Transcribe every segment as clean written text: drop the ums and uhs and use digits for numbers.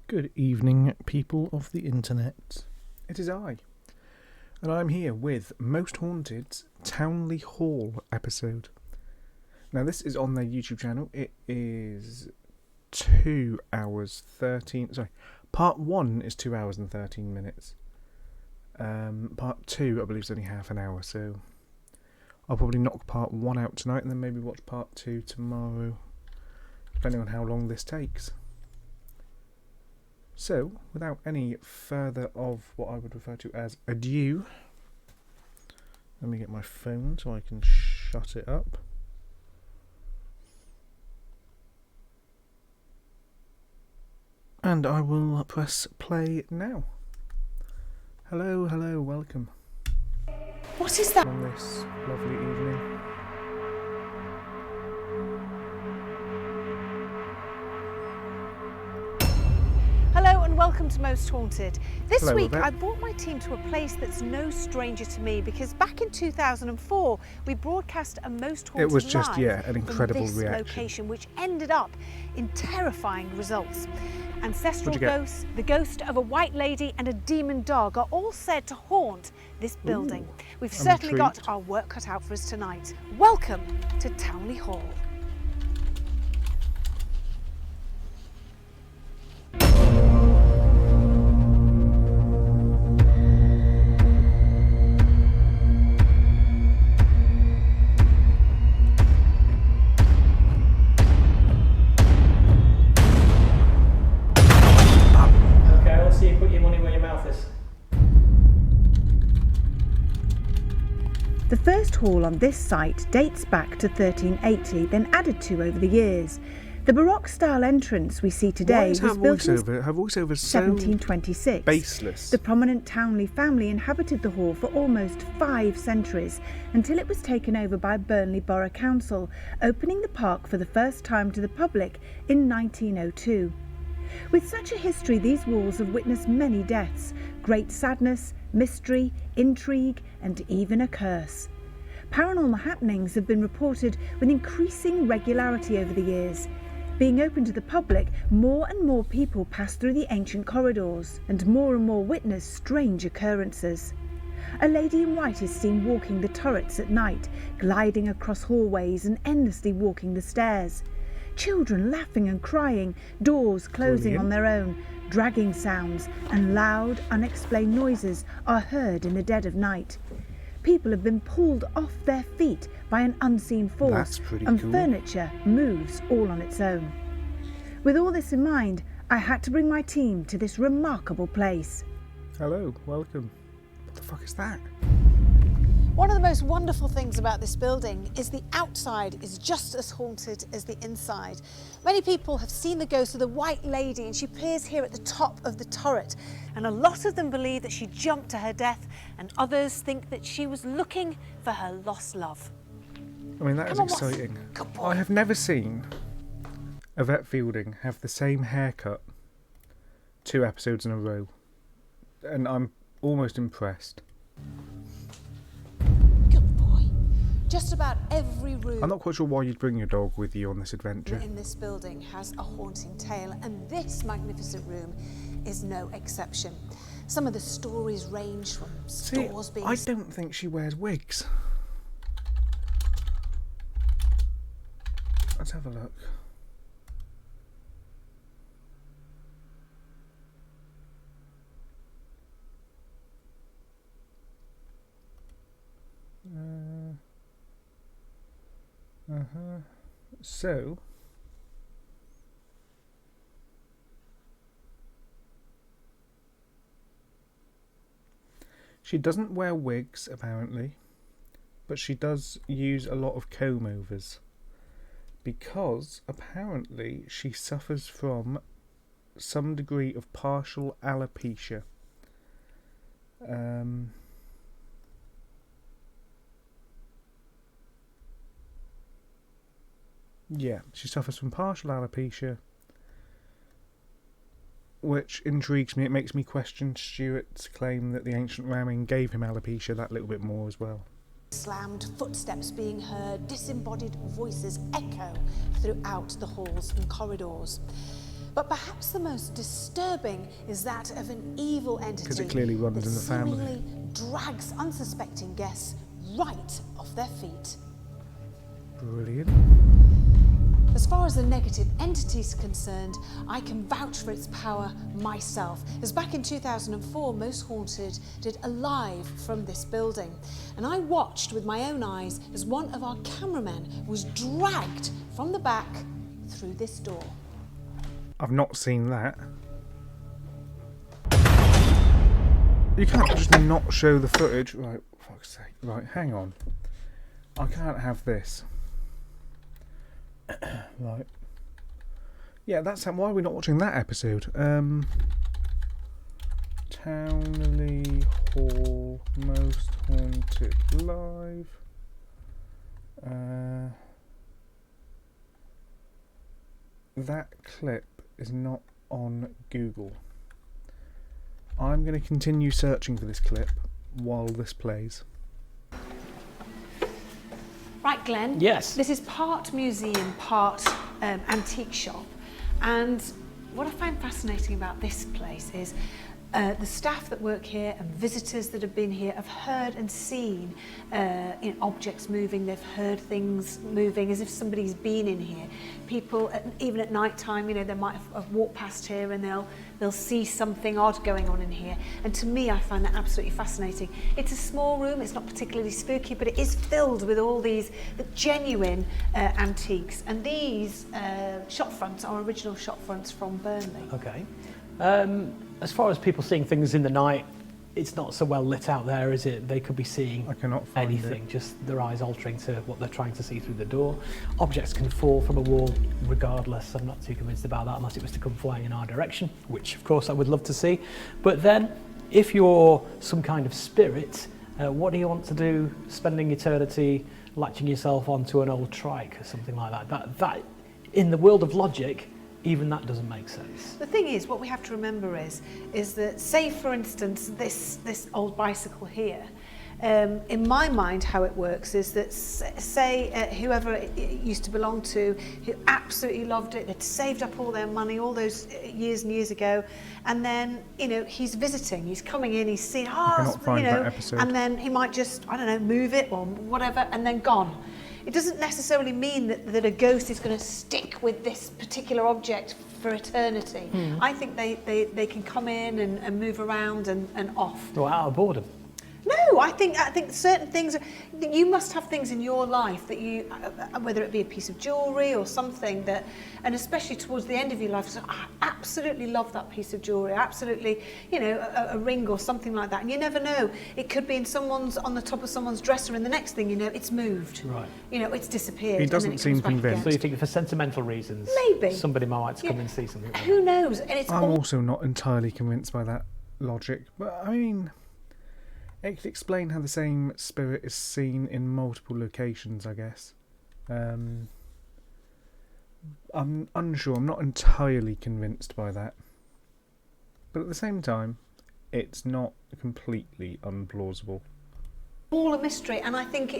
Good evening, people of the internet. It is I, and I'm here with Most Haunted's Towneley Hall episode. Now, this is on their YouTube channel. It is 2 hours 13... Sorry, part 1 is 2 hours and 13 minutes. Part 2, I believe, is only half an hour, so I'll probably knock part 1 out tonight and then maybe watch part 2 tomorrow, depending on how long this takes. So, without any further of what I would refer to as adieu, let me get my phone so I can shut it up. And I will press play now. Hello, hello, welcome. What is that? On this lovely evening. Hello and welcome to Most Haunted. This Hello, week Rebecca. I brought my team to a place that's no stranger to me because back in 2004 we broadcast a Most Haunted It was just, live yeah, an incredible from this reaction. location, which ended up in terrifying results. Ancestral What'd you get? ghosts, the ghost of a white lady and a demon dog are all said to haunt this building. Ooh, We've I'm certainly got intrigued. our work cut out for us tonight. Welcome to Towneley Hall. Okay, let's see you put your money where your mouth is. The first hall on this site dates back to 1380, then added to over the years. The Baroque-style entrance we see Why today is was her built in voiceover? Her voiceover's so 1726. baseless. The prominent Towneley family inhabited the hall for almost 5 centuries, until it was taken over by Burnley Borough Council, opening the park for the first time to the public in 1902. With such a history, these walls have witnessed many deaths, great sadness, mystery, intrigue, and even a curse. Paranormal happenings have been reported with increasing regularity over the years. Being open to the public, more and more people pass through the ancient corridors, and more witness strange occurrences. A lady in white is seen walking the turrets at night, gliding across hallways and endlessly walking the stairs. Children laughing and crying, doors closing Brilliant. on their own, dragging sounds and loud, unexplained noises are heard in the dead of night. People have been pulled off their feet by an unseen force, That's pretty and cool. furniture moves all on its own. With all this in mind, I had to bring my team to this remarkable place. Hello, welcome. What the fuck is that? One of the most wonderful things about this building is the outside is just as haunted as the inside. Many people have seen the ghost of the White Lady, and she appears here at the top of the turret. And a lot of them believe that she jumped to her death, and others think that she was looking for her lost love. I mean, that is Come on, Moss. exciting. Good boy. I have never seen Yvette Fielding have the same haircut 2 episodes in a row, and I'm almost impressed. Good boy. Just about every room I'm not quite sure why you'd bring your dog with you on this adventure. in this building has a haunting tale, and this magnificent room is no exception. Some of the stories range from See, stores being I don't think she wears wigs. Let's have a look. So, she doesn't wear wigs apparently, but she does use a lot of comb overs because apparently she suffers from some degree of partial alopecia. Yeah, she suffers from partial alopecia, which intrigues me. It makes me question Stuart's claim that the ancient ramming gave him alopecia that little bit more as well. Slammed footsteps being heard, disembodied voices echo throughout the halls and corridors. But perhaps the most disturbing is that of an evil entity Because it clearly runs that in the family. seemingly drags unsuspecting guests right off their feet. Brilliant. As far as the negative entity is concerned, I can vouch for its power myself, as back in 2004, Most Haunted did a live from this building. And I watched with my own eyes as one of our cameramen was dragged from the back through this door. I've not seen that. You can't just not show the footage. Right, for fuck's sake. Right, hang on. I can't have this. Right. Yeah, that's why we're not watching that episode. Towneley Hall Most Haunted Live. That clip is not on Google. I'm going to continue searching for this clip while this plays. Right, Glenn. Yes. This is part museum, part antique shop. And what I find fascinating about this place is the staff that work here and visitors that have been here have heard and seen objects moving. They've heard things moving as if somebody's been in here. People, even at night time, they might have walked past here and they'll see something odd going on in here. And to me, I find that absolutely fascinating. It's a small room, it's not particularly spooky, but it is filled with all these genuine antiques. And these shop fronts are original shop fronts from Burnley. Okay. As far as people seeing things in the night, it's not so well lit out there, is it? They could be seeing I cannot find anything, just their eyes altering to what they're trying to see through the door. Objects can fall from a wall regardless. I'm not too convinced about that unless it was to come flying in our direction, which of course I would love to see. But then, if you're some kind of spirit, what do you want to do spending eternity latching yourself onto an old trike or something like that? That in the world of logic, even that doesn't make sense. The thing is, what we have to remember is that, say for instance, this old bicycle here, in my mind how it works is that, say whoever it used to belong to, who absolutely loved it, they'd saved up all their money all those years and years ago, and then, he's visiting, he's coming in, he's seeing, that episode. and then he might just, move it or whatever, and then gone. It doesn't necessarily mean that a ghost is going to stick with this particular object for eternity. I think they can come in and move around and off. Or out of boredom. No, I think certain things, you must have things in your life that you, whether it be a piece of jewellery or something that, and especially towards the end of your life, so I absolutely love that piece of jewellery, absolutely, a ring or something like that. And you never know, it could be on the top of someone's dresser, and the next thing you know, it's moved. Right. It's disappeared. He doesn't seem convinced. So you think for sentimental reasons, maybe somebody might like to come and see something like Who knows? And it's I'm also not entirely convinced by that logic, but I mean, it could explain how the same spirit is seen in multiple locations, I guess. I'm unsure, I'm not entirely convinced by that. But at the same time, it's not completely unplausible. all a mystery, and I think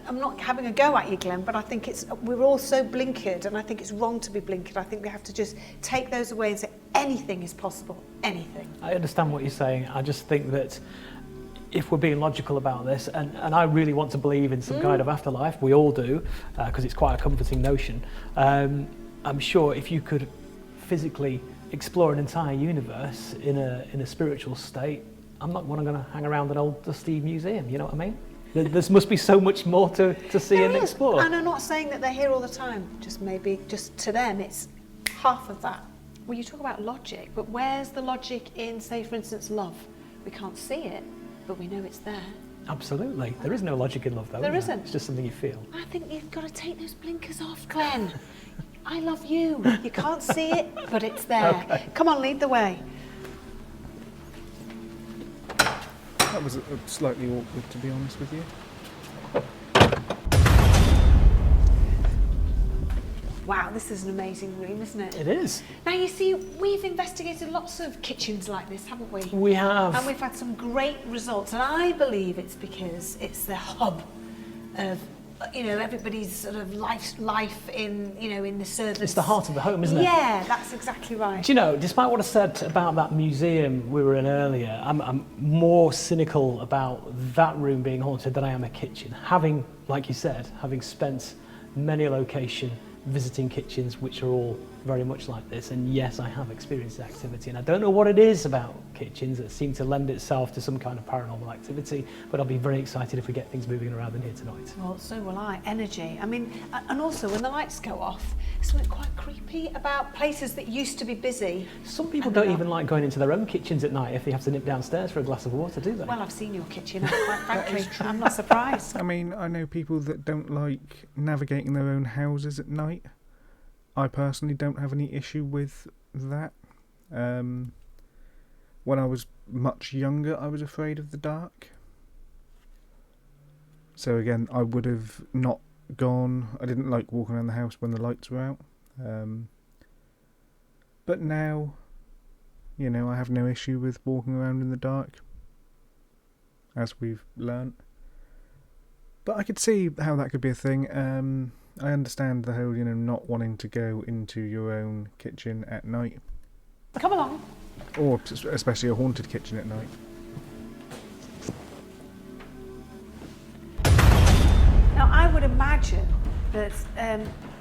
I'm not having a go at you, Glenn, but I think we're all so blinkered, and I think it's wrong to be blinkered. I think we have to just take those away and say anything is possible, anything. I understand what you're saying. I just think that if we're being logical about this, and I really want to believe in some kind of afterlife, we all do, because it's quite a comforting notion. I'm sure if you could physically explore an entire universe in a spiritual state, I'm not going to hang around an old dusty museum, you know what I mean? There must be so much more to see and explore. And I'm not saying that they're here all the time, just to them it's half of that. Well, you talk about logic, but where's the logic in, say, for instance, love? We can't see it, but we know it's there. Absolutely. There is no logic in love, though. There isn't. It's just something you feel. I think you've got to take those blinkers off, Glenn. I love you. You can't see it, but it's there. Okay. Come on, lead the way. That was slightly awkward, to be honest with you. Wow, this is an amazing room, isn't it? It is. Now, you see, we've investigated lots of kitchens like this, haven't we? We have. And we've had some great results, and I believe it's because it's the hub of everybody's sort of life in, in the service. It's the heart of the home, isn't it? Yeah, that's exactly right. Do you know, despite what I said about that museum we were in earlier, I'm more cynical about that room being haunted than I am a kitchen. Having, like you said, having spent many a location visiting kitchens which are all very much like this, and yes, I have experienced activity, and I don't know what it is about kitchens that seem to lend itself to some kind of paranormal activity, but I'll be very excited if we get things moving around in here tonight. Well, so will I. Energy. I mean, and also when the lights go off, something quite creepy about places that used to be busy. Some people don't even like going into their own kitchens at night if they have to nip downstairs for a glass of water, do they? Well, I've seen your kitchen, quite frankly. I'm not surprised. I mean, I know people that don't like navigating their own houses at night. I personally don't have any issue with that. When I was much younger, I was afraid of the dark. So again, I would have not gone. I didn't like walking around the house when the lights were out. But now, I have no issue with walking around in the dark, as we've learnt. But I could see how that could be a thing. I understand the whole, not wanting to go into your own kitchen at night. Come along. Or especially a haunted kitchen at night. Now, I would imagine that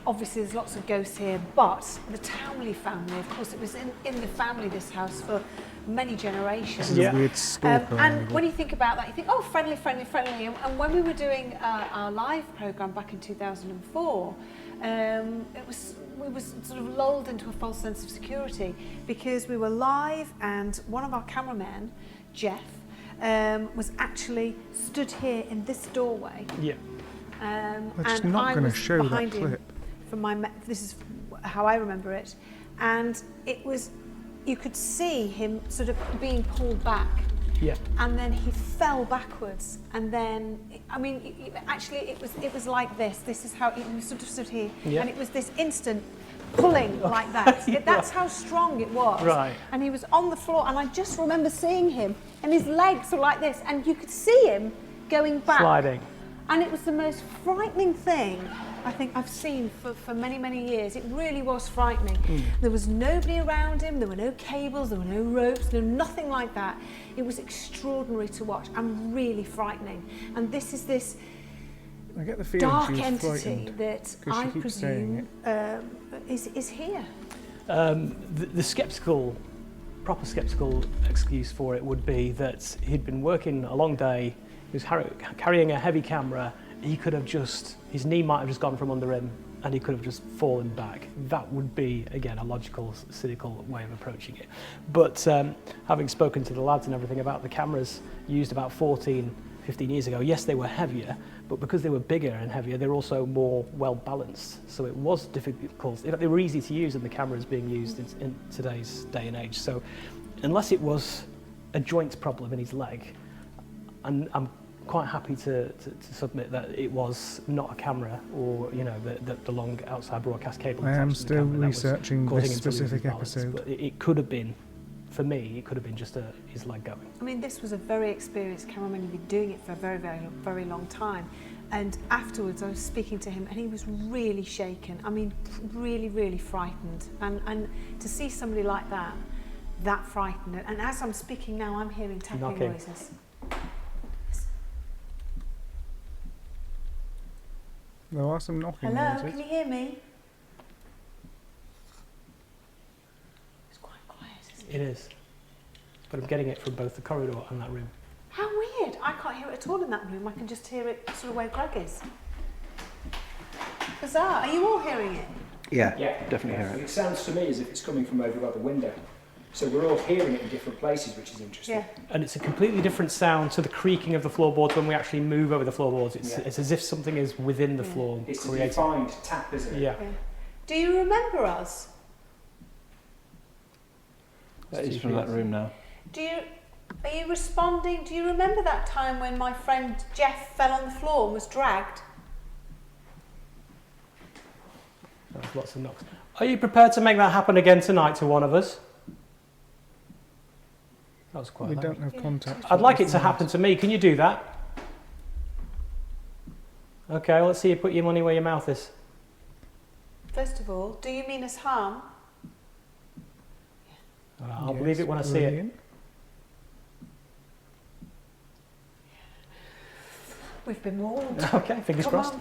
obviously there's lots of ghosts here, but the Towneley family, of course, it was in the family, this house, for many generations. This is a weird stalker. And when you think about that, you think, oh, friendly. And when we were doing our live programme back in 2004, we were sort of lulled into a false sense of security because we were live and one of our cameramen, Jeff, was actually stood here in this doorway. Yeah. We're just not going to show that clip. This is how I remember it. And it was, you could see him sort of being pulled back. Yeah. And then he fell backwards. And then, actually it was like this. This is how he sort of stood here. Yeah. And it was this instant pulling like that. That's how strong it was. Right. And he was on the floor, and I just remember seeing him, and his legs were like this, and you could see him going back. Sliding. And it was the most frightening thing I think I've seen for many, many years. It really was frightening. There was nobody around him, there were no cables, there were no ropes, nothing like that. It was extraordinary to watch and really frightening. And this is this I get the feeling dark she was entity that I presume is here. The proper sceptical excuse for it would be that he'd been working a long day, he was carrying a heavy camera, his knee might have just gone from under him and he could have just fallen back. That would be, again, a logical, cynical way of approaching it. But having spoken to the lads and everything about the cameras used about 15 years ago, yes, they were heavier, but because they were bigger and heavier, they were also more well-balanced. So it was difficult. In fact, they were easy to use than the cameras being used in today's day and age. So unless it was a joint problem in his leg, and I'm quite happy to submit that it was not a camera or the long outside broadcast cable. I am still researching this specific episode. But it could have been, for me, it could have been just his leg going. I mean, this was a very experienced cameraman who'd been doing it for a very, very, very long time. And afterwards, I was speaking to him, and he was really shaken. I mean, really, really frightened. And to see somebody like that frightened. And as I'm speaking now, I'm hearing tapping noises. There are some knocking Hello, noises. can you hear me? It's quite quiet, isn't it? It is. But I'm getting it from both the corridor and that room. How weird. I can't hear it at all in that room. I can just hear it sort of where Greg is. Bizarre. Are you all hearing it? Yeah, definitely hear it. It sounds to me as if it's coming from over by the window. So we're all hearing it in different places, which is interesting. Yeah. And it's a completely different sound to the creaking of the floorboards when we actually move over the floorboards. It's as if something is within the floor. It's a defined tap, isn't it? Yeah. Do you remember us? That is from that room now. Are you responding? Do you remember that time when my friend Jeff fell on the floor and was dragged? There's lots of knocks. Are you prepared to make that happen again tonight to one of us? That was quite We loud. don't have contact. I'd like it to happen to me. Can you do that? Okay, let's see you put your money where your mouth is. First of all, do you mean us harm? I'll believe it when I see it. We've been warned. Okay, fingers crossed. On.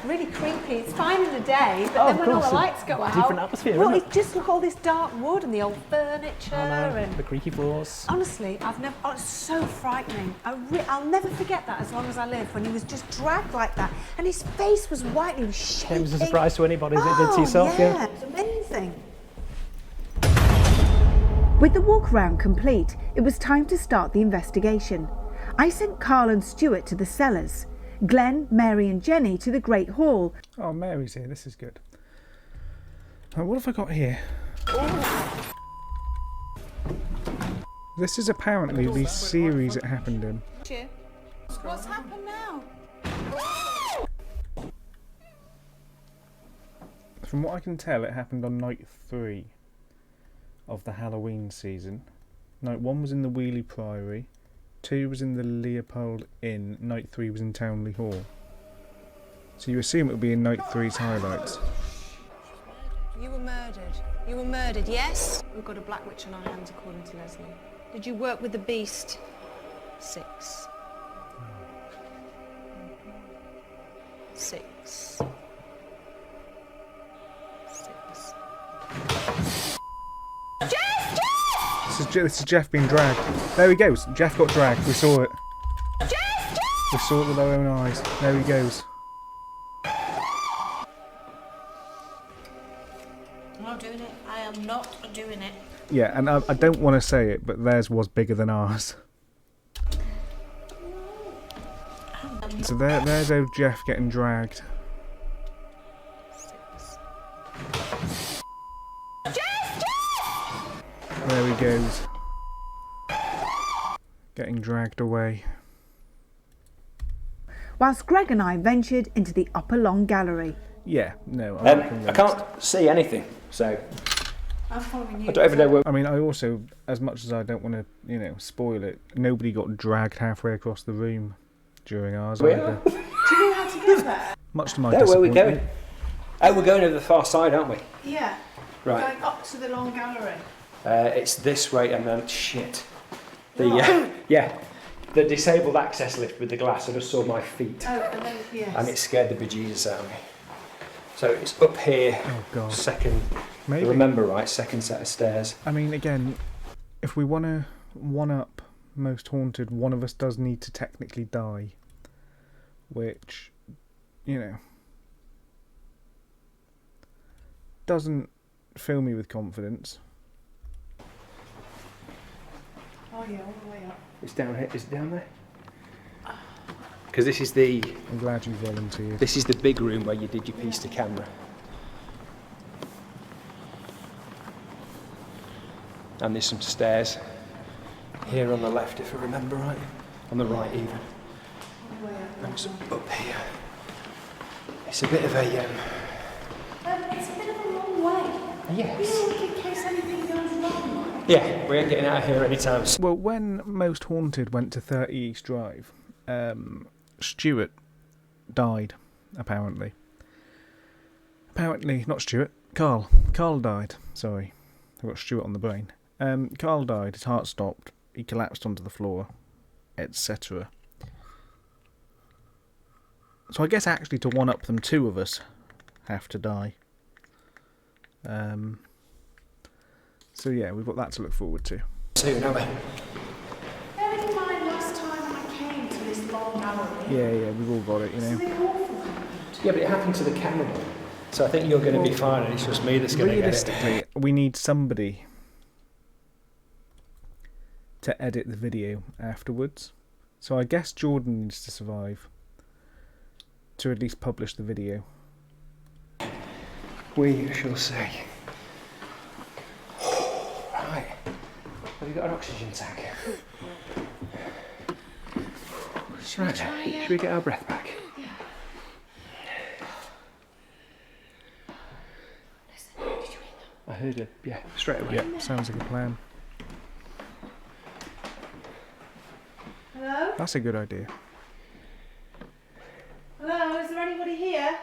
Really creepy. It's fine in the day, but then when all the lights go out... Different atmosphere, well, isn't it? It's just look all this dark wood and the old furniture and... the creaky floors. Honestly, I've never... Oh, it's so frightening. I'll never forget that as long as I live, when he was just dragged like that. And his face was white, he was shaking. It was a surprise to anybody, as it did to yourself, yeah. It was amazing. With the walk around complete, it was time to start the investigation. I sent Carl and Stuart to the cellars, Glenn, Mary and Jenny to the Great Hall. Oh, Mary's here, this is good. What have I got here? This is apparently the series it happened in. What's happened now? From what I can tell, it happened on night 3 of the Halloween season. Night 1 was in the Wheelie Priory, 2 was in the Leopold Inn, night 3 was in Towneley Hall. So you assume it would be in night 3's highlights. You were murdered. You were murdered, yes? We've got a black witch on our hands, according to Leslie. Did you work with the beast? 6. 6. 6. This is Jeff being dragged. There he goes. Jeff got dragged. We saw it. We saw it with our own eyes. There he goes. I'm not doing it. I am not doing it. Yeah, and I don't want to say it, but theirs was bigger than ours. So there's old Jeff getting dragged. 6. There he goes. Getting dragged away. Whilst Greg and I ventured into the upper long gallery. Yeah, no. I can't see anything, so I'm following you. I don't even know where. I mean, I also, as much as I don't want to, spoil it, nobody got dragged halfway across the room during ours either. Do you know how to get there? Much to my Where are we disappointment. going? Oh, we're going over the far side, aren't we? Yeah. Right. Going up to the long gallery. It's this way, and then shit. The disabled access lift with the glass. I just saw my feet, Oh, and then, yes. and it scared the bejesus out of me. So it's up here. Oh God. Second. Maybe. Remember right? Second set of stairs. I mean, again, if we want to one-up Most Haunted, one of us does need to technically die. Which, doesn't fill me with confidence. Oh yeah, all the way up. It's down here. Is it down there? Because this is the. I'm glad you volunteered. This is the big room where you did your piece to camera. And there's some stairs here on the left, if I remember right. On the right, even. And some up here. It's a bit of a. It's a bit of a long way. Yes. In case anything goes wrong. Yeah, we ain't getting out of here anytime soon. Well, when Most Haunted went to 30 East Drive, Stuart died, apparently. Apparently, not Stuart, Carl. Carl died, sorry. I've got Stuart on the brain. Carl died, his heart stopped, he collapsed onto the floor, etc. So I guess actually to one-up them, 2 of us have to die. So yeah, we've got that to look forward to. Soon, haven't we? Bearing in mind last time I came to this long gallery. Yeah, we've all got it, Something awful happened. Yeah, but it happened to the camera. So I think you're going to be fine, and it's just me that's going to get it. Realistically, we need somebody to edit the video afterwards. So I guess Jordan needs to survive to at least publish the video. We shall see. Right. Have you got an oxygen tank? Should we get our breath back? Yeah. Listen, did you hear that? I heard it, yeah, straight away. Yeah, sounds like a plan. Hello? That's a good idea. anybody here?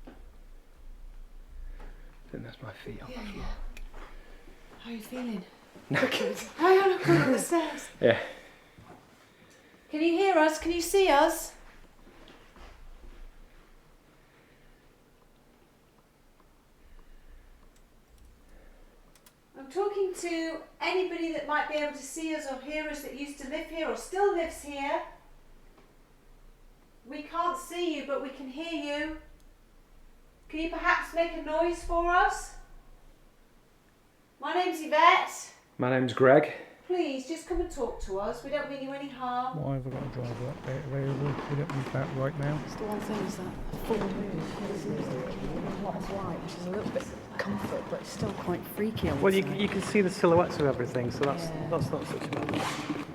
I think that's my feet on the floor. How are you feeling? Knackered. Hang on, I'm going up the stairs. Yeah. Can you hear us? Can you see us? I'm talking to anybody that might be able to see us or hear us that used to live here or still lives here. We can't see you, but we can hear you. Can you perhaps make a noise for us? My name's Yvette. My name's Greg. Please, just come and talk to us. We don't mean you any harm. Why have I got a driver update available? We don't need that right now. It's the one thing is that full moon seems like a lot of light, which is a little bit comfort, but it's still quite freaky. Well, you can see the silhouettes of everything, so that's not such a bad thing.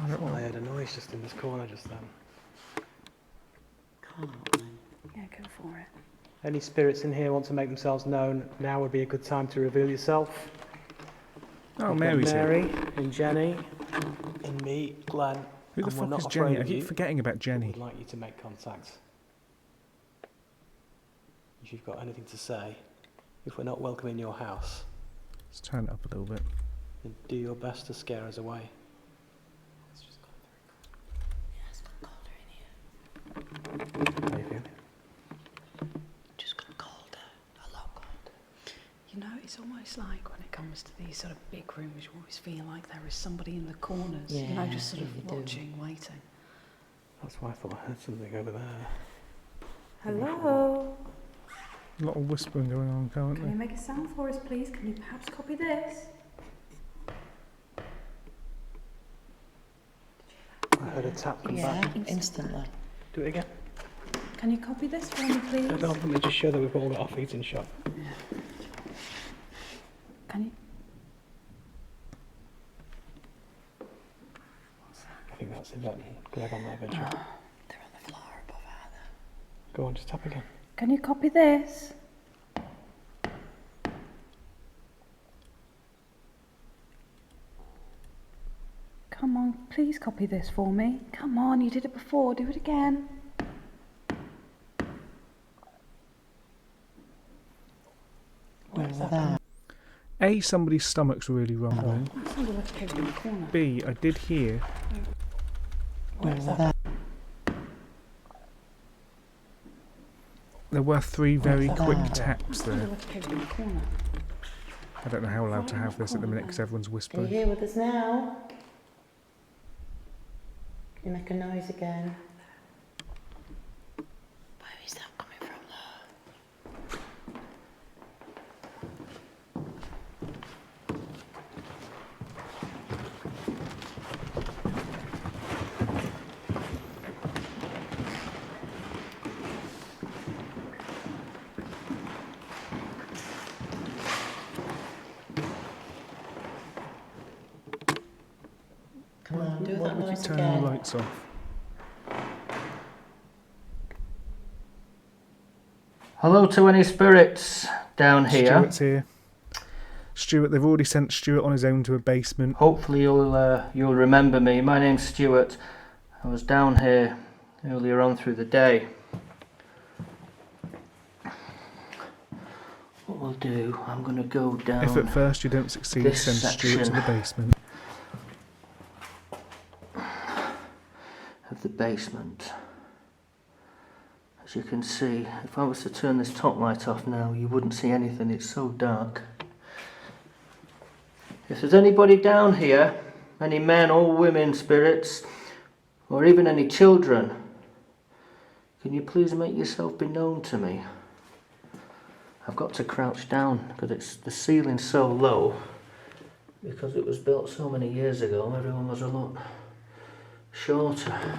I don't know. I heard a noise just in this corner just then. Yeah, go for it. Any spirits in here want to make themselves known, now would be a good time to reveal yourself. Oh, We've got Mary's here. Mary and Jenny and me, Glenn. Who the and we're fuck not is afraid Jenny? I of keep you, forgetting about but Jenny. We'd like you to make contact. If you've got anything to say, if we're not welcome in your house, Let's turn it up a little bit. then do your best to scare us away. How you feeling? Just got colder, a lot colder. You know, it's almost like when it comes to these sort of big rooms, you always feel like there is somebody in the corners, you know, just sort of watching, waiting. That's why I thought I heard something over there. Hello. A lot of whispering going on Can you currently. make a sound for us, please? Can you perhaps copy this? I heard a tap come Yeah, back. instantly. Do it again. Can you copy this for me, please? Hold on, let me just show that we've all got our feet in shot. Can you? I think that's Yvette and Greg on their vigil. They're on the floor above, aren't they? Go on, just tap again. Can you copy this? Come on, please copy this for me. Come on, you did it before, do it again. Where's that? A, somebody's stomach's really rumbling. That sounded like a pig in the corner. B, I did hear Where's that? there were 3 very What's quick that? taps That sounded there. like a pig in the corner. I don't know how allowed to have this at the minute because everyone's Are you whispering. here with us now? Can you make a noise again? Where is that coming from, though? Come on, do Why that would you noise turn the again. lights off? Hello to any spirits down here. Stuart's here. Stuart, they've already sent Stuart on his own to a basement. Hopefully you'll remember me. My name's Stuart. I was down here earlier on through the day. What we'll do, I'm going to go down. If at first you don't succeed, this send Stuart to the section. basement. Of the basement. As you can see, if I was to turn this top light off now, you wouldn't see anything. It's so dark. If there's anybody down here, any men or women spirits, or even any children, can you please make yourself be known to me? I've got to crouch down because the ceiling's so low. Because it was built so many years ago, everyone was a lot shorter.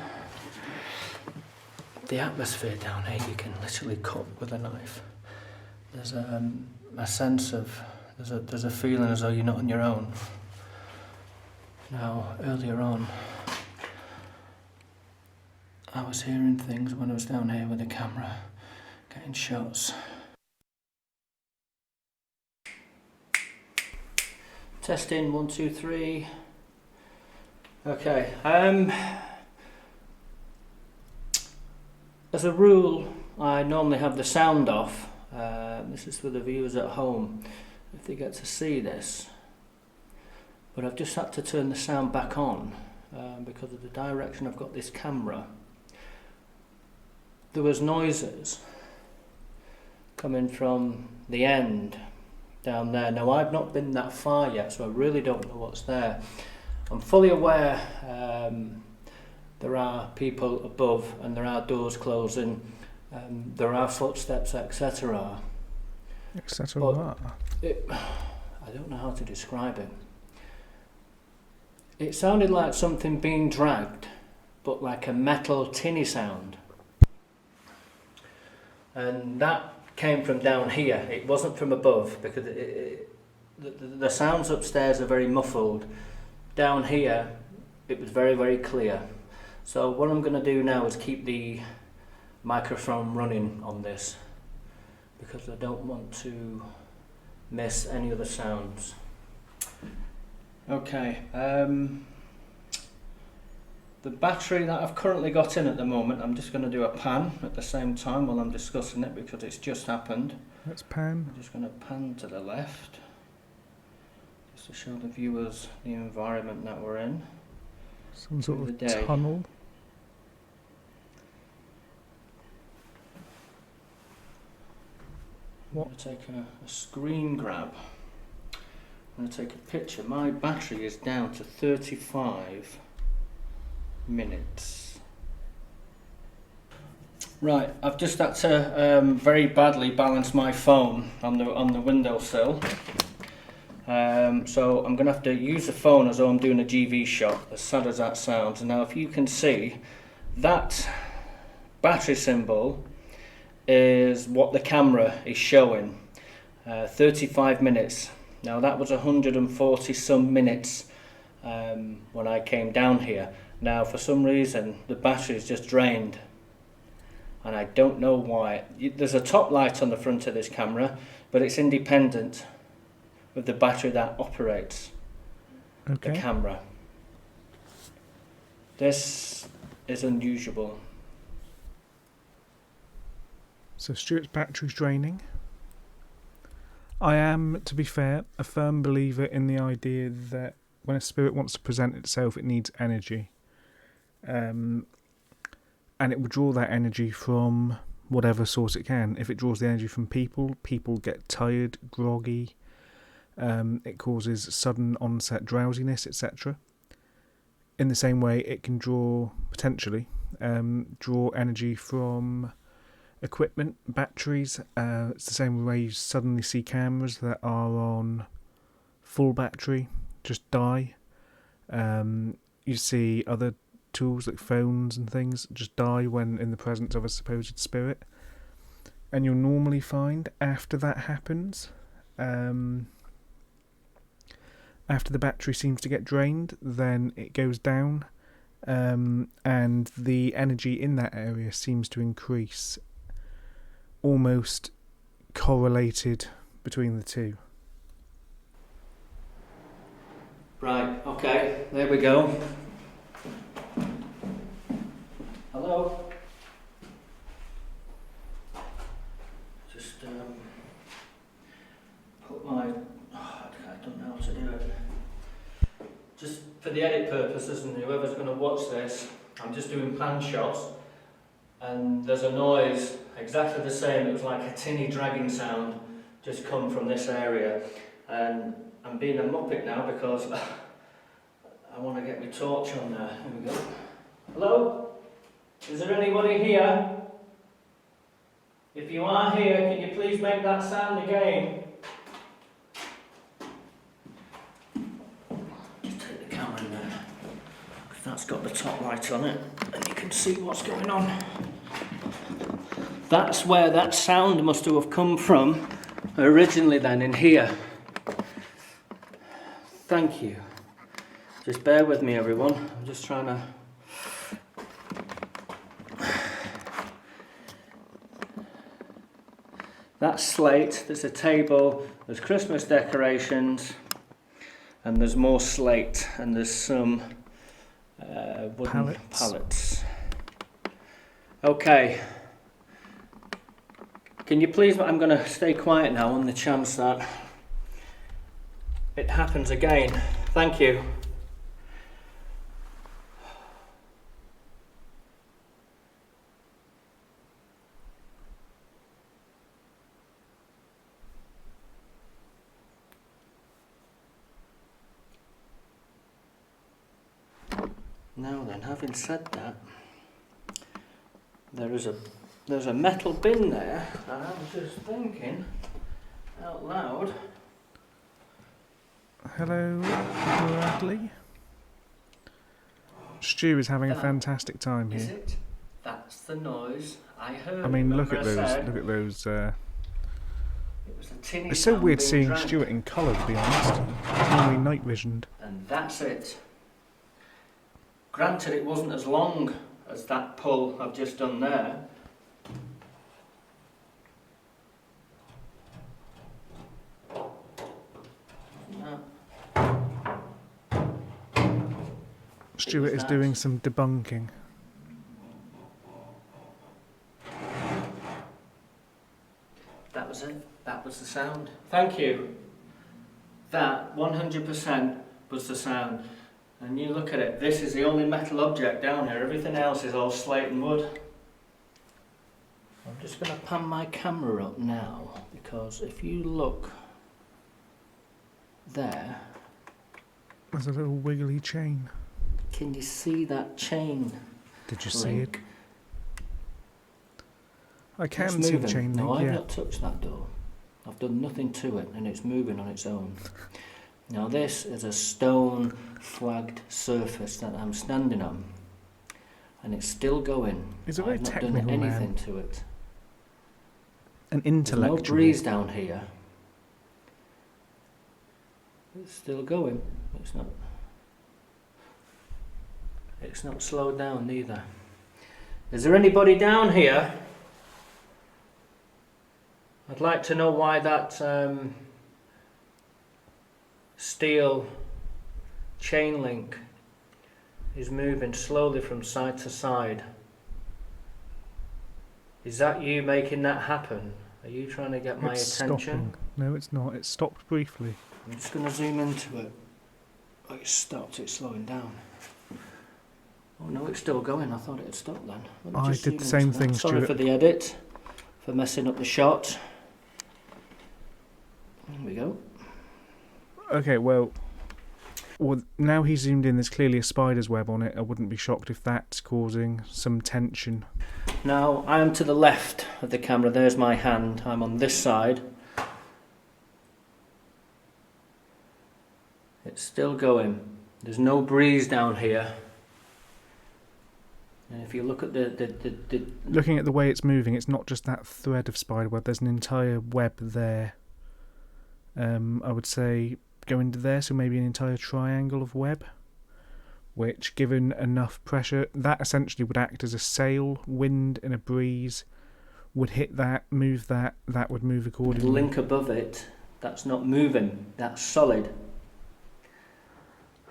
The atmosphere down here you can literally cut with a knife. There's a sense of, there's a feeling as though you're not on your own. Now, earlier on, I was hearing things when I was down here with the camera, getting shots. Testing, 1, 2, 3. Okay. As a rule, I normally have the sound off. This is for the viewers at home, if they get to see this. But I've just had to turn the sound back on because of the direction I've got this camera. There was noises coming from the end down there. Now, I've not been that far yet, so I really don't know what's there. I'm fully aware there are people above and there are doors closing, there are footsteps, etc. Etc. I don't know how to describe it. It sounded like something being dragged, but like a metal tinny sound. And that came from down here. It wasn't from above, because the sounds upstairs are very muffled. Down here, it was very, very clear. So what I'm going to do now is keep the microphone running on this, because I don't want to miss any of the sounds. Okay, the battery that I've currently got in at the moment, I'm just going to do a pan at the same time while I'm discussing it, because it's just happened. Let's pan. I'm just going to pan to the left, just to show the viewers the environment that we're in. Some sort of tunnel. I'm going to take a screen grab. I'm going to take a picture. My battery is down to 35 minutes. Right, I've just had to very badly balance my phone on the windowsill. So I'm going to have to use the phone as though I'm doing a GV shot, as sad as that sounds. Now, if you can see, that battery symbol is what the camera is showing. 35 minutes. Now, that was 140 some minutes when I came down here. Now, for some reason, the battery is just drained, and I don't know why. There's a top light on the front of this camera, but it's independent of the battery that operates the camera. This is unusual. So Stuart's battery's draining. I am, to be fair, a firm believer in the idea that when a spirit wants to present itself, it needs energy. And it will draw that energy from whatever source it can. If it draws the energy from people, people get tired, groggy. It causes sudden onset drowsiness, etc. In the same way, it can potentially draw energy from equipment, batteries. It's the same way you suddenly see cameras that are on full battery just die. You see other tools like phones and things just die when in the presence of a supposed spirit. And you'll normally find after that happens, after the battery seems to get drained, then it goes down, and the energy in that area seems to increase, almost correlated between the two. Right, okay, there we go. Hello? Just put my... I don't know how to do it. Just for the edit purposes, and whoever's going to watch this, I'm just doing pan shots, and there's a noise exactly the same. It was like a tinny dragging sound just come from this area, and I'm being a muppet now because I want to get my torch on there. Here we go. Hello? Is there anybody here? If you are here, can you please make that sound again? Just take the camera in there, because that's got the top light on it, and you can see what's going on. That's where that sound must have come from originally then, in here. Thank you. Just bear with me, everyone. I'm just trying to... That's slate, there's a table, there's Christmas decorations, and there's more slate, and there's some wooden pallets. Okay. Can you please, I'm going to stay quiet now on the chance that it happens again. Thank you. Now then, having said that, there's a metal bin there, and I was just thinking out loud. Hello, Bradley. Stu is having a fantastic time Is here. it? That's the noise I heard. I mean, look remember at I those. said Look at those. it was a tinny It's so sound weird being seeing drank. Stuart in colour, to be honest. He's normally night visioned. And that's it. Granted, it wasn't as long as that pull I've just done there. No. Stuart is doing some debunking. That was it. That was the sound. Thank you. That 100% was the sound. And you look at it, this is the only metal object down here. Everything else is all slate and wood. I'm just going to pan my camera up now, because if you look there, There's a little wiggly chain. can you see that chain? Did you see it? link? I It's can see the moving. chain No, link, I've yeah. not touched that door. I've done nothing to it, and it's moving on its own. Now this is a stone flagged surface that I'm standing on, and it's still going. He's a very I've not done technical anything man. to it. An There's intellectual. no breeze down here. It's still going. It's not slowed down neither. Is there anybody down here? I'd like to know why that steel chain link is moving slowly from side to side. Is that you making that happen? Are you trying to get my It's attention? stopping. No, it's not. It stopped briefly. I'm just going to zoom into it. Oh, it stopped. It's slowing down. Oh no, it's still going. I thought it had stopped then. Let me I just did the zoom same into that. thing, Sorry Stuart. for the edit, for messing up the shot. There we go. Okay, well, now he's zoomed in, there's clearly a spider's web on it. I wouldn't be shocked if that's causing some tension. Now, I am to the left of the camera. There's my hand. I'm on this side. It's still going. There's no breeze down here. And if you look at the Looking at the way it's moving, it's not just that thread of spider web. There's an entire web there. I would say go into there, so maybe an entire triangle of web, which, given enough pressure, that essentially would act as a sail. Wind and a breeze would hit that, move that, that would move the accordingly. link above it, that's not moving. That's solid.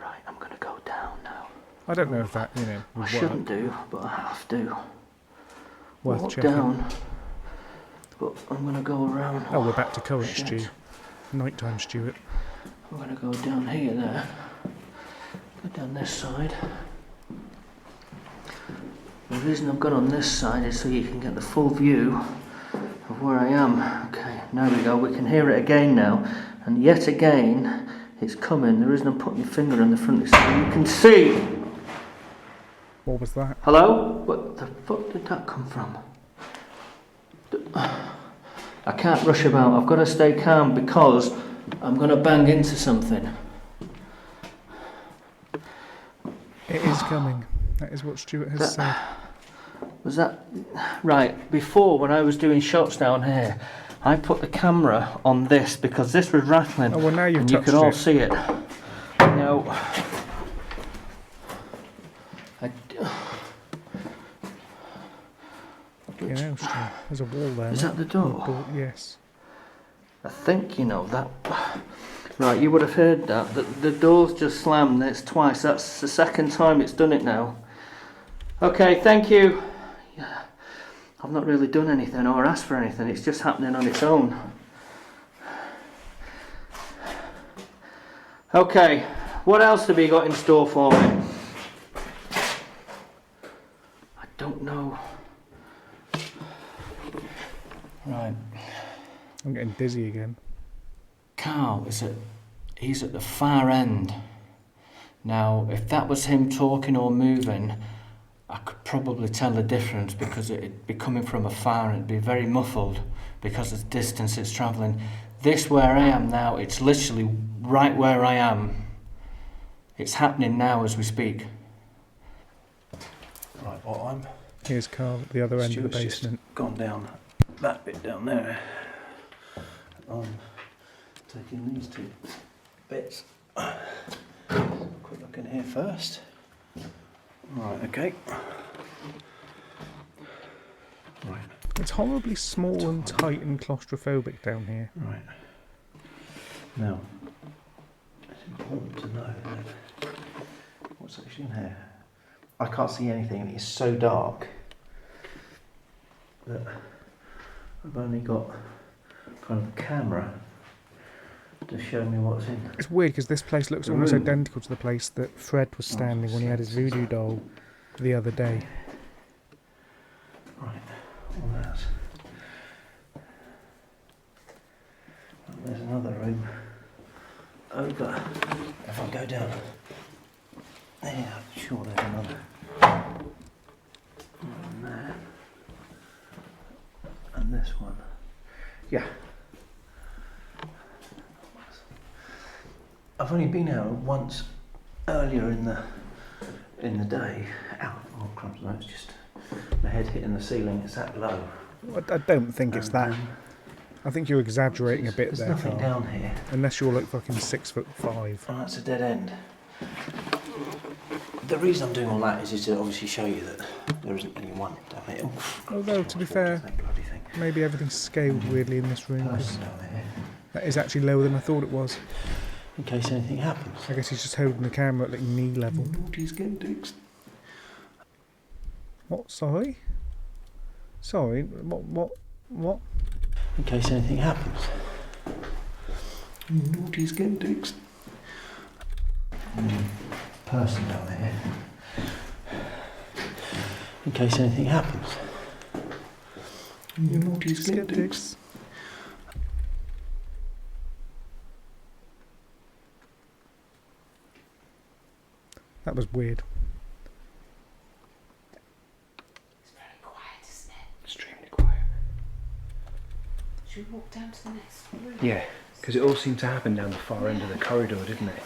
Right, I'm going to go down now. I don't know if that, would I work. shouldn't do, but I have to. Worth Walk checking. down, but I'm going to go around. Oh, we're back to current, Shit. Stu. Nighttime, Stuart. I'm going to go down here there. Go down this side. The reason I've gone on this side is so you can get the full view of where I am. Okay, there we go. We can hear it again now. And yet again, it's coming. The reason I'm putting my finger on the front is so you can see. What was that? Hello? What the fuck did that come from? I can't rush about. I've got to stay calm because I'm going to bang into something. It is coming. That is what Stuart has said. Was that right? Before, when I was doing shots down here, I put the camera on this because this was rattling. Oh, well, now you've and you touched could all it. see it. Now, Stu. There's a wall there. is mate. that the door? Yes. I think that Right, you would have heard that. The door's just slammed. It's twice. That's the second time it's done it now. Okay, thank you. Yeah, I've not really done anything or asked for anything. It's just happening on its own. Okay, what else have you got in store for me? I don't know. Right. I'm getting dizzy again. Carl he's at the far end. Now, if that was him talking or moving, I could probably tell the difference because it'd be coming from afar and it'd be very muffled because of the distance it's travelling. This where I am now, it's literally right where I am. It's happening now as we speak. Right, what I'm... Here's Carl at the other end of the basement. Just gone down that bit down there. I'm taking these two bits. Quick look in here first. Right, okay. Right. It's horribly small and tight and claustrophobic down here. Right. Now, it's important to know that what's actually in here. I can't see anything. It's so dark that I've only got kind of a camera to show me what's in. It's weird because this place looks almost identical to the place that Fred was standing when he had his voodoo doll the other day. Right, well that's... Well, there's another room over. If I go down there, I'm sure there's another one there. And this one. Yeah. I've only been out once earlier in the day. Ow, oh crumbs, no, it's just my head hitting the ceiling, it's that low. I don't think it's that. I think you're exaggerating a bit there, There's nothing Carl. down here. Unless you're like fucking 6'5". Oh, that's a dead end. The reason I'm doing all that is to obviously show you that there isn't anyone down here. Although, to be fair, maybe everything's scaled weirdly in this room. Person down here. That is actually lower than I thought it was. In case anything happens. I guess he's just holding the camera at like knee level. Naughty's getting dicks. What? Sorry? Sorry? What? In case anything happens. Naughty's getting dicks. Person down here. In case anything happens. Naughty's getting dicks. That was weird. It's very quiet, isn't it? Extremely quiet. Should we walk down to the next room? Yeah, because it all seemed to happen down the far end of the corridor, didn't it?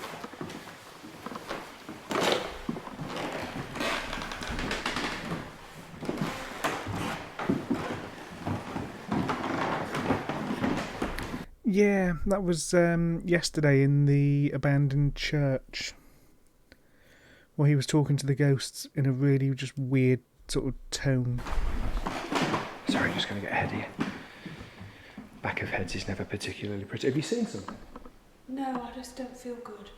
Yeah, that was yesterday in the abandoned church, where he was talking to the ghosts in a really just weird sort of tone. Sorry, just going to get ahead of you. Back of heads is never particularly pretty. Have you seen something? No, I just don't feel good.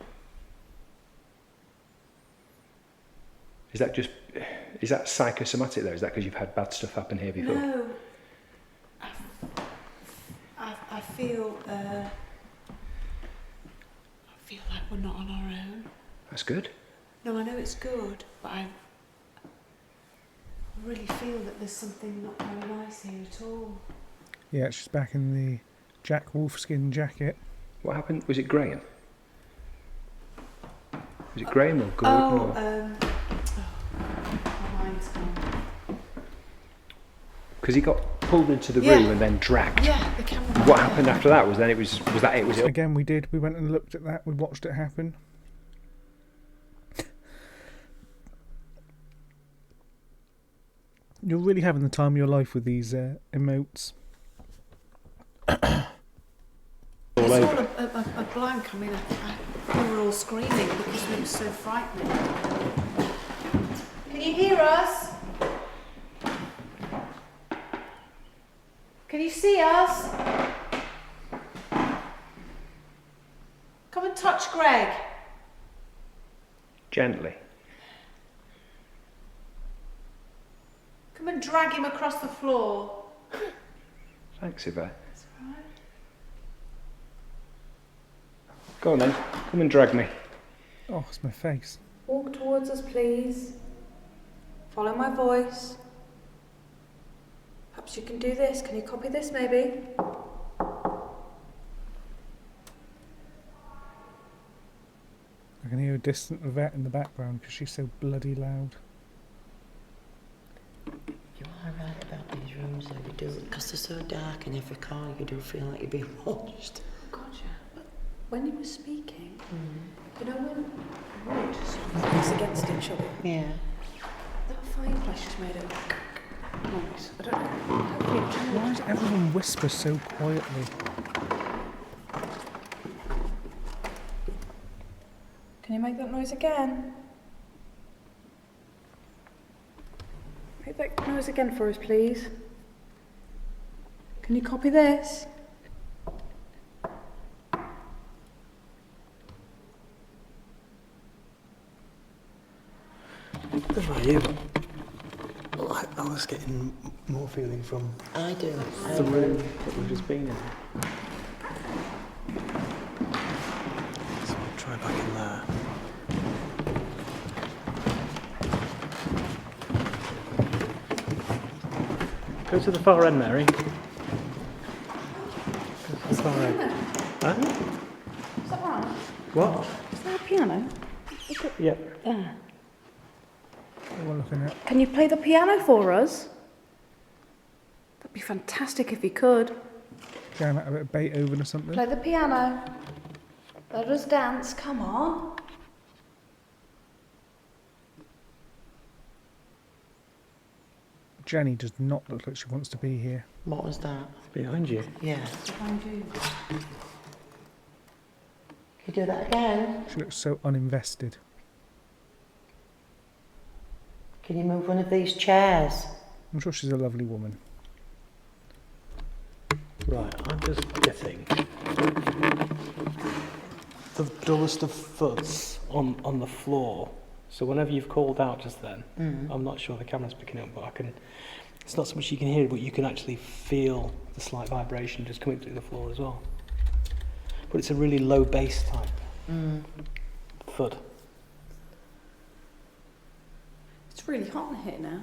Is that psychosomatic though? Is that because you've had bad stuff happen here before? No. I feel like we're not on our own. That's good. No, I know it's good, but I really feel that there's something not very nice here at all. Yeah, she's back in the Jack Wolfskin jacket. What happened? Was it Graham? Was it Graham or Gordon? My mind's gone. Because he got pulled into the room and then dragged. Yeah, the camera. What happened after that? Was that it? Was it? Again, we did. We went and looked at that. We watched it happen. You're really having the time of your life with these emotes. It's all a blank. I mean, we were all screaming because it was so frightening. Can you hear us? Can you see us? Greg? Gently. Come and drag him across the floor. Thanks, Yvette. That's all right. Go on then, come and drag me. Oh, it's my face. Walk towards us, please. Follow my voice. Perhaps you can do this. Can you copy this, maybe? I can hear a distant Yvette in the background because she's so bloody loud. You are right about these rooms, though, you do, because they're so dark in every corner, you do feel like you're being watched. God, yeah. But when you were speaking, you know when wood is against each other? Yeah. That fireplace just made a noise. I don't know. Why does everyone whisper so quietly? Can you make that noise again? Make that noise again for us, please. Can you copy this? What about you? I was getting more feeling from I do. The room that we've just been in. So I'll try back in there. Go to the far end, Mary. Go to the far end. Huh? Is that right? What? Is there a piano? Yep. There. What we're looking at. Can you play the piano for us? That'd be fantastic if you could. Going out a bit of Beethoven or something. Play the piano. Let us dance. Come on. Jenny does not look like she wants to be here. What was that? Behind you. Yeah. Behind you. Can you do that again? She looks so uninvested. Can you move one of these chairs? I'm sure she's a lovely woman. Right, I'm just getting the dullest of thuds on the floor. So whenever you've called out just then, I'm not sure the camera's picking up, but I can. It's not so much you can hear it, but you can actually feel the slight vibration just coming through the floor as well. But it's a really low bass type thud. It's really hot in here now.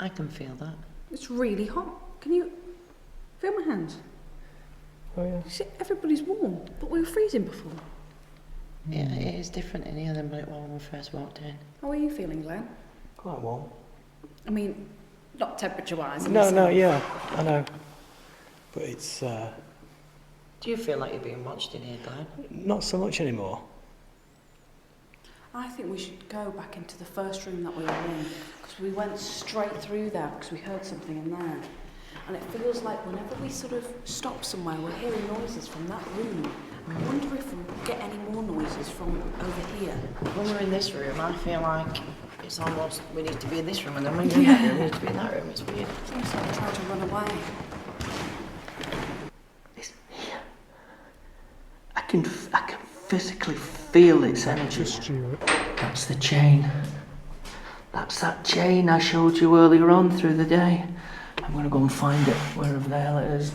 I can feel that. It's really hot. Can you feel my hands? Oh yeah. See, everybody's warm, but we were freezing before. Yeah, it is different in here than what it was when we first walked in. How are you feeling, Glenn? Quite warm. I mean, not temperature-wise. No, yeah, I know. But it's Do you feel like you're being watched in here, Glenn? not so much anymore. I think we should go back into the first room that we were in, because we went straight through there because we heard something in there. And it feels like whenever we sort of stop somewhere, we're hearing noises from that room. I wonder if we'll get any more noises from over here. When we're in this room, I feel like it's almost we need to be in this room, and then when you're in that room, we need to be in that room. It's weird. It's almost like we're trying to run away. Listen here. I can physically feel its energy. Stuart. That's the chain. That's that chain I showed you earlier on through the day. I'm going to go and find it, wherever the hell it is.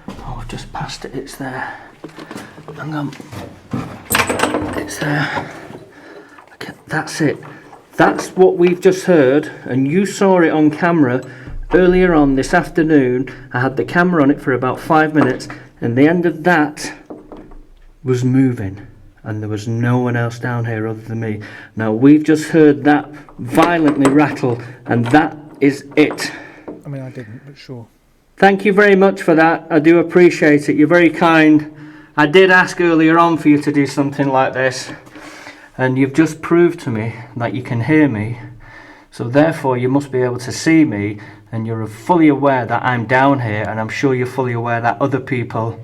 Oh, I've just passed it. It's there. Hang on. It's there. Okay, that's it. That's what we've just heard, and you saw it on camera earlier on this afternoon. I had the camera on it for about 5 minutes, and the end of that was moving, and there was no one else down here other than me. Now we've just heard that violently rattle, and that is it. I mean, I didn't, but sure. Thank you very much for that. I do appreciate it. You're very kind. I did ask earlier on for you to do something like this, and you've just proved to me that you can hear me. So therefore you must be able to see me, and you're fully aware that I'm down here, and I'm sure you're fully aware that other people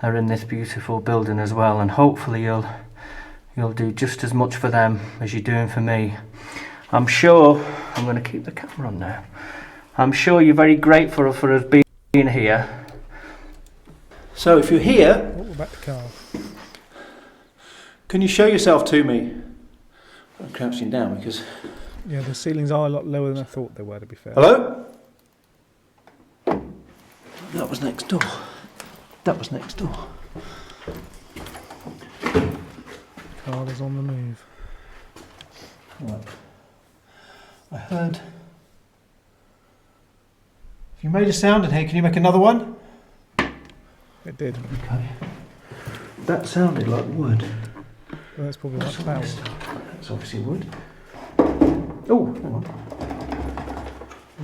are in this beautiful building as well, and hopefully you'll do just as much for them as you're doing for me. I'm sure, I'm going to keep the camera on now, I'm sure you're very grateful for us being in here. So if you're here, What about the car? can you show yourself to me? I'm crouching down because... Yeah, the ceilings are a lot lower than I thought they were, to be fair. Hello? That was next door. That was next door. Car is on the move. Right. I heard... If you made a sound in here, can you make another one? It did. Okay. That sounded like wood. Well, that's probably like power. That's obviously wood. Oh, hang on.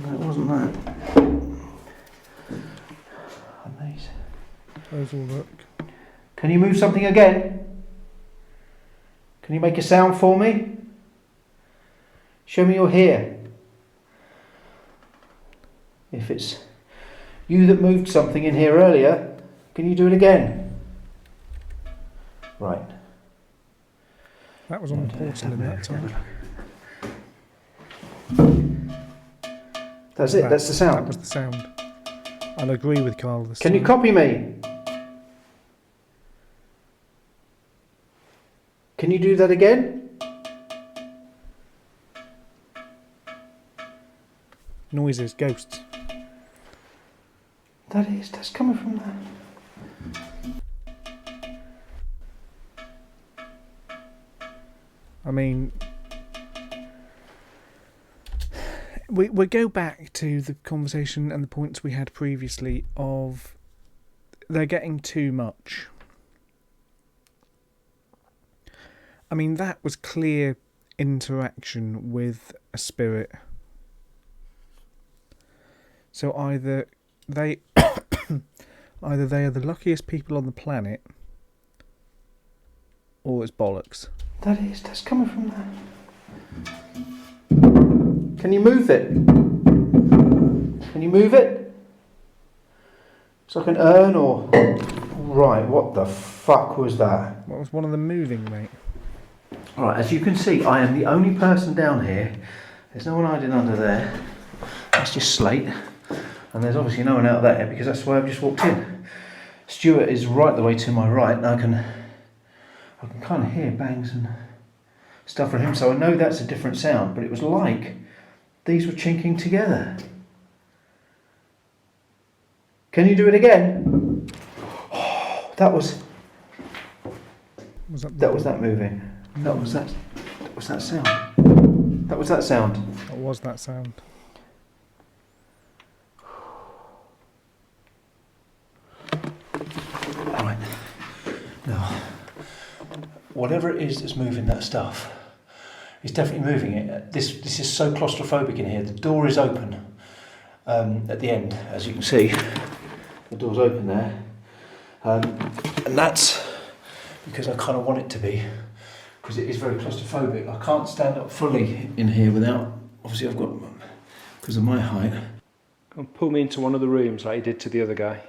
No, it wasn't that. Amazing. Those all look. Can you move something again? Can you make a sound for me? Show me you're here. If it's you that moved something in here earlier, can you do it again? Right. That was on the porcelain that time. That's it, that's the sound. That was the sound. I'll agree with Carl this Can time. you copy me? Can you do that again? Noises, ghosts. That's coming from that. I mean, we go back to the conversation and the points we had previously of they're getting too much. I mean, that was clear interaction with a spirit. So either they either they are the luckiest people on the planet, or it's bollocks. That's coming from that. Can you move it? Can you move it? It's like an urn or... Right, what the fuck was that? What was one of them moving, mate? Alright, as you can see, I am the only person down here. There's no one hiding under there. That's just slate. And there's obviously no one out there because that's why I've just walked in. Stuart is right the way to my right and I can kind of hear bangs and stuff from him, so I know that's a different sound, but it was like these were chinking together. Can you do it again? Oh, that was that moving. That was that sound. That was that sound. What was that sound? Right. Now, whatever it is that's moving that stuff, it's definitely moving it. This is so claustrophobic in here. The door is open at the end, as you can see. The door's open there. And that's because I kind of want it to be, because it is very claustrophobic. I can't stand up fully in here without, obviously I've got, because of my height. Come pull me into one of the rooms like you did to the other guy.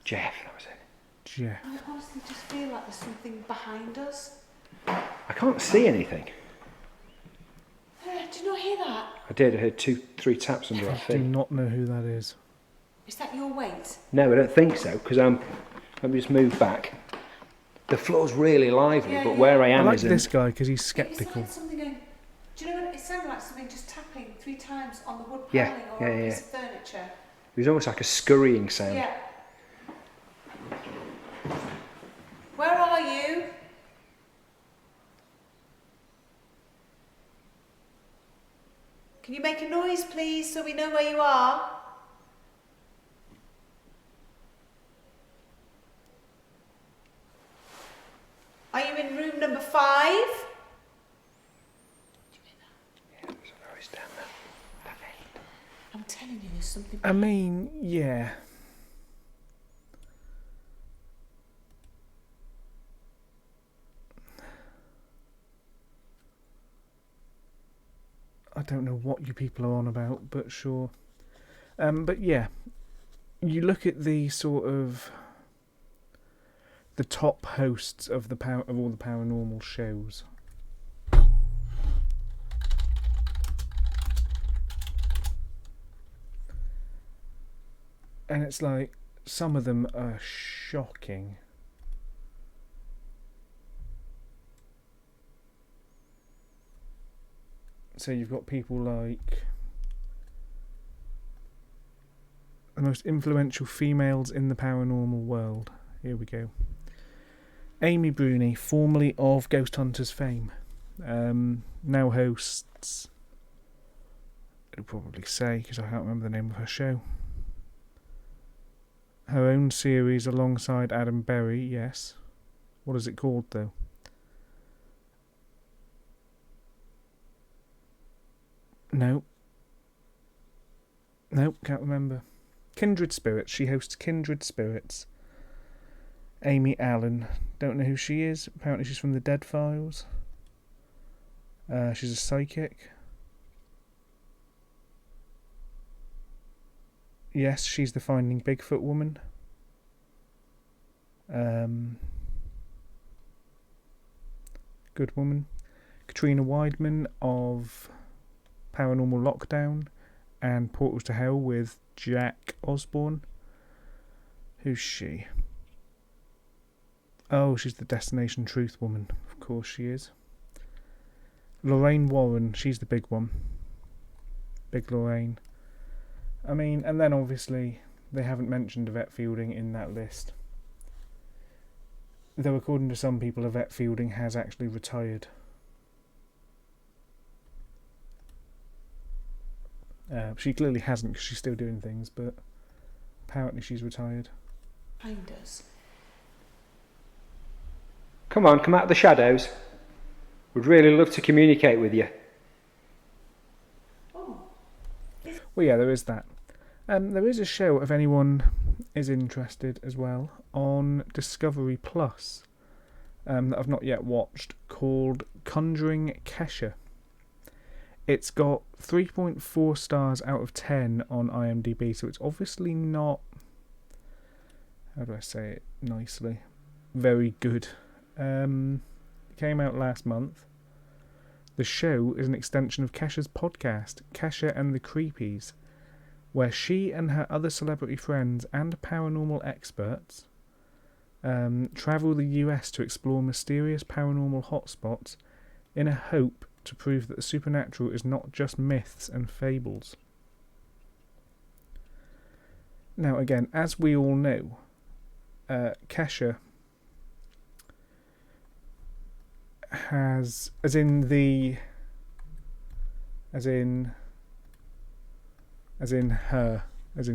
Jeff, that was it. Jeff. I honestly just feel like there's something behind us. I can't see anything. Do you not hear that? I did, I heard 2-3 taps under our I do feet. not know who that is. Is that your weight? No, I don't think so, because let me just move back. The floor's really lively, Yeah, but yeah. where I I am like isn't. this guy because he's It sceptical. sounded something going. Do you know what it sounded like? Something just tapping 3 times on the wood Yeah, paneling or yeah, on a yeah. piece of furniture. It was almost like a scurrying sound. Yeah. Where are you? Can you make a noise, please, so we know where you are? Are you in room number 5? Yeah, there's a noise down there. That end. I'm telling you, there's something. I mean, yeah. I don't know what you people are on about, but sure. But yeah, you look at the sort of the top hosts of all the paranormal shows. And it's like, some of them are shocking. So you've got people like the most influential females in the paranormal world. Here we go. Amy Bruni, formerly of Ghost Hunters fame, now hosts, I'll probably say because I can't remember the name of her show, her own series alongside Adam Berry. Yes, what is it called though? Nope, can't remember. Kindred Spirits. She hosts Kindred Spirits. Amy Allen. Don't know who she is. Apparently she's from the Dead Files. She's a psychic. Yes, she's the Finding Bigfoot woman. Good woman. Katrina Weidman of Paranormal Lockdown and Portals to Hell with Jack Osborne. Who's she? Oh, she's the Destination Truth woman. Of course she is. Lorraine Warren, she's the big one. Big Lorraine. I mean, and then obviously they haven't mentioned Yvette Fielding in that list. Though according to some people, Yvette Fielding has actually retired. She clearly hasn't because she's still doing things, but apparently she's retired. Find us. Come on, come out of the shadows. Would really love to communicate with you. Well, yeah, there is that. There is a show, if anyone is interested as well, on Discovery Plus that I've not yet watched, called Conjuring Kesha. It's got 3.4 stars out of 10 on IMDb, so it's obviously not, how do I say it nicely, very good. It came out last month. The show is an extension of Kesha's podcast, Kesha and the Creepies, where she and her other celebrity friends and paranormal experts travel the US to explore mysterious paranormal hotspots in a hope to prove that the supernatural is not just myths and fables. Now again, as we all know, Kesha has, as in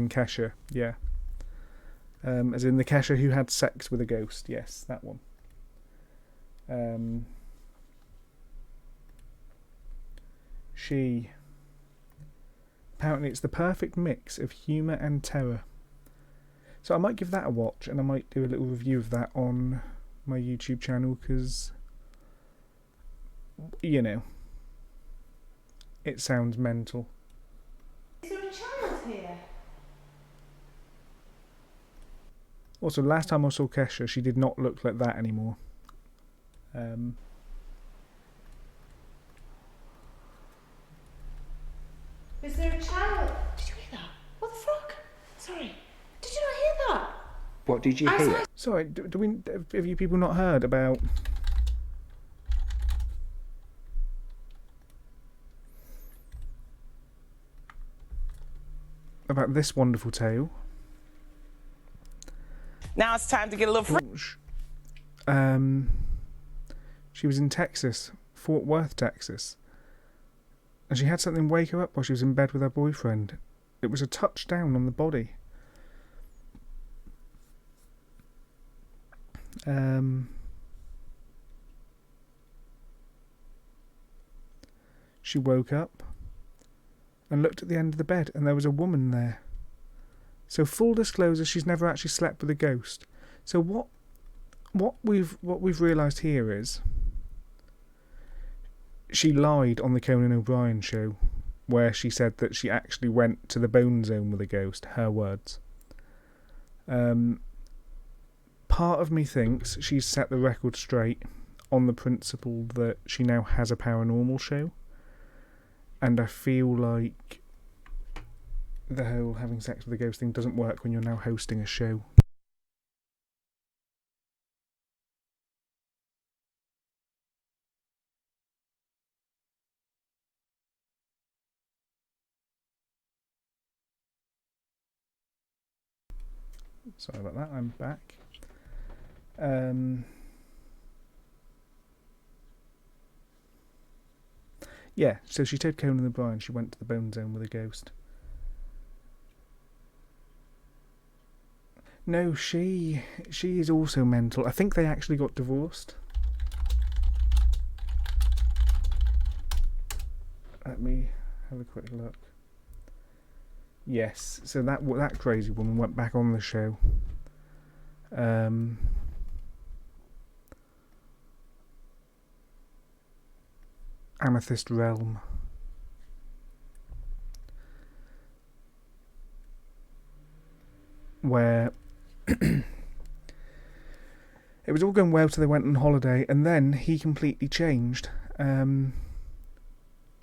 Kesha, yeah. As in the Kesha who had sex with a ghost, yes, that one. She, apparently it's the perfect mix of humour and terror. So I might give that a watch, and I might do a little review of that on my YouTube channel, because, you know, it sounds mental. Is there a child here? Also, last time I saw Kesha, she did not look like that anymore. Is there a child? Did you hear that? What the fuck? Sorry. Did you not hear that? What did you hear? Sorry, have you people not heard about this wonderful tale? Now it's time to get a little She was in Texas, Fort Worth, Texas, and she had something wake her up while she was in bed with her boyfriend. It was a touchdown on the body. She woke up and looked at the end of the bed, and there was a woman there. So full disclosure, she's never actually slept with a ghost. So what we've realised here is she lied on the Conan O'Brien show, where she said that she actually went to the Bone Zone with a ghost. Her words. Part of me thinks she's set the record straight on the principle that she now has a paranormal show, and I feel like the whole having sex with a ghost thing doesn't work when you're now hosting a show. Sorry about that, I'm back. Yeah, so she told Conan the Bride she went to the Bone Zone with a ghost. No, she is also mental. I think they actually got divorced. Let me have a quick look. Yes, so that crazy woman went back on the show. Amethyst Realm. Where it was all going well till they went on holiday, and then he completely changed.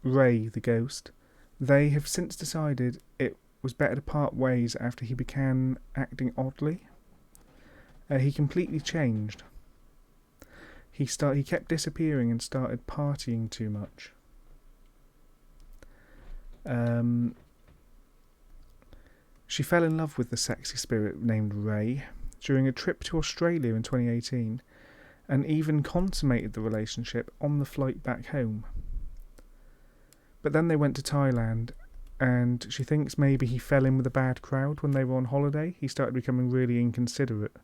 Ray, the ghost, they have since decided it was better to part ways after he began acting oddly. He completely changed. He kept disappearing and started partying too much. She fell in love with the sexy spirit named Ray during a trip to Australia in 2018, and even consummated the relationship on the flight back home. But then they went to Thailand, and she thinks maybe he fell in with a bad crowd when they were on holiday. He started becoming really inconsiderate.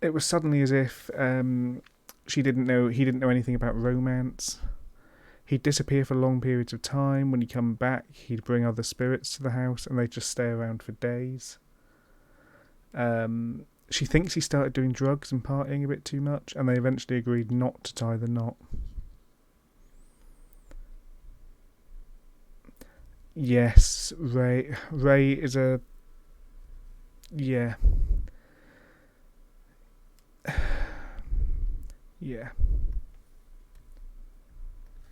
It was suddenly as if he didn't know anything about romance. He'd disappear for long periods of time. When he'd come back, he'd bring other spirits to the house, and they'd just stay around for days. She thinks he started doing drugs and partying a bit too much, and they eventually agreed not to tie the knot. Yes, Ray is a... Yeah. Yeah.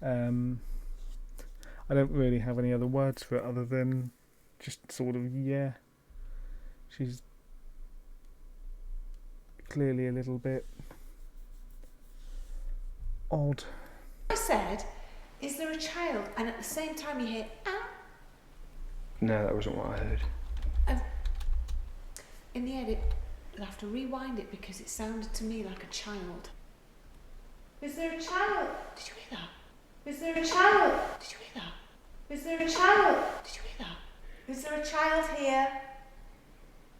I don't really have any other words for it other than just sort of, yeah. She's clearly a little bit odd. I said, is there a child? And at the same time you hear, ah. No, that wasn't what I heard. In the edit, you'll have to rewind it because it sounded to me like a child. Is there a child? Did you hear that? Is there a child? Did you hear that? Is there a child? Did you hear that? Is there a child here?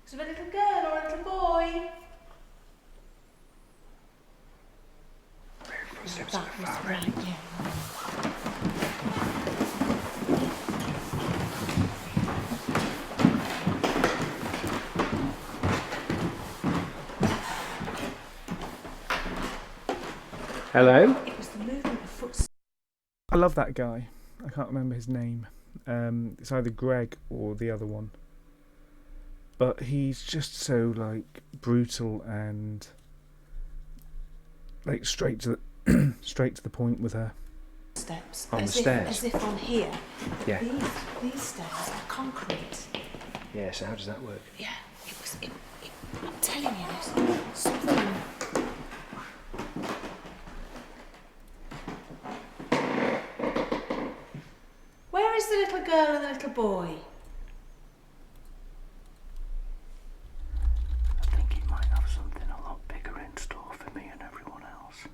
Is there a little girl or a little boy? That was right, yeah. Hello? It was the movement of footsteps. I love that guy. I can't remember his name. It's either Greg or the other one. But he's just so, like, brutal and, like, straight to the point with her. Steps. On the stairs? As if on here. Yeah. These stairs are concrete. Yeah, so how does that work? Yeah, I'm telling you, there's something. Where is the little girl and the little boy? I think he might have something a lot bigger in store for me and everyone else.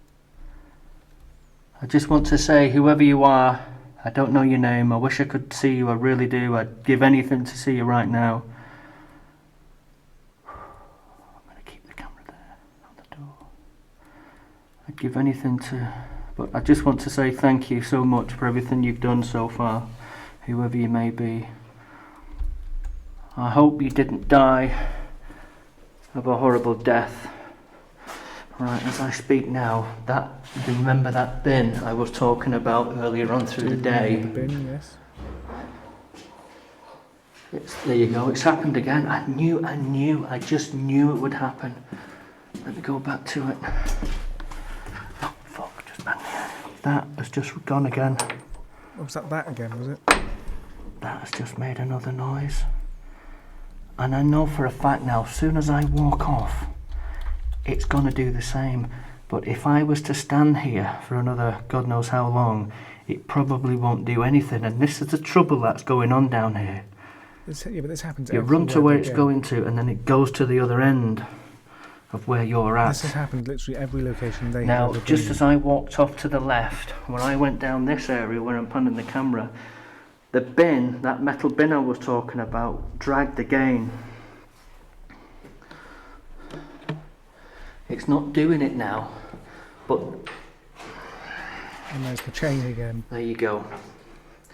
I just want to say, whoever you are, I don't know your name, I wish I could see you, I really do. I'd give anything to see you right now. I'm going to keep the camera there on the door. I'd give anything to... But I just want to say thank you so much for everything you've done so far, whoever you may be. I hope you didn't die of a horrible death. Right, as I speak now, do you remember that bin I was talking about earlier on through the day? The bin, yes. There you go, it's happened again. I just knew it would happen. Let me go back to it. Oh, fuck, just bang the head. That has just gone again. Was that again, was it? That has just made another noise. And I know for a fact now, as soon as I walk off, it's going to do the same. But if I was to stand here for another God knows how long, it probably won't do anything. And this is the trouble that's going on down here. Yeah, but this happens You run to where it's going to, and then it goes to the other end of where you're at. This has happened literally every location they have. Now, just as I walked off to the left, when I went down this area where I'm panning the camera, the bin, that metal bin I was talking about, dragged again. It's not doing it now, but... And there's the chain again. There you go.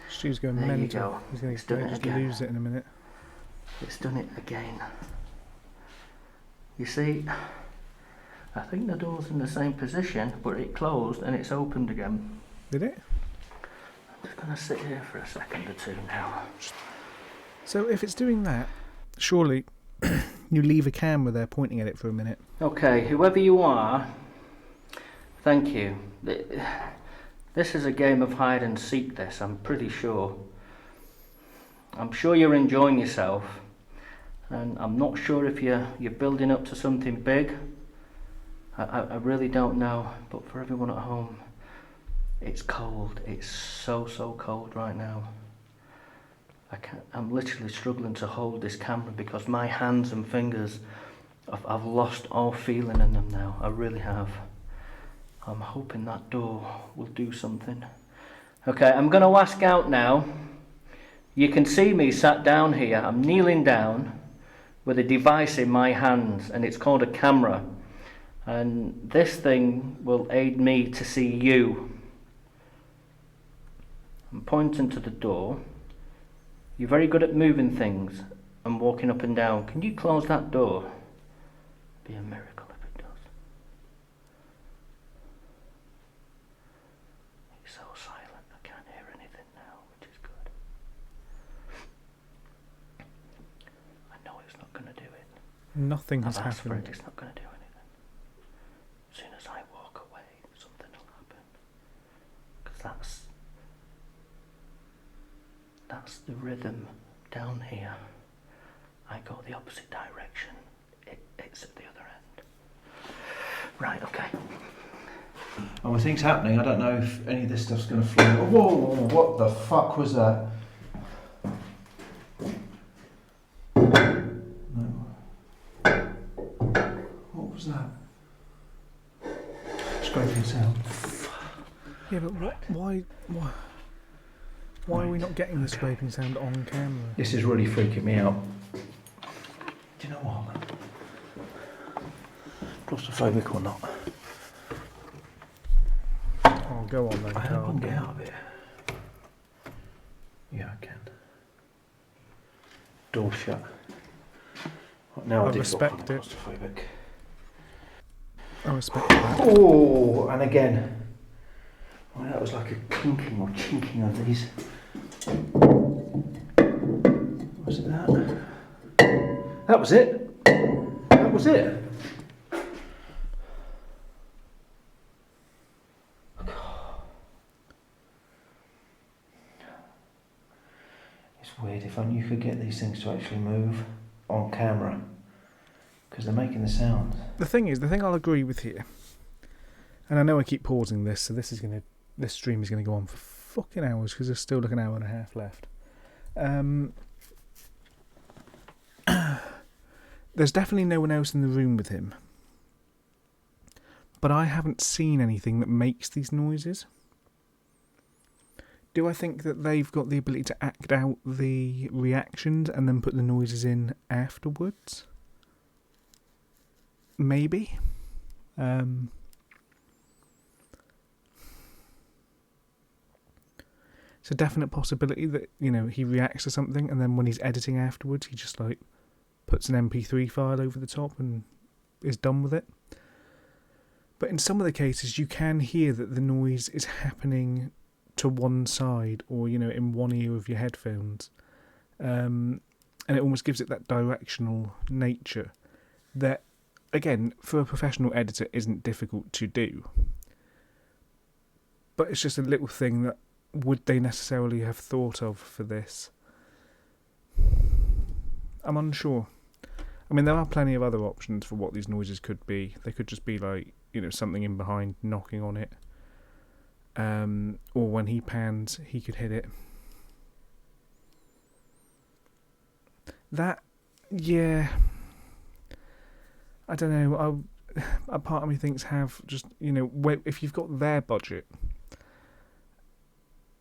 Stu's going there mental. You go. He's going to just lose it in a minute. It's done it again. You see, I think the door's in the same position, but it closed and it's opened again. Did it? I'm just going to sit here for a second or two now. So if it's doing that, surely you leave a camera there pointing at it for a minute. Okay, whoever you are, thank you. This is a game of hide and seek, this, I'm pretty sure. I'm sure you're enjoying yourself, and I'm not sure if you're building up to something big. I really don't know, but for everyone at home, it's cold. It's so cold right now. I'm literally struggling to hold this camera because my hands and fingers, I've lost all feeling in them now. I really have. I'm hoping that door will do something. Okay, I'm going to ask out now. You can see me sat down here. I'm kneeling down with a device in my hands, and it's called a camera. And this thing will aid me to see you. I'm pointing to the door. You're very good at moving things and walking up and down. Can you close that door? Be a miracle if it does. It's so silent, I can't hear anything now, which is good. I know it's not going to do it. Nothing has I've asked for happened. it, it's not going to do anything. As soon as I walk away, something will happen. Because that's the rhythm down here. I go the opposite direction. It's at the other end. Right, okay. Oh, things happening. I don't know if any of this stuff's going to fly. Oh, whoa, what the fuck was that? No. What was that? Scraping sound. Yeah, but why are we not getting the scraping sound on camera? This is really freaking me out. Do you know what? Claustrophobic or not? Oh, go on then, I Carl. can get out of here. Yeah, I can. Door shut. Right, now I I do respect feel it. claustrophobic. I respect that. Oh, and again. Well, that was like a clinking or chinking of these. Was it that? That was it. That was it. It's weird. If only you could get these things to actually move on camera, because they're making the sound. The thing I'll agree with here, and I know I keep pausing this, so this stream is going to go on for fucking hours because there's still like an hour and a half left. There's definitely no one else in the room with him, but I haven't seen anything that makes these noises. Do I think that they've got the ability to act out the reactions and then put the noises in afterwards? Maybe. It's a definite possibility that, he reacts to something and then when he's editing afterwards, he just puts an MP3 file over the top and is done with it. But in some of the cases, you can hear that the noise is happening to one side or, in one ear of your headphones. And it almost gives it that directional nature that, again, for a professional editor isn't difficult to do. But it's just a little thing that would they necessarily have thought of for this? I'm unsure. I mean, there are plenty of other options for what these noises could be. They could just be like, something in behind knocking on it. Or when he pans, he could hit it. Yeah. I don't know. A part of me thinks if you've got their budget,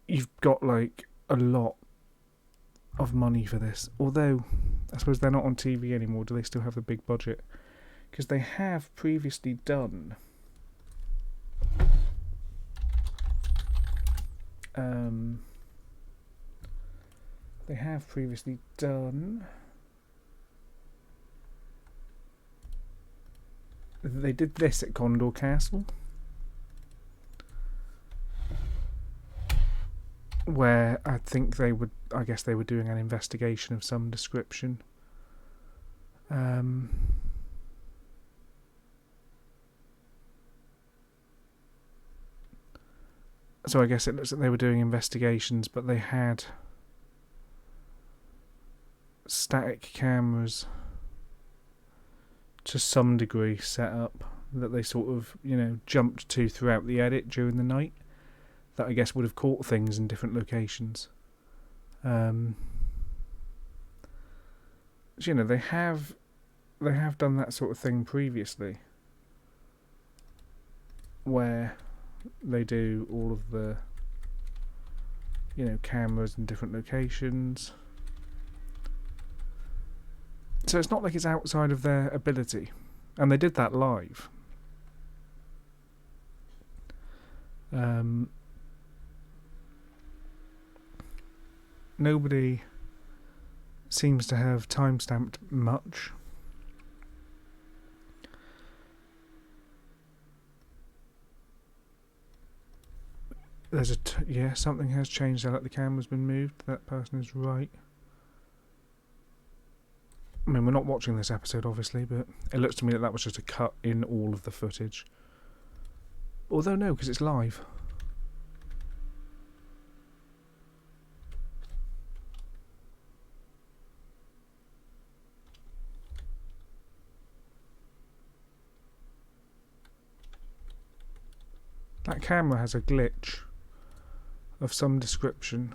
you've got like a lot of money for this. Although, I suppose they're not on TV anymore. Do they still have the big budget? Because they have previously done... They did this at Condor Castle, where I guess they were doing an investigation of some description. So I guess it looks like they were doing investigations, but they had static cameras to some degree set up that they sort of, jumped to throughout the edit during the night, that I guess would have caught things in different locations. So, they have done that sort of thing previously, where they do all of the, cameras in different locations. So it's not like it's outside of their ability. And they did that live. Nobody seems to have timestamped much. There's something has changed. Like the camera's been moved. That person is right. I mean, we're not watching this episode, obviously, but it looks to me that was just a cut in all of the footage. Although no, because it's live. That camera has a glitch of some description.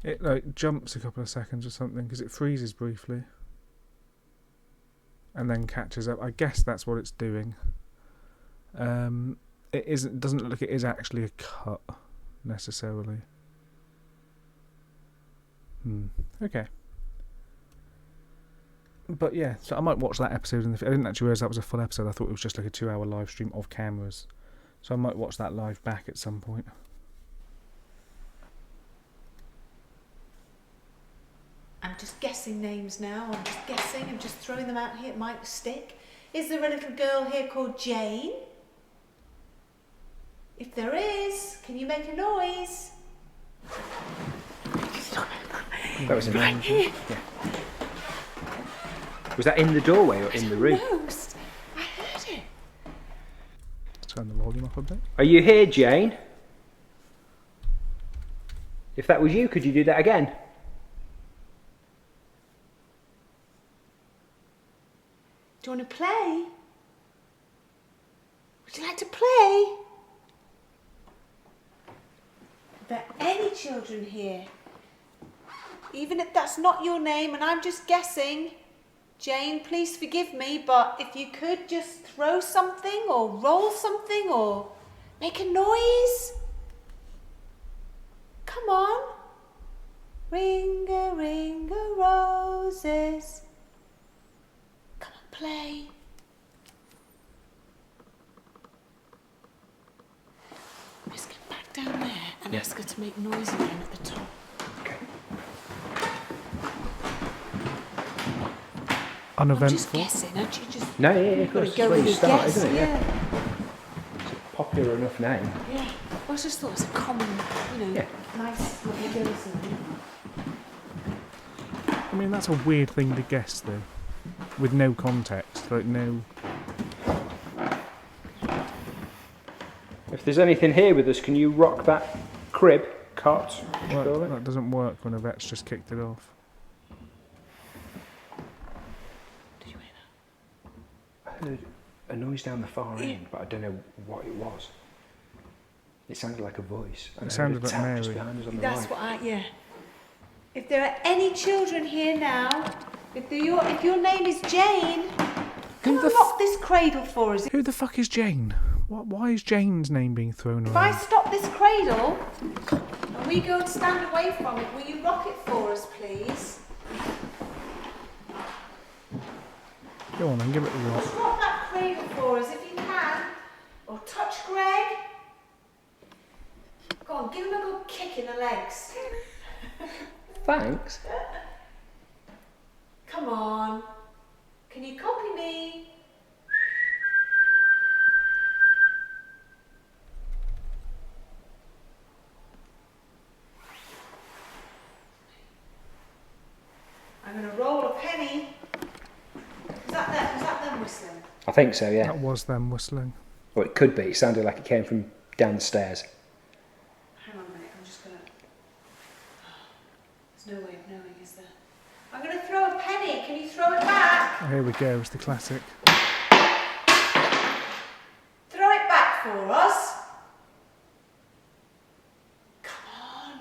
It jumps a couple of seconds or something because it freezes briefly and then catches up. I guess that's what it's doing. It doesn't look like it is actually a cut necessarily. Okay. But yeah, so I might watch that episode. I didn't actually realise that was a full episode. I thought it was just like a 2-hour live stream of cameras. So I might watch that live back at some point. I'm just guessing names now. I'm just throwing them out here. It might stick. Is there a little girl here called Jane? If there is, can you make a noise? That was in there. Yeah. Was that in the doorway or in the room? No, I heard it. Turn the volume up a bit. Are you here, Jane? If that was you, could you do that again? Do you want to play? Would you like to play? Are there any children here? Even if that's not your name and I'm just guessing. Jane, please forgive me, but if you could just throw something or roll something or make a noise. Come on. Ring-a-ring-a roses. Come on, play. Let's get back down there and ask her to make noise again at the top. Uneventful. I'm just guessing, aren't you? Just no, of course. It's where you start, guess, isn't it? Yeah. It's a popular enough name. Yeah. Well, I just thought it was a common, nice little girl's name. I mean, that's a weird thing to guess, though. With no context. Like, no... If there's anything here with us, can you rock that crib, cot? Well, that doesn't work when a vet's just kicked it off. Did you hear that? I heard a noise down the far end, but I don't know what it was. It sounded like a voice. It sounded like Mary. Just behind us on the That's right. yeah. If there are any children here now, if your name is Jane, come and lock this cradle for us. Who the fuck is Jane? Why is Jane's name being thrown If I around? stop this cradle and we go and stand away from it, will you lock it for us, please? Go on then, give it a rock. Just lock that cradle for us if you can. Or touch Greg. Go on, give him a good kick in the legs. Thanks. Come on. Can you copy me? I'm going to roll a penny. Was that them whistling? I think so, yeah. That was them whistling. Well, it could be. It sounded like it came from down the stairs. Hang on a minute, I'm just going to... There's no way of knowing, is there? I'm going to throw a penny. Can you throw it back? Oh, here we go, it's the classic. Throw it back for us. Come on.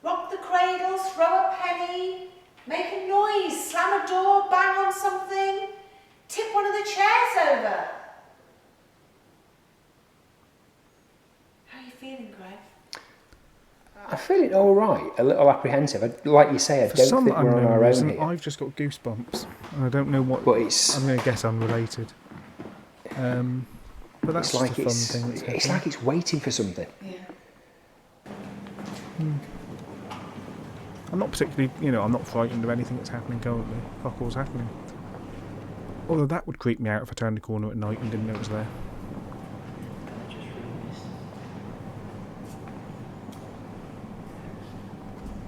Rock the cradle, throw a penny. Make a noise, slam a door, bang on something. Tip one of the chairs over. How are you feeling, Greg? I'm feeling all right, a little apprehensive. Like you say, I For don't some think we're on unknown our own reason, here. I've just got goosebumps. And I don't know what... But it's... I'm going to guess unrelated. But that's It's like just a fun thing that's it's happening. like it's waiting for something. I'm not particularly, I'm not frightened of anything that's happening currently. Fuck all's happening. Although that would creep me out if I turned the corner at night and didn't know it was there.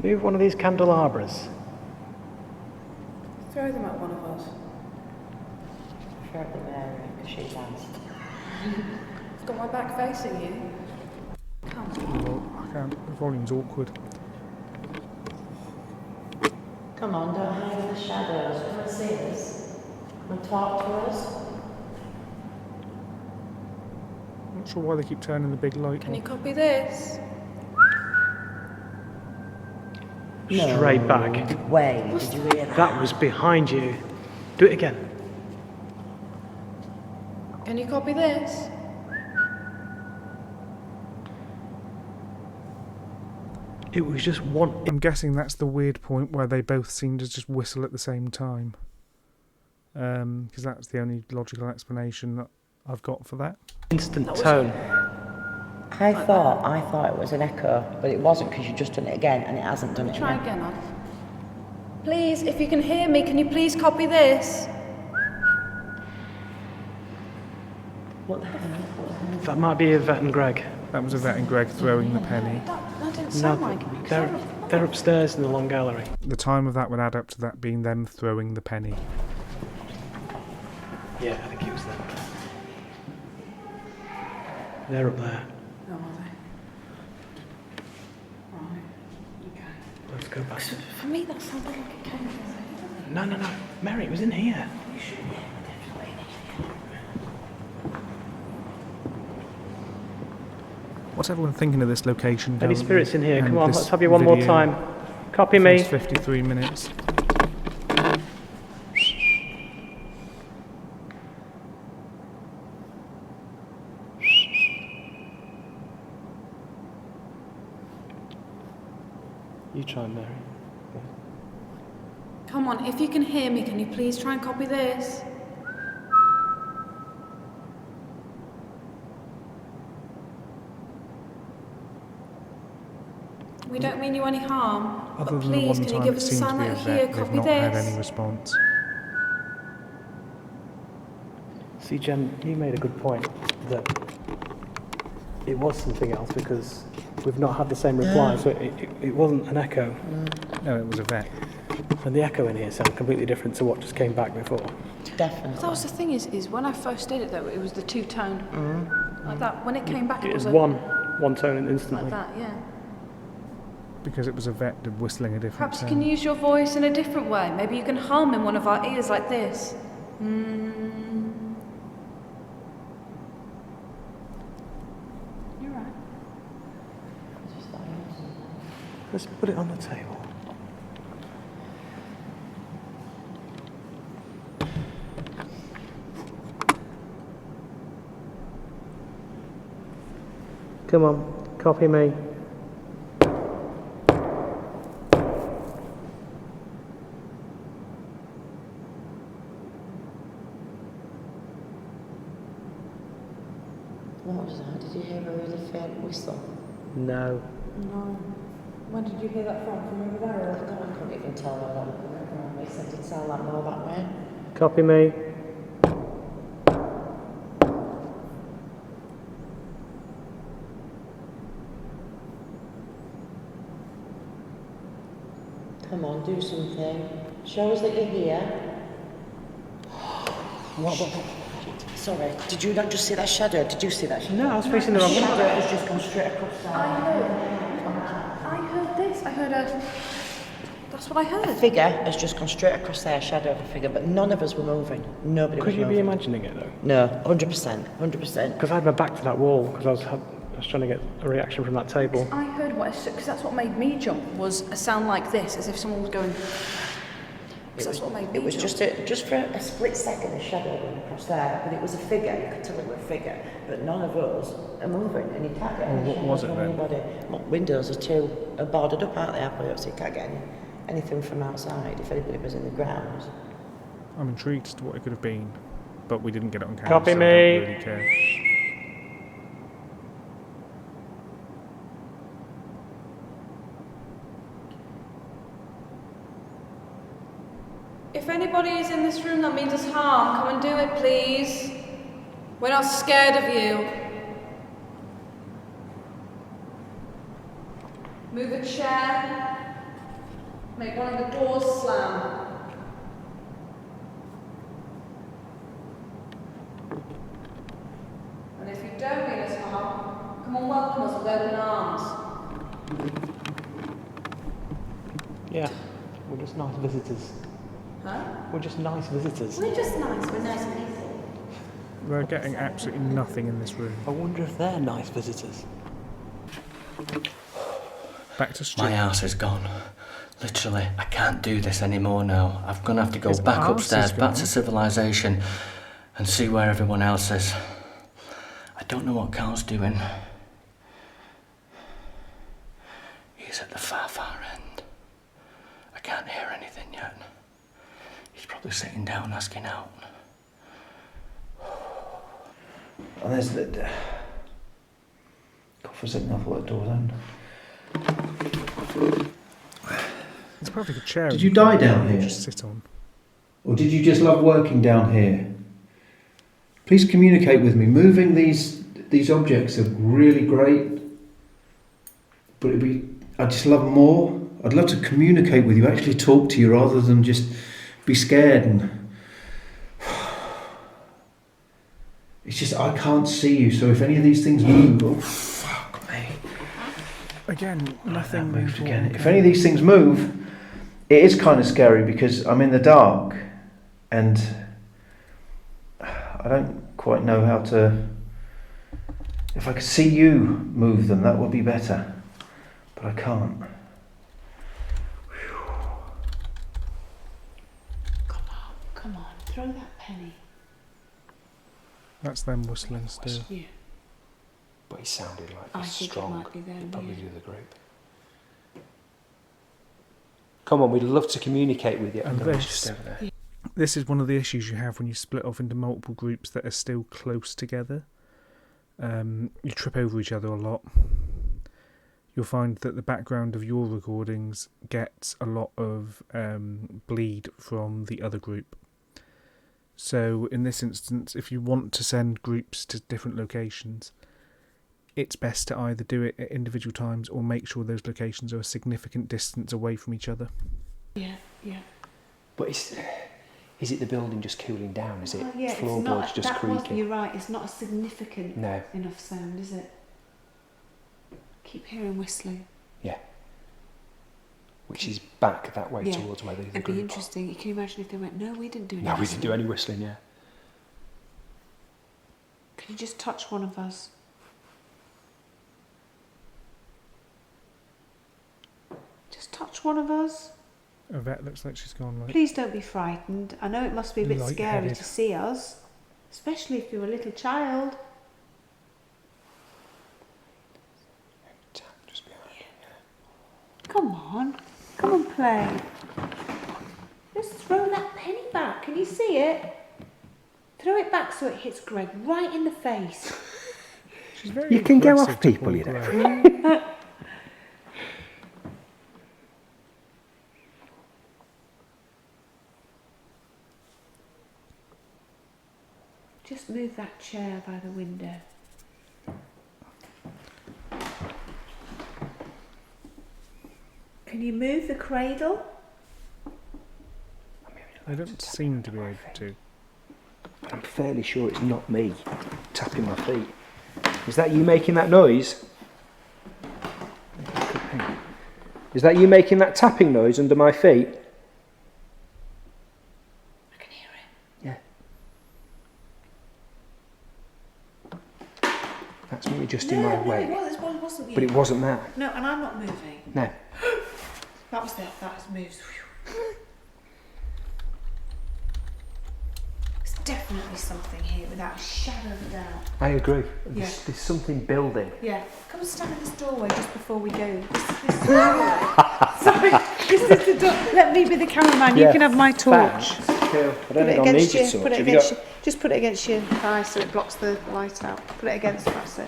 Move one of these candelabras. Throw them at one of us. Throw it at Mary, because she's last. I've got my back facing you. Come on. Well, I can't. The volume's awkward. Come on, don't hide in the shadows. Come and see us. Come and talk to us. I'm not sure why they keep turning the big light Can you on. copy this? Straight back. Way, did you hear that? That was behind you. Do it again. Can you copy this? It was just one. I'm guessing that's the weird point where they both seem to just whistle at the same time. Because that's the only logical explanation that I've got for that. Instant tone. I thought it was an echo, but it wasn't because you've just done it again and it hasn't done it Try again. again, Alf. Please, if you can hear me, can you please copy this? What the hell? That might be Yvette and Greg. That was Yvette and Greg throwing the penny. That didn't sound like it. They're upstairs in the long gallery. The time of that would add up to that being them throwing the penny. Yeah, I think it was them. They're up there. Oh, are they? Right. Okay. Let's go back. For me, that sounded like it came from No. Mary, it was in here. What's everyone thinking of this location? Any currently? spirits in here? And Come on, this let's have you one more video? time. Copy me. First 53 minutes. You try, Mary. Come on, if you can hear me, can you please try and copy this? We don't mean you any harm, Other but than the please, one can you time give it us a seemed to sign be that a you vet, hear? they've Copy not had this. any response. See, Jen, you made a good point that it was something else because we've not had the same reply, so it wasn't an echo. No, it was a vet. And the echo in here sounds completely different to what just came back before. Definitely. That was the thing is when I first did it though, it was the two-tone. Like that. When it came back, It was like, one tone instantly. like that, yeah. Because it was a vet whistling a different Perhaps you tone. can use your voice in a different way. Maybe you can hum in one of our ears like this. You're right. Let's put it on the table. Come on, copy me. What was that? Did you hear a really faint whistle? No. No. When did you hear that from? From over there? I couldn't even tell whether it said it sounded like more that way. Copy me. Come on, do something. Show us that you're here. What? Sorry, did you not just see that shadow? Did you see that shadow? No, I was facing the wrong way. The shadow has just gone straight across there. I heard this. I heard a... That's what I heard. A figure has just gone straight across there, shadow of a figure, but none of us were moving. Nobody was Could you moving. be imagining it though? No, 100%, 100%. Because I had my back to that wall because I was trying to get a reaction from that table. I heard what... Because that's what made me jump, was a sound like this, as if someone was going... That's what made me It was jump. just for a split second, a shadow going across there, but it was a figure. You could tell it was a figure, but none of us are moving, and you can't get any What was shadows it from then? anybody. Well, windows are boarded up, aren't they? Halfway, so you can't get anything from outside. If anybody was in the grounds. I'm intrigued as to what it could have been, but we didn't get it on camera, Copy so me. I don't really care. If anybody is in this room that means us harm, come and do it, please. We're not scared of you. Move a chair. Make one of the doors slam. And if you don't mean us harm, come and welcome us with open arms. Yeah, we're just nice visitors. Huh? We're just nice visitors. We're just nice. We're nice people. We're getting absolutely nothing in this room. I wonder if they're nice visitors. Back to Stu. My house is gone. Literally, I can't do this anymore now. I'm gonna have to go His back arse upstairs, is back gone. to civilization, and see where everyone else is. I don't know what Carl's doing. He's at the far, far end. I can't hear anything yet. He's probably sitting down asking out. And there's the... God, for a second I thought that door was open. It's a perfect chair. Did you die down here? Just sit on. Or did you just love working down here? Please communicate with me. Moving these objects are really great, but I'd just love more. I'd love to communicate with you, actually talk to you rather than just be scared. And it's just I can't see you. So if any of these things move, oh fuck me. Again, nothing moved again. If any of these things move, it is kind of scary because I'm in the dark and I don't quite know how to... If I could see you move them, that would be better. But I can't. Come on, throw that penny. That's them whistling still. Yeah. But he sounded like I he's think it strong. might be them, He'd probably yeah. do the group. Come on, we'd love to communicate with you. And No, it's this- just over there. This is one of the issues you have when you split off into multiple groups that are still close together. You trip over each other a lot. You'll find that the background of your recordings gets a lot of bleed from the other group. So in this instance, if you want to send groups to different locations, it's best to either do it at individual times or make sure those locations are a significant distance away from each other. Yeah, yeah. But is it the building just cooling down? Is it Yeah, floorboards just creaking? You're right, it's not a significant No. enough sound, is it? Keep hearing whistling. Yeah. Which is back that way Yeah. towards where the It'd group be interesting. Can you imagine if they went, no, we didn't do any No, we whistling. didn't do any whistling, yeah. Can you just touch one of us? Just touch one of us. Yvette looks like she's gone like... Please don't be frightened. I know it must be a bit scary Light-headed. to see us, especially if you're a little child. Just behind it, yeah. Come on play. Just throw that penny back. Can you see it? Throw it back so it hits Greg right in the face. She's very You can go aggressive off to people, Paul you know. Gray. Just move that chair by the window. Can you move the cradle? They don't seem to be able to. But I'm fairly sure it's not me tapping my feet. Is that you making that noise? Is that you making that tapping noise under my feet? I can hear it. Yeah. That's me adjusting my weight. It wasn't you. But it wasn't that. No, and I'm not moving. No. That was it. That has moved. There's definitely something here without a shadow of a doubt. I agree. Yeah. There's something building. Yeah. Come and stand in this doorway just before we go. This sorry, this is the door. Let me be the cameraman. You can have my torch. Thanks. Cool. I Put don't it think I'll need against your you. torch. Put it Have you against got- you. Just put it against your thigh so it blocks the light out. Put it against. That's it.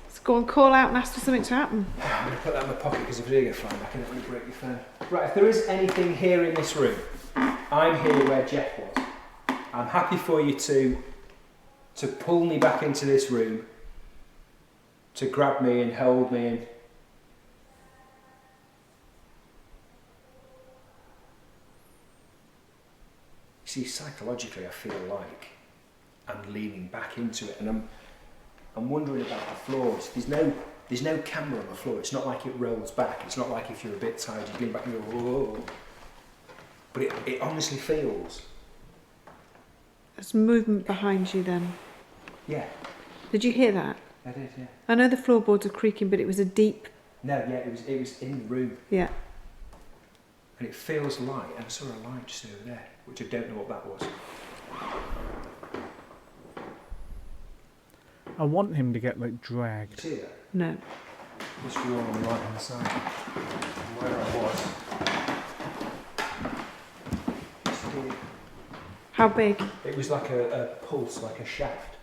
Let's go and call out and ask for something to happen. I'm going to put that in my pocket because if you do get flying back, I don't want to break your phone. Right, if there is anything here in this room, I'm here where Jeff was. I'm happy for you to pull me back into this room, to grab me and hold me and see, psychologically I feel like I'm leaning back into it, and I'm wondering about the floors. There's no camera on the floor. It's not like it rolls back. It's not like if you're a bit tired you lean back and go, whoa. But it honestly feels. There's movement behind you then. Yeah. Did you hear that? I did, yeah. I know the floorboards are creaking, but it was a deep. No, yeah, it was in the room. Yeah. And it feels light, and I saw a light just over there, which I don't know what that was. I want him to get like dragged. See that? No. This wall on the right hand side. From where I was. How big? It was like a pulse, like a shaft.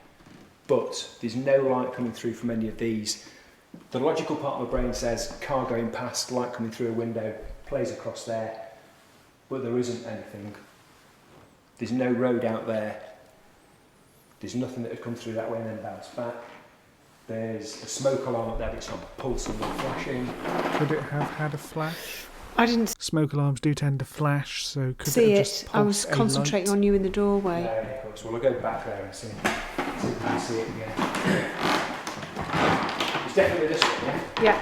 But there's no light coming through from any of these. The logical part of my brain says car going past, light coming through a window, plays across there. But there isn't anything. There's no road out there. There's nothing that had come through that way and then bounced back. There's a smoke alarm up there, but it's not pulsing or flashing. Could it have had a flash? I didn't Smoke alarms do tend to flash, so could see it have it. just I was pulsed a concentrating light? on you in the doorway. Yeah, of course. Well, I'll go back there and see if we can see it again. It's definitely this one, yeah? Yeah.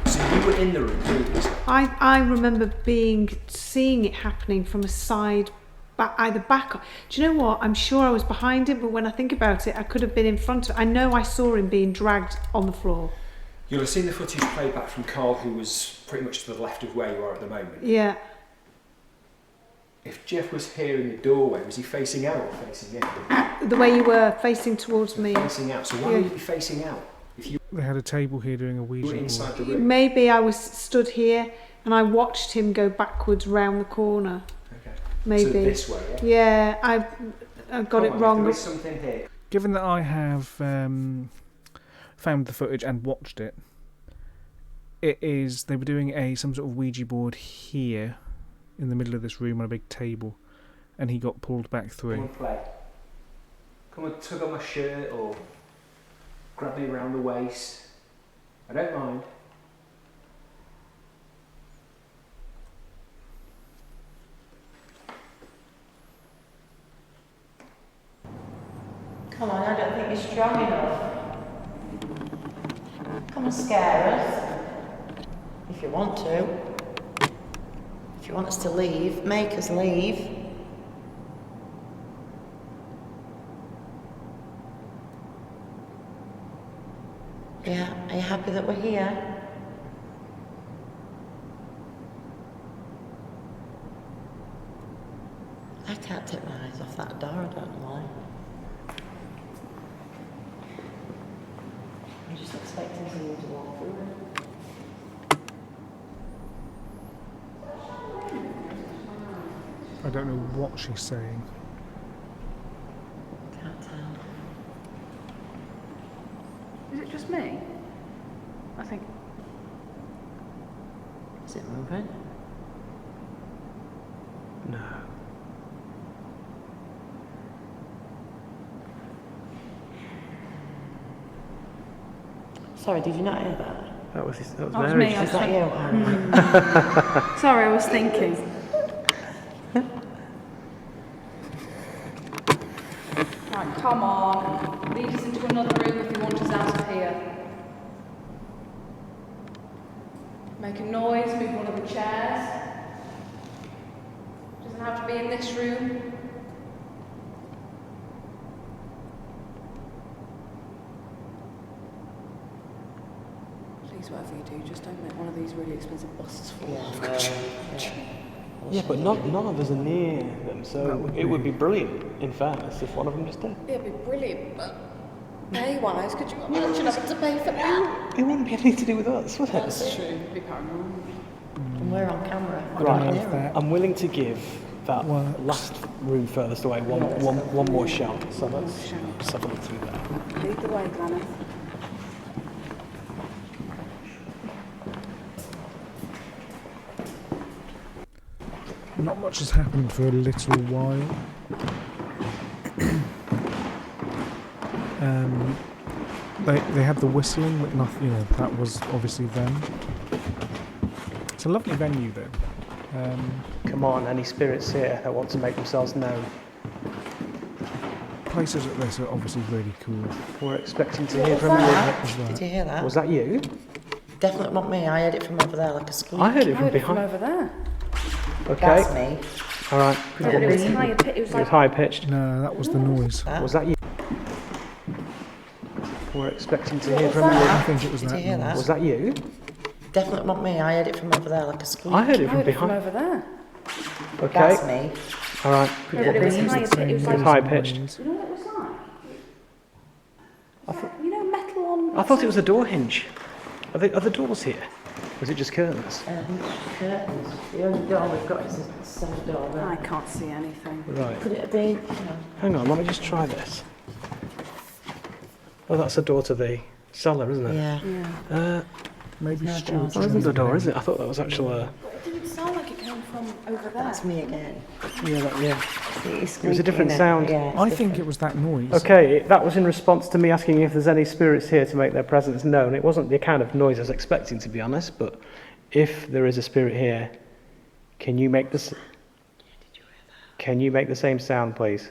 So you were in the room previously? I remember seeing it happening from a side, either back. Do you know what? I'm sure I was behind him, but when I think about it, I could have been in front of. I know I saw him being dragged on the floor. You'll have seen the footage played back from Carl, who was pretty much to the left of where you are at the moment. Yeah. If Jeff was here in the doorway, was he facing out or facing in? The way you were facing towards me. Facing out. So why Yeah. would you be facing out? If you They had a table here doing a were Ouija board. inside the room. Maybe I was stood here and I watched him go backwards round the corner. Okay. Maybe. So this way, yeah? Yeah, I got Come it on, wrong. There is something here. Given that I have found the footage and watched it, they were doing some sort of Ouija board here in the middle of this room on a big table, and he got pulled back Come through. and play. Come and tug on my shirt or grab me around the waist. I don't mind. you're strong enough. Come and scare us. If you want to. If you want us to leave, make us leave. Yeah, are you happy that we're here? I can't take my eyes off that door, I don't know why. I'm just expecting someone to walk through it. I don't know what she's saying. Can't tell. Is it just me? I think. Is it moving? No. Sorry, did you not hear that? That was That was Mary. me. Is that you? Sorry, I was thinking. Right, come on. Lead us into another room if you want us out of here. Make a noise, move one of the chairs. Doesn't have to be in this room. Please, whatever you do, just don't make one of these really expensive busts fall off. Yeah, but none of us are near them, so it would be brilliant, in fairness, if one of them just did. It'd be brilliant, but pay-wise, could you imagine having to pay for that? It wouldn't be anything to do with us, would it? That's true, it'd be paranormal. And we're on camera. Right, that I'm willing to give that works. last room furthest away one more shot, so let's have a look through there. Lead the way, Glenna. Not much has happened for a little while. They had the whistling, but nothing. That was obviously them. It's a lovely venue, though. Come on, any spirits here that want to make themselves known? Places like this are obviously really cool. We're expecting to hear from you. What was that? Did you hear that? Was that you? Definitely not me. I heard it from over there like a squeak. I heard it from From behind. over there. Okay. That's me. All right. It was higher pitched. It was It was like high pitched. No, that was the noise. Was that you? We're expecting to hear from I you. think it was Did that you hear noise. that? Was that you? Definitely not me. I heard it from over there like a squeak. I heard it I from heard it from behind. over there. Okay. That's me. All right. It was higher pitched. It was It was like. high pitched. You know what it was like? You know, metal on. I thought it was a door hinge. Are the doors here? Or is it just curtains? Curtains. The only door we've got is a cellar door. I can't see anything. Right. Could it have been? Hang on, let me just try this. Oh, that's a door to the cellar, isn't it? Yeah. Maybe No, Stuart's That isn't the door, is it? I thought that was actually a... But it didn't sound like it came from over there. That's me again. Yeah. It's It was a different squeaking, sound. Yeah, it's I think different. it was that noise. Okay, that was in response to me asking if there's any spirits here to make their presence known. It wasn't the kind of noise I was expecting, to be honest, but if there is a spirit here, can you make this? Can you make the same sound, please?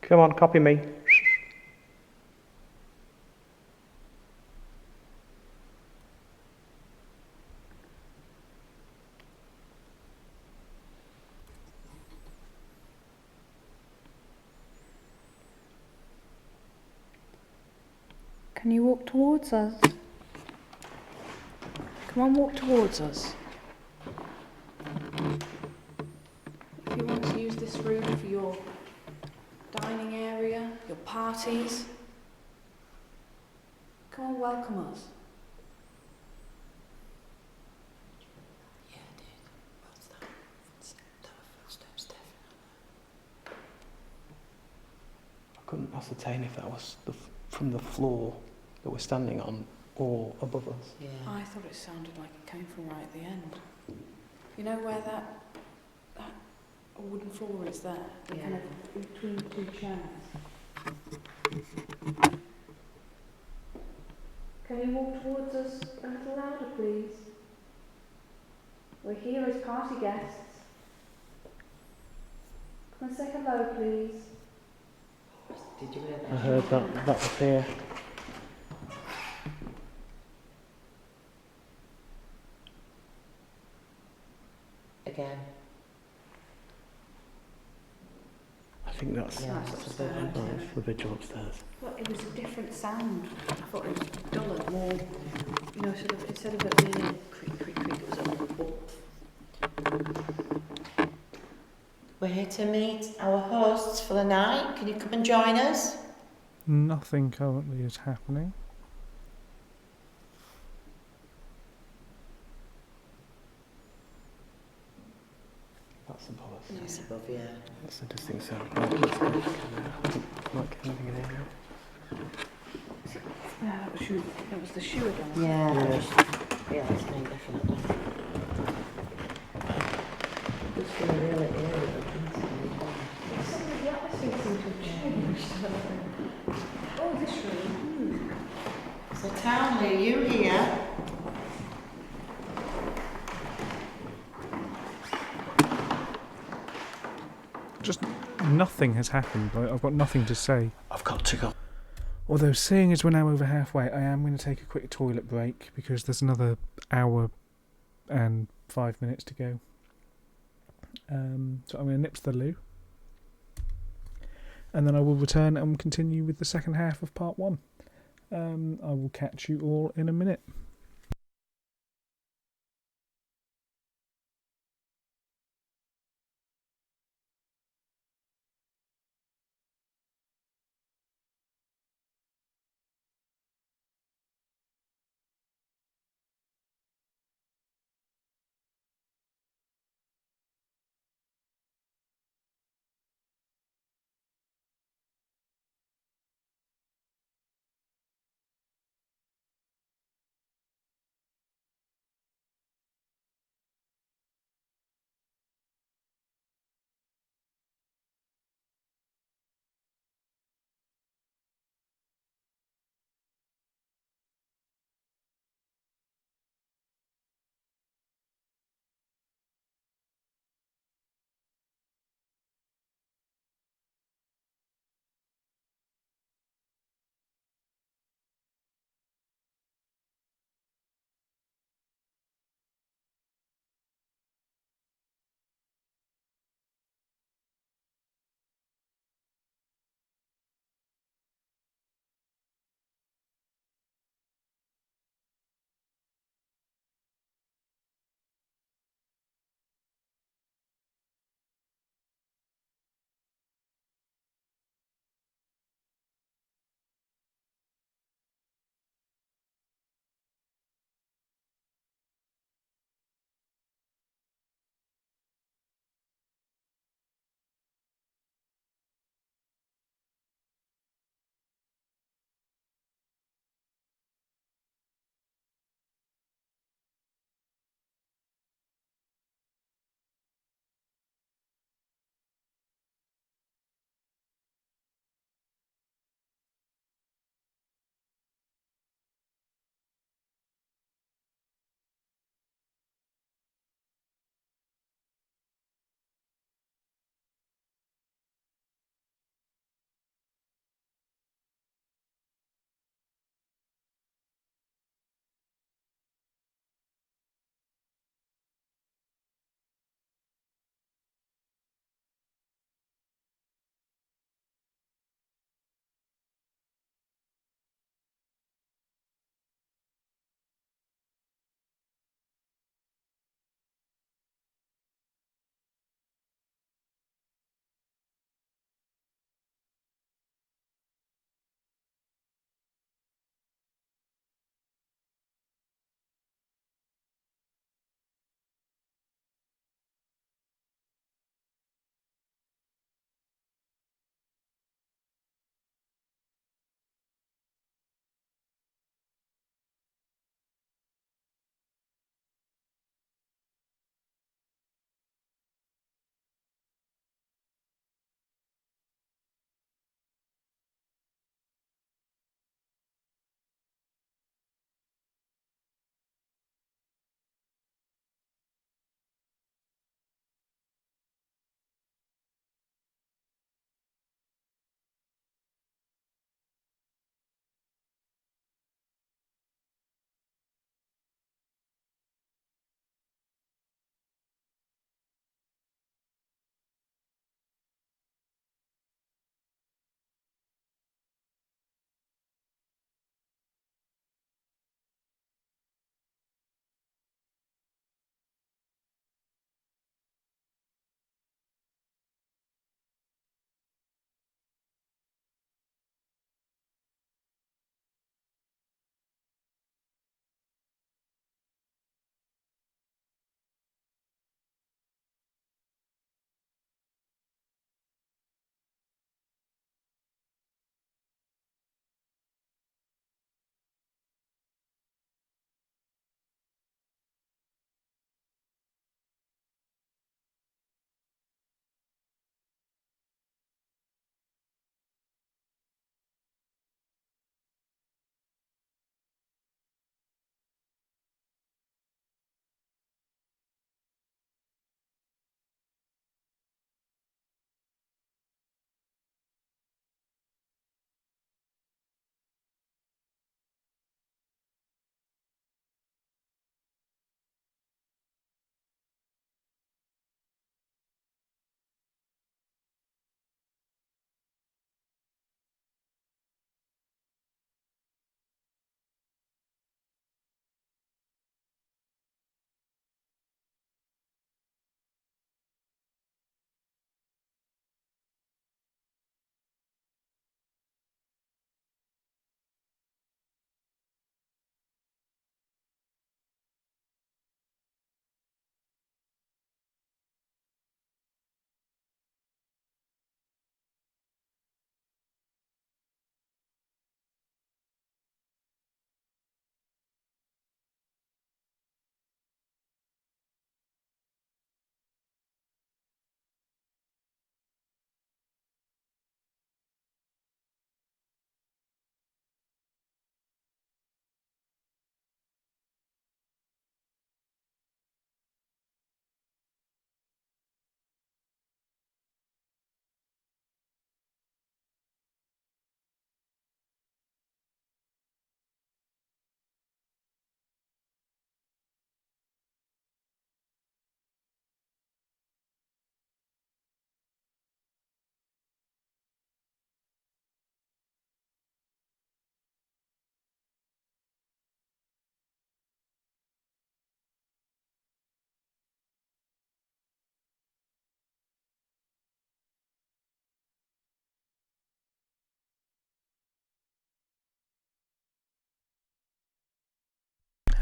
Come on, copy me. Can you walk towards us? Come on, walk towards us. If you want to use this room for your dining area, your parties, come on, welcome us. Yeah, I did. What's that? There were footsteps, definitely. I couldn't ascertain if that was from the floor that we're standing on or above us. Yeah. I thought it sounded like it came from right at the end. You know where that wooden floor is there? The kind of between two chairs. Can you walk towards us a little louder, please? We're here as party guests. hello, please. Did you hear that? I heard that up here. Again. I think that's, Yeah, that's the vigil upstairs. Well, it was a different sound. I thought it was duller, more, you know, sort of, instead of it being a creak, creak, creak, it was a whoop. We're here to meet our hosts for the night. Can you come and join us? Nothing currently is happening. That's above us. That's above, yeah. That's a distinct sound. Might get anything in here now. Yeah, that was the shoe again. Yeah. Yeah. That's me, definitely. It's been really eerie. The atmosphere seemed to have changed. Oh, this room. So Towneley, are you here? Just nothing has happened. I've got nothing to say. I've got to go. Although, seeing as we're now over halfway, I am going to take a quick toilet break because there's another hour and 5 minutes to go. So I'm going to nip to the loo. And then I will return and continue with the second half of part 1. I will catch you all in a minute.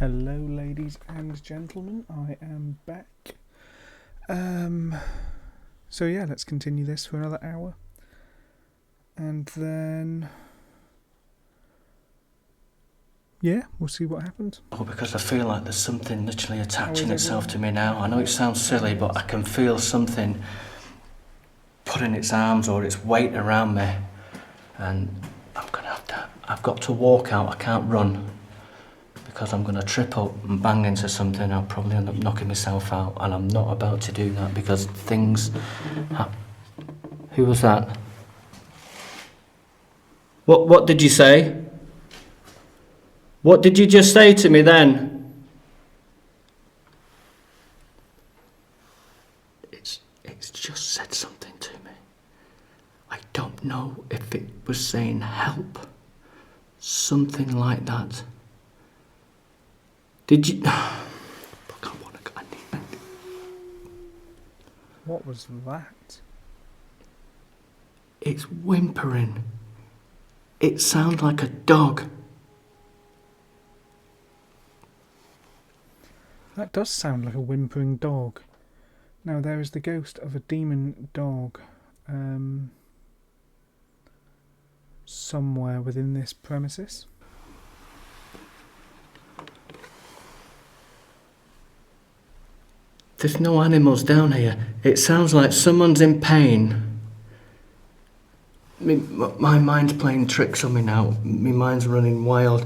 Hello, ladies and gentlemen. I am back. So yeah, let's continue this for another hour. And then... yeah, we'll see what happens. Oh, because I feel like there's something literally attaching itself to me now. I know it sounds silly, but I can feel something putting its arms or its weight around me. And I've got to walk out. I can't run because I'm going to trip up and bang into something. I'll probably end up knocking myself out, and I'm not about to do that because things Who was that? What did you say? What did you just say to me then? It's just said something to me. I don't know if it was saying help. Something like that. Did you... What was that? It's whimpering. It sounds like a dog. That does sound like a whimpering dog. Now, there is the ghost of a demon dog somewhere within this premises. There's no animals down here. It sounds like someone's in pain. My mind's playing tricks on me now. My mind's running wild.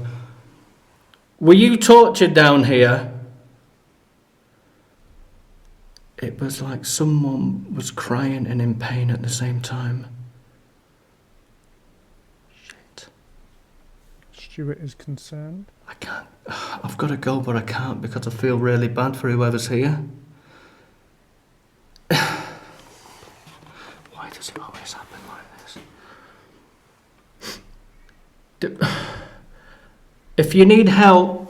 Were you tortured down here? It was like someone was crying and in pain at the same time. Shit. Stuart is concerned. I can't. I've got to go, but I can't because I feel really bad for whoever's here. Why does it always happen like this? If you need help,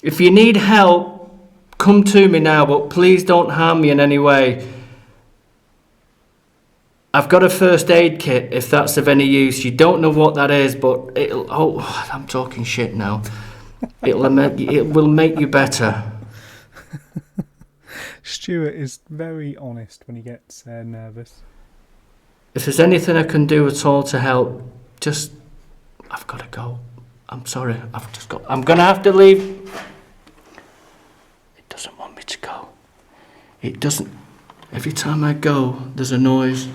if you need help, come to me now, but please don't harm me in any way. I've got a first aid kit if that's of any use. You don't know what that is, but it'll... Oh, I'm talking shit now. It will make you better. Stuart is very honest when he gets nervous. If there's anything I can do at all to help, just... I've got to go. I'm sorry. I'm going to have to leave. It doesn't want me to go. It doesn't. Every time I go, there's a noise.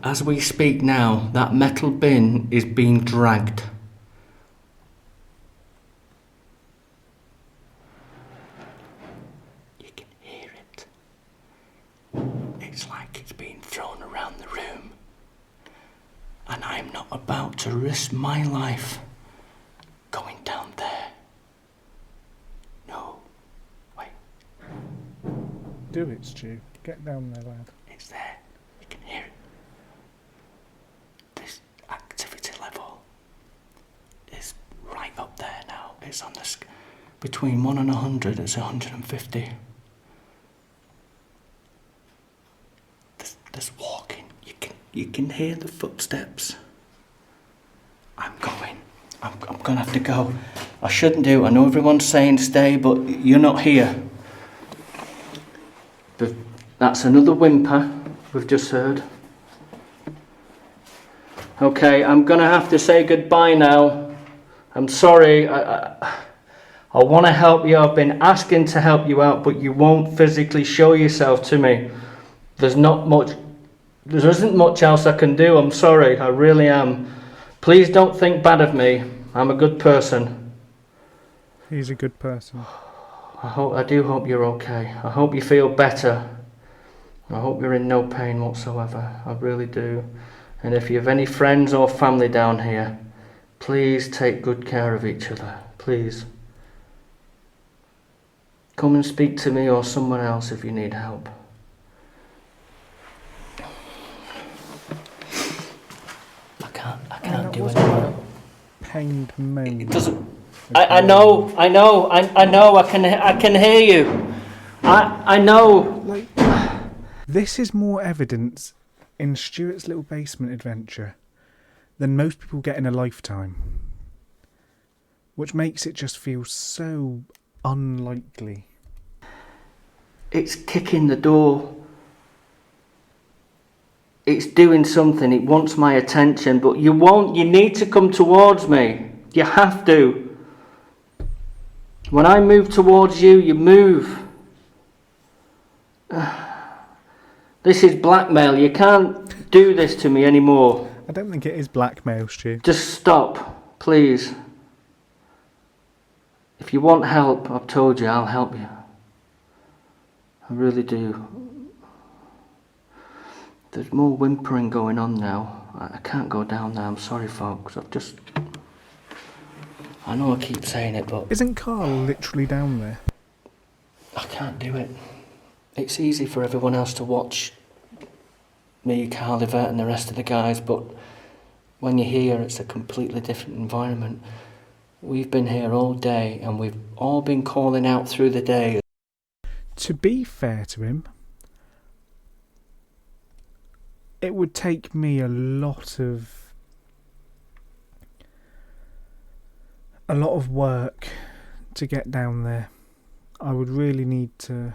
As we speak now, that metal bin is being dragged. You can hear it. It's like it's being thrown around the room. And I'm not about to risk my life going down there. No. Wait. Do it, Stu. Get down there, lad. It's there. You can hear it. This activity level is right up there now. It's on the... Between 1 and 100, it's 150. There's walking. You can hear the footsteps. I'm going. I'm going to have to go. I shouldn't do. I know everyone's saying stay, but you're not here. That's another whimper we've just heard. Okay, I'm going to have to say goodbye now. I'm sorry. I want to help you. I've been asking to help you out, but you won't physically show yourself to me. There isn't much else I can do. I'm sorry. I really am. Please don't think bad of me. I'm a good person. He's a good person. I do hope you're okay. I hope you feel better. I hope you're in no pain whatsoever. I really do. And if you have any friends or family down here, please take good care of each other. Please. Come and speak to me or someone else if you need help. I can't do anymore. Pained moan. It doesn't. I know. I can hear you. I know. This is more evidence in Stuart's little basement adventure than most people get in a lifetime. Which makes it just feel so unlikely. It's kicking the door. It's doing something. It wants my attention, but you won't. You need to come towards me. You have to. When I move towards you, you move. This is blackmail. You can't do this to me anymore. I don't think it is blackmail, Stu. Just stop, please. If you want help, I've told you, I'll help you. I really do. There's more whimpering going on now. I can't go down there. I'm sorry, folks. I know I keep saying it, but... Isn't Carl literally down there? I can't do it. It's easy for everyone else to watch me, Carl, Yvette and the rest of the guys, but when you're here, it's a completely different environment. We've been here all day, and we've all been calling out through the day. To be fair to him, it would take me a lot of work to get down there. I would really need to,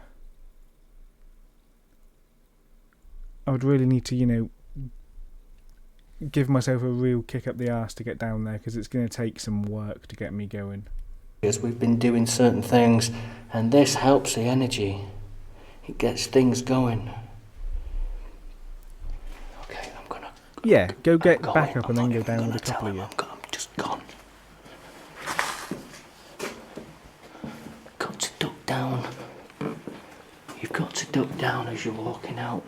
you know, give myself a real kick up the arse to get down there, because it's going to take some work to get me going. Because we've been doing certain things, and this helps the energy. It gets things going. Okay, I'm gonna... Yeah, go get back up and then go down with a couple of you. I'm just gone. Got to duck down. You've got to duck down as you're walking out.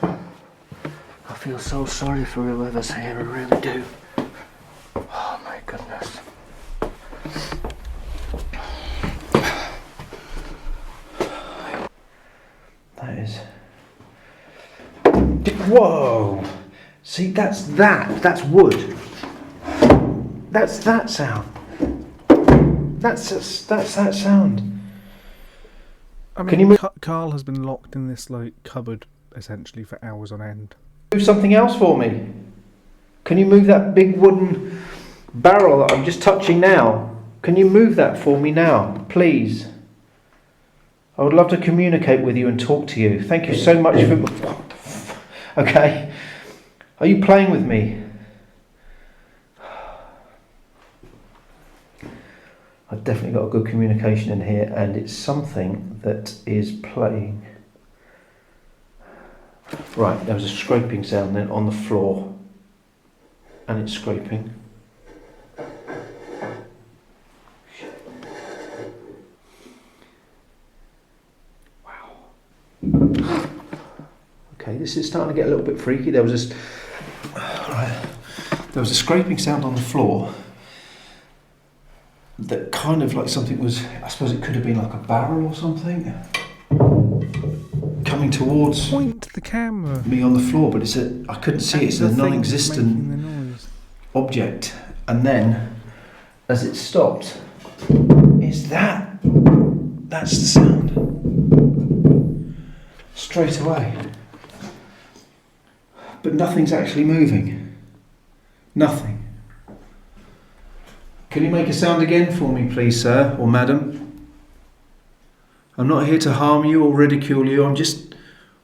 I feel so sorry for whoever's here, I really do. Oh my goodness. That is... Whoa! See, that's wood. That's that sound. That's that sound. I mean, Can you move... Carl has been locked in this like cupboard essentially for hours on end. Move something else for me? Can you move that big wooden barrel that I'm just touching now? Can you move that for me now, please? I would love to communicate with you and talk to you. Thank you so much for... Okay. Are you playing with me? I've definitely got a good communication in here, and it's something that is playing. Right, there was a scraping sound then on the floor, and it's scraping. Wow. Okay, this is starting to get a little bit freaky. There was a scraping sound on the floor that kind of like something was, I suppose it could have been like a barrel or something, coming towards Point the camera. me on the floor, but I couldn't see it. It's a non-existent object. And then, as it stopped, that's the sound. Straight away. But nothing's actually moving. Nothing. Can you make a sound again for me, please, sir or madam? I'm not here to harm you or ridicule you. I just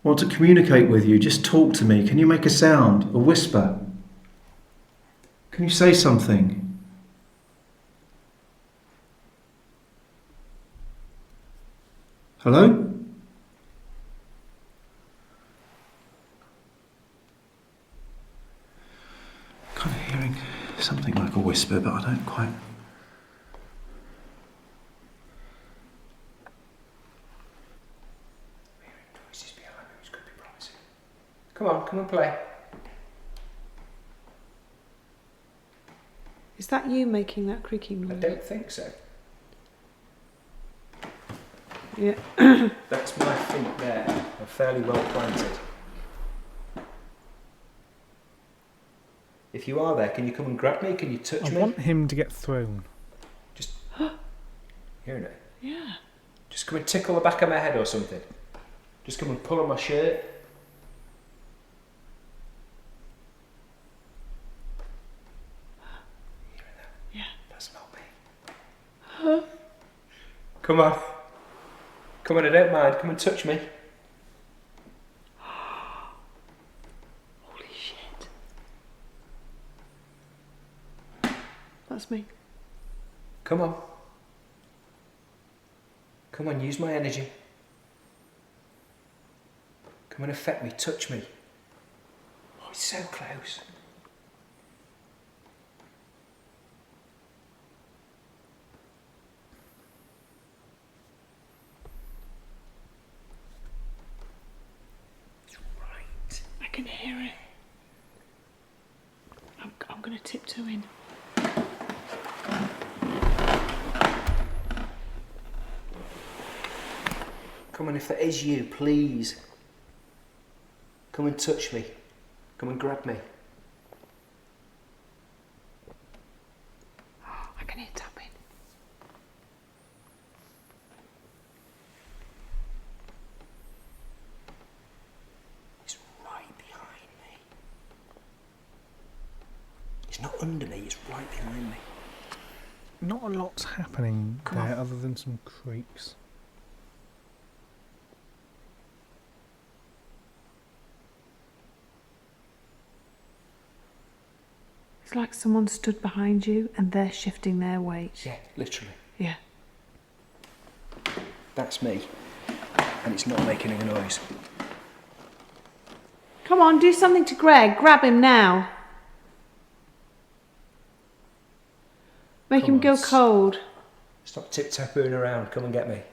want to communicate with you. Just talk to me. Can you make a sound, a whisper? Can you say something? Hello? Kind of hearing something like a whisper, but I don't quite... Voices behind me, which could be promising. Come on, play. Is that you making that creaking noise? I don't think so. Yeah. That's my feet there. They're fairly well planted. If you are there, can you come and grab me? Can you touch me? I want him to get thrown. Just hearing it. Yeah. Just come and tickle the back of my head or something. Just come and pull on my shirt. Come on. Come on, I don't mind. Come and touch me. Holy shit. That's me. Come on. Come on, use my energy. Come and affect me, touch me. Oh, it's so close. Right. I can hear it. I'm going to tiptoe in. Come on, if that is you, please. Come and touch me. Come and grab me. I can hear tapping. It's right behind me. It's not under me, it's right behind me. Not a lot's happening there other than some creaks. It's like someone stood behind you and they're shifting their weight. Yeah, literally. Yeah. That's me. And it's not making any noise. Come on, do something to Greg. Grab him now. Make him go cold. Stop tip-tapping around. Come and get me.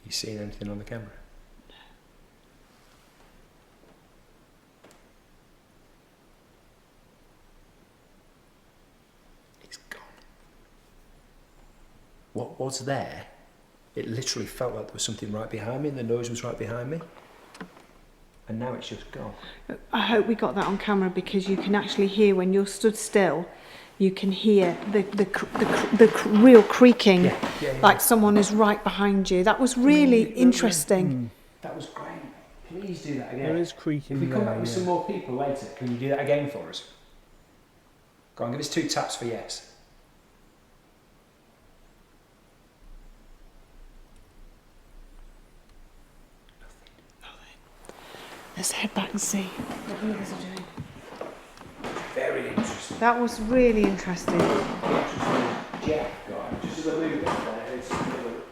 You seen anything on the camera? No. It's gone. What was there? It literally felt like there was something right behind me and the noise was right behind me. And now it's just gone. I hope we got that on camera because you can actually hear when you're stood still, you can hear the real creaking, like someone is right behind you. That was really interesting. That was great. Please do that again. There is creaking. If we come there, back with some more people later, can you do that again for us? Go on, give us 2 taps for yes. Let's head back and see what the others are doing. Very interesting. That was really interesting. Jack got just as I moved up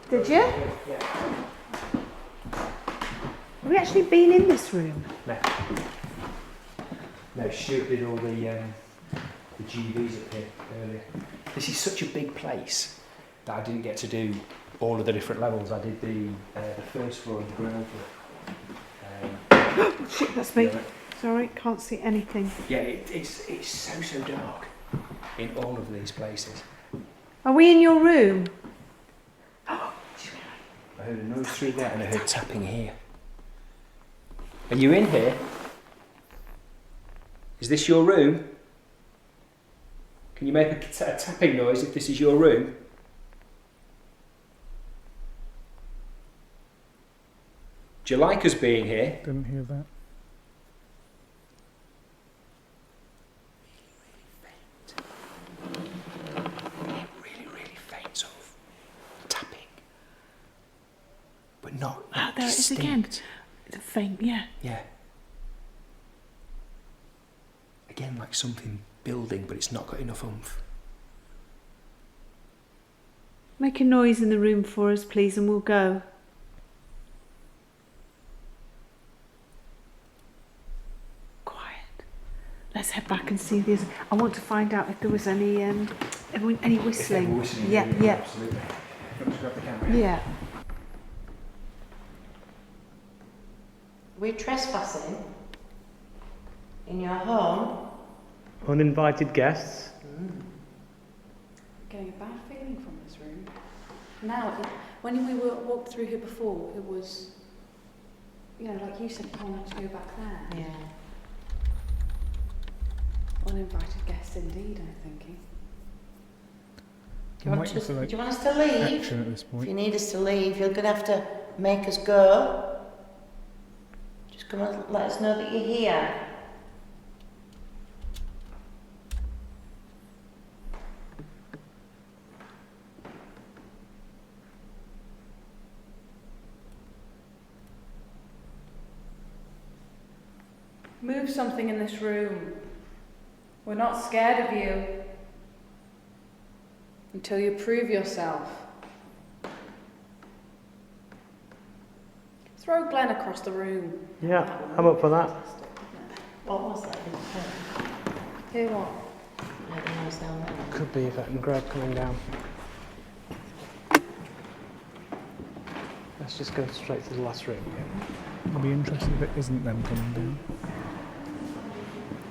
there. Did you? Yeah. Have we actually been in this room? No. No, Stuart did all the GVs up here earlier. This is such a big place that I didn't get to do all of the different levels. I did the first floor and the ground floor. Oh shit, that's me. Sorry, can't see anything. Yeah, it's so dark in all of these places. Are we in your room? I heard a noise through there and I heard tapping here. Are you in here? Is this your room? Can you make a tapping noise if this is your room? Do you like us being here? Didn't hear that. Really faint sort of tapping. But not There it is again. The faint, yeah. Yeah. Again, like something building, but it's not got enough oomph. Make a noise in the room for us, please, and we'll go. Let's head back and see these. I want to find out if there was any whistling. Yeah. Absolutely. Let's grab the camera. Yeah. We're trespassing in your home. Uninvited guests. Getting a bad feeling from this room. Now, when we walked through here before, it was, like you said, you wanted to go back there. Yeah. Uninvited guests indeed, I'm thinking. Do you want us to leave? Action at this point. If you need us to leave, you're going to have to make us go. Just come and let us know that you're here. Move something in this room. We're not scared of you. Until you prove yourself. Throw Glenn across the room. Yeah, I'm up for that. What was that? Hear what? Down there. Could be Yvette and Greg coming down. Let's just go straight to the last room. I'll be interested if it isn't them coming down.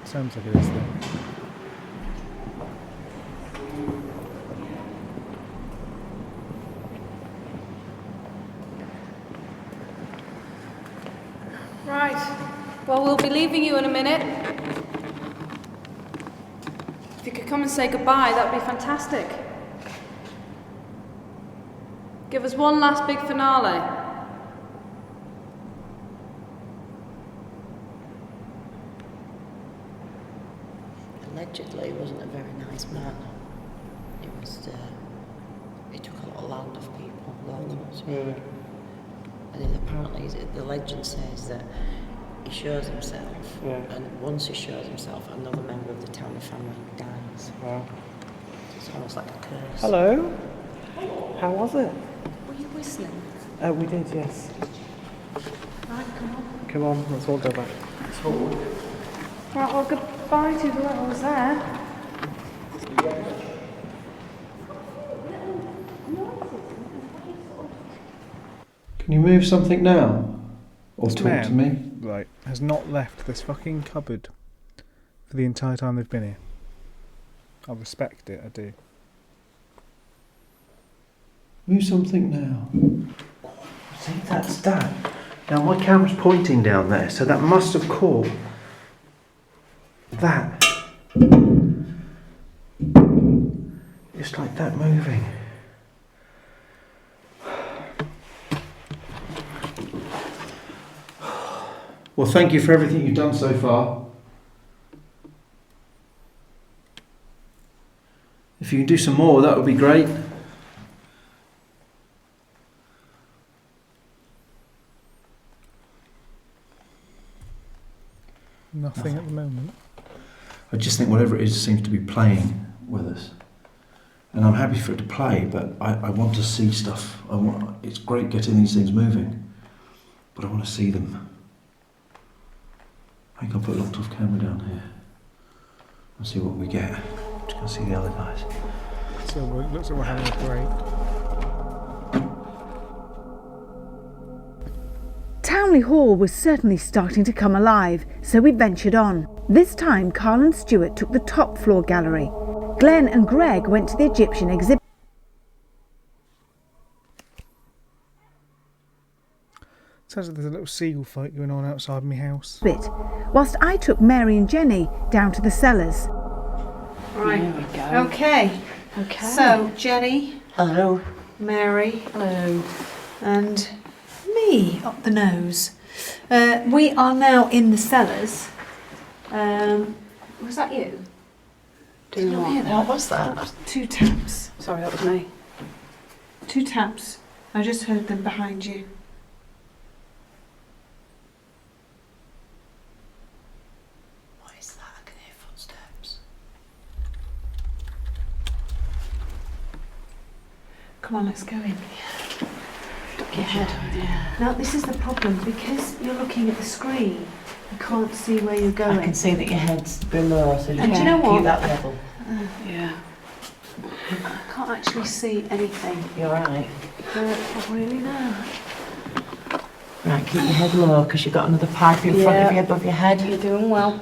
Sounds like it is though. Right. Well, we'll be leaving you in a minute. If you could come and say goodbye, that would be fantastic. Give us one last big finale. Allegedly, he wasn't a very nice man. He took a lot of land off people, locals. Really? And apparently, the legend says that he shows himself, and once he shows himself, another member of the Towneley family dies. Wow. It's almost like a curse. Hello. How was it? Were you whistling? We did, yes. Right, come on. Come on, let's all go back. Right, well, goodbye to whoever was there. Can you move something now? Or This talk man, to me? right, has not left this fucking cupboard for the entire time they've been here. I respect it, I do. Move something now. See, that's that. Now my camera's pointing down there, so that must have caught that. Just like that moving. Well, thank you for everything you've done so far. If you can do some more, that would be great. Nothing at the moment. I just think whatever it is seems to be playing with us. And I'm happy for it to play, but I want to see stuff. It's great getting these things moving, but I want to see them. I think I'll put a locked off camera down here and see what we get. I'm just going to see the other guys. So it looks like we're having a break. Towneley Hall was certainly starting to come alive, so we ventured on. This time, Carl and Stuart took the top floor gallery. Glenn and Greg went to the Egyptian exhibit. Sounds like there's a little seagull fight going on outside my house. Whilst I took Mary and Jenny down to the cellars. Right. There we go. Okay. Okay. So, Jenny. Hello. Mary. Hello. And me up the nose. We are now in the cellars. Was that you? Doing Did you not what? hear that? What was that? 2 taps. Sorry, that was me. 2 taps. I just heard them behind you. What is that? I can hear footsteps. Come on, let's go in. Duck your head. Now, this is the problem. Because you're looking at the screen, you can't see where you're going. I can see that your head's below, so And do you know what? keep that level. Yeah. I can't actually see anything. You're right. Really now. Right, keep your head low because you've got another pipe in front of you above your head. You're doing well.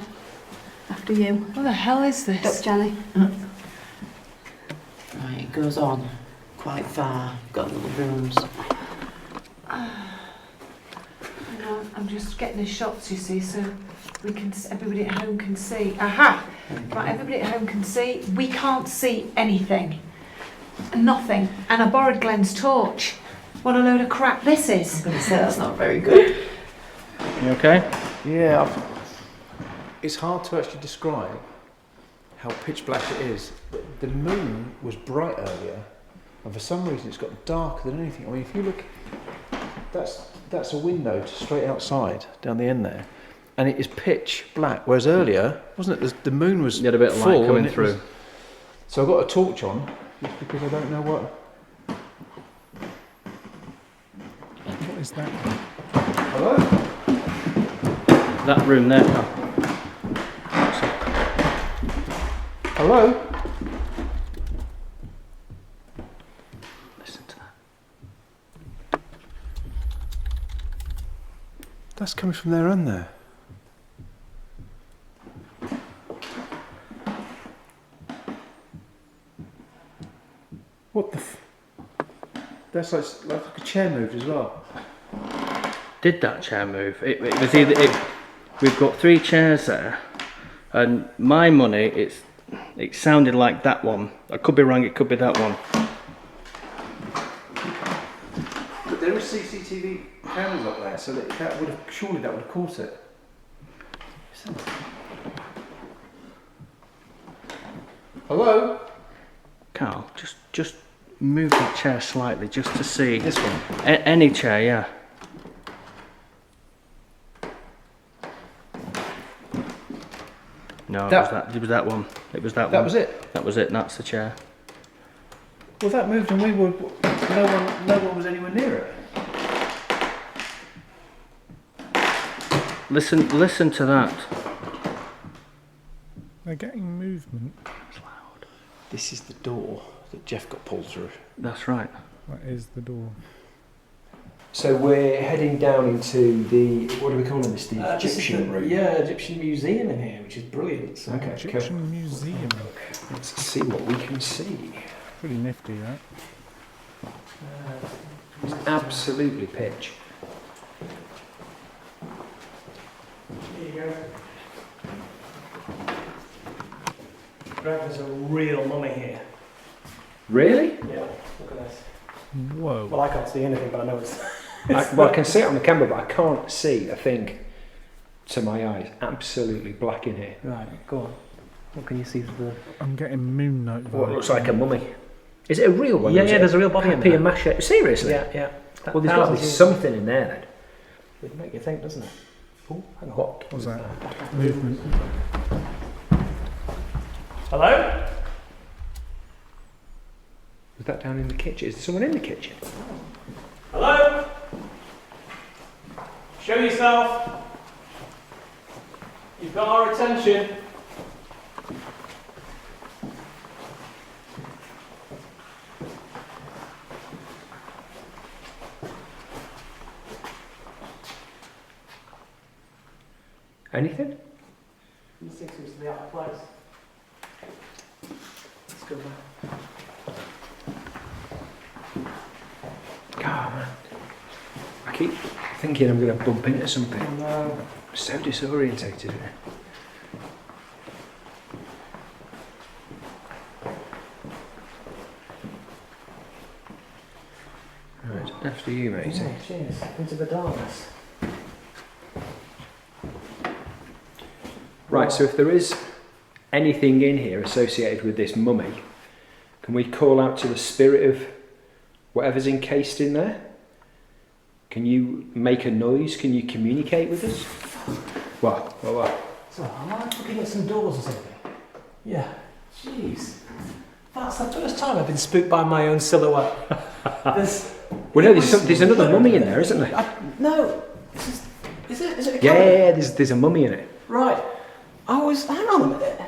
After you. What the hell is this? Duck, Jenny. Right, it goes on quite far. Got little rooms. I'm just getting the shots, you see, so we can. Everybody at home can see. Aha! Right, everybody at home can see. We can't see anything. Nothing. And I borrowed Glenn's torch. What a load of crap this is. I'm going to say that's not very good. You okay? Yeah, it's hard to actually describe how pitch black it is. The moon was bright earlier, and for some reason it's got darker than anything. I mean, if you look, that's a window straight outside down the end there, and it is pitch black. Whereas earlier, wasn't it? The moon was You had a bit of full light coming and it through. was- so I've got a torch on, just because I don't know what. What is that? Hello? That room there. Hello? Listen to that. That's coming from there and there. What the That's like a chair moved as well. Did that chair move? It was either... we've got 3 chairs there, and my money, it sounded like that one. I could be wrong, it could be that one. But there are CCTV cameras up there, so that would have surely that would have caught it. Hello? Carl, just move that chair slightly, just to see. This one? Any chair, yeah. No, it was that one. It was that one. That was it? That was it, that's the chair. Well, that moved and no one was anywhere near it. Listen to that. They're getting movement. It's loud. This is the door that Jeff got pulled through. That's right. That is the door. So we're heading down into the, what do we call this, the Egyptian room? Yeah, Egyptian museum in here, which is brilliant. So. Okay, Egyptian cool. museum. Let's see what we can see. Pretty nifty, right? It's absolutely pitch. Here you go. Greg, there's a real mummy here. Really? Yeah, look at this. Whoa. Well, I can't see anything, but I know it's... I can see it on the camera, but I can't see a thing to my eyes. Absolutely black in here. Right, go on. What can you see through the... I'm getting Moon Knight What vibes. looks like a mummy. Is it a real one? Yeah, or is yeah, it there's a real body in papier there. mâché? Seriously? Yeah, yeah. Well, there's got to be something in there then. It'd make you think, doesn't it? Oh, hang on. What? What's that? Movement. Hello? Was that down in the kitchen? Is there someone in the kitchen? Hello? Show yourself. You've got our attention. Anything? These things seems to be out of place. Let's go back. God, man. I keep thinking I'm going to bump into something. Oh, no. I'm so disorientated here. Right, after you, matey. Oh, cheers. Into the darkness. Right, so if there is anything in here associated with this mummy, can we call out to the spirit of whatever's encased in there? Can you make a noise? Can you communicate with us? What? So, am I looking at some doors or something? Yeah. Jeez. That's the first time I've been spooked by my own silhouette. Well, no, there's another mummy in there, isn't there? No. Is it a Yeah, cabinet? there's a mummy in it. Right. Hang on a minute.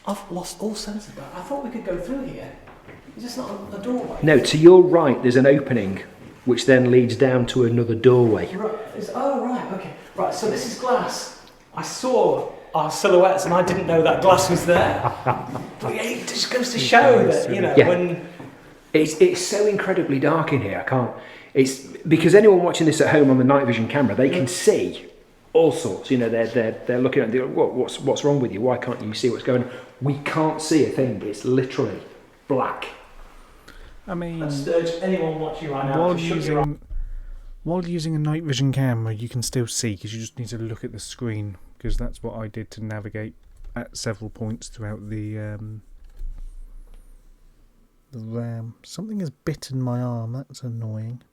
I've lost all sense of that. I thought we could go through here. Is this not a doorway? No, to your right there's an opening, which then leads down to another doorway. Right. Right, okay. Right, so this is glass. I saw our silhouettes and I didn't know that glass was there. But yeah, it just goes to show that, you know, Yeah. when... It's so incredibly dark in here, I can't... It's because anyone watching this at home on the night vision camera, they can see all sorts. You know, they're looking at it and they're, what's wrong with you? Why can't you see what's going on? We can't see a thing. It's literally black. I mean, I'd urge anyone watching right now to shut your eyes. While using a night vision camera, you can still see because you just need to look at the screen, because that's what I did to navigate at several points throughout the RAM. Something has bitten my arm. That's annoying.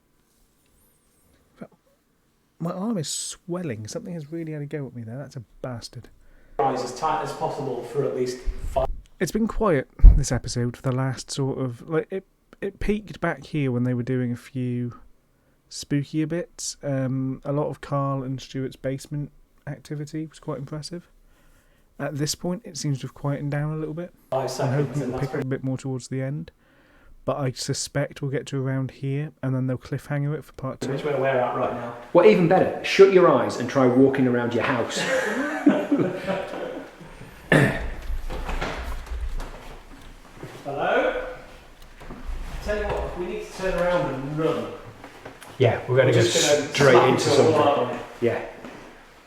My arm is swelling. Something has really had a go at me there. That's a bastard. As tight as possible for at least 5. It's been quiet this episode for the last sort of it peaked back here when they were doing a few spookier bits. A lot of Carl and Stuart's basement activity was quite impressive. At this point, it seems to have quietened down a little bit. 5 seconds, I'm hoping it'll pick up a bit more towards the end. But I suspect we'll get to around here, and then they'll cliffhanger it for part 2. Which way we're at right now. Well, even better, shut your eyes and try walking around your house. Hello? Tell you what, we need to turn around and run. Yeah, we're going to go straight into something. Yeah.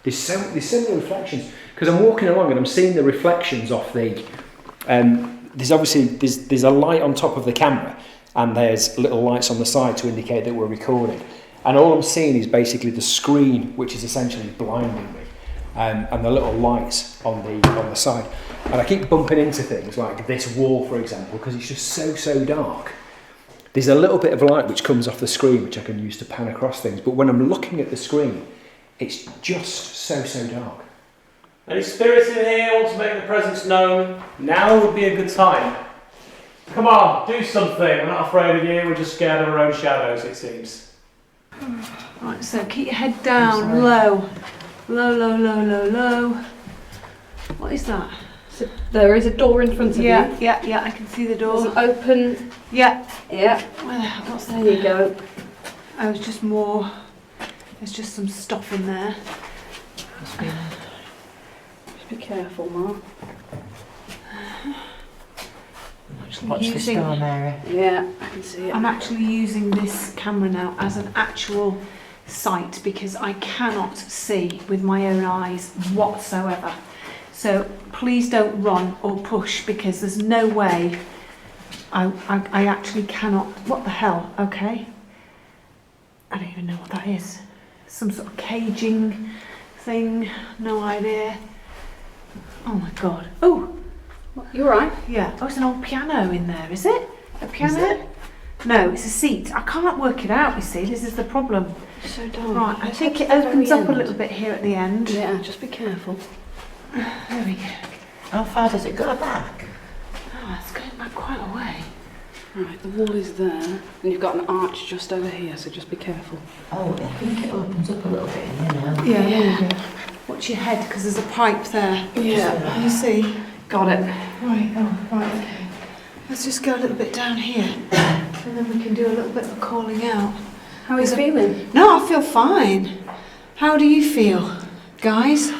There's so many reflections. Because I'm walking along and I'm seeing the reflections off the... there's a light on top of the camera, and there's little lights on the side to indicate that we're recording. And all I'm seeing is basically the screen, which is essentially blinding me, and the little lights on the side. And I keep bumping into things like this wall, for example, because it's just so dark. There's a little bit of light which comes off the screen, which I can use to pan across things. But when I'm looking at the screen, it's just so dark. Any spirits in here want to make their presence known? Now would be a good time. Come on, do something. We're not afraid of you, we're just scared of our own shadows, it seems. Right, so keep your head down, low. Low. What is that? So there is a door in front of you. Yeah, I can see the door. There's an open... Yeah. Where the hell? What's there? You go. Oh, it's just more... There's just some stuff in there. Just be careful, Ma. Watch the storm, Mary. Yeah, I can see it. I'm actually using this camera now as an actual sight because I cannot see with my own eyes whatsoever. So please don't run or push because there's no way I actually cannot. What the hell? Okay. I don't even know what that is. Some sort of caging thing. No idea. Oh my God. Oh. You're right. Yeah. Oh, it's an old piano in there, is it? A piano? Is it? No, it's a seat. I can't work it out, you see. This is the problem. It's so dark. Right, I think it opens up a little bit here at the end. Yeah, just be careful. There we go. How far does it go back? Oh, it's going back quite a way. Right, the wall is there, and you've got an arch just over here, so just be careful. Oh, I think it opens up a little bit in here now. Yeah. Watch your head, because there's a pipe there. Yeah. You see? Got it. Right, okay. Let's just go a little bit down here, and then we can do a little bit of calling out. How are you feeling? No, I feel fine. How do you feel, guys?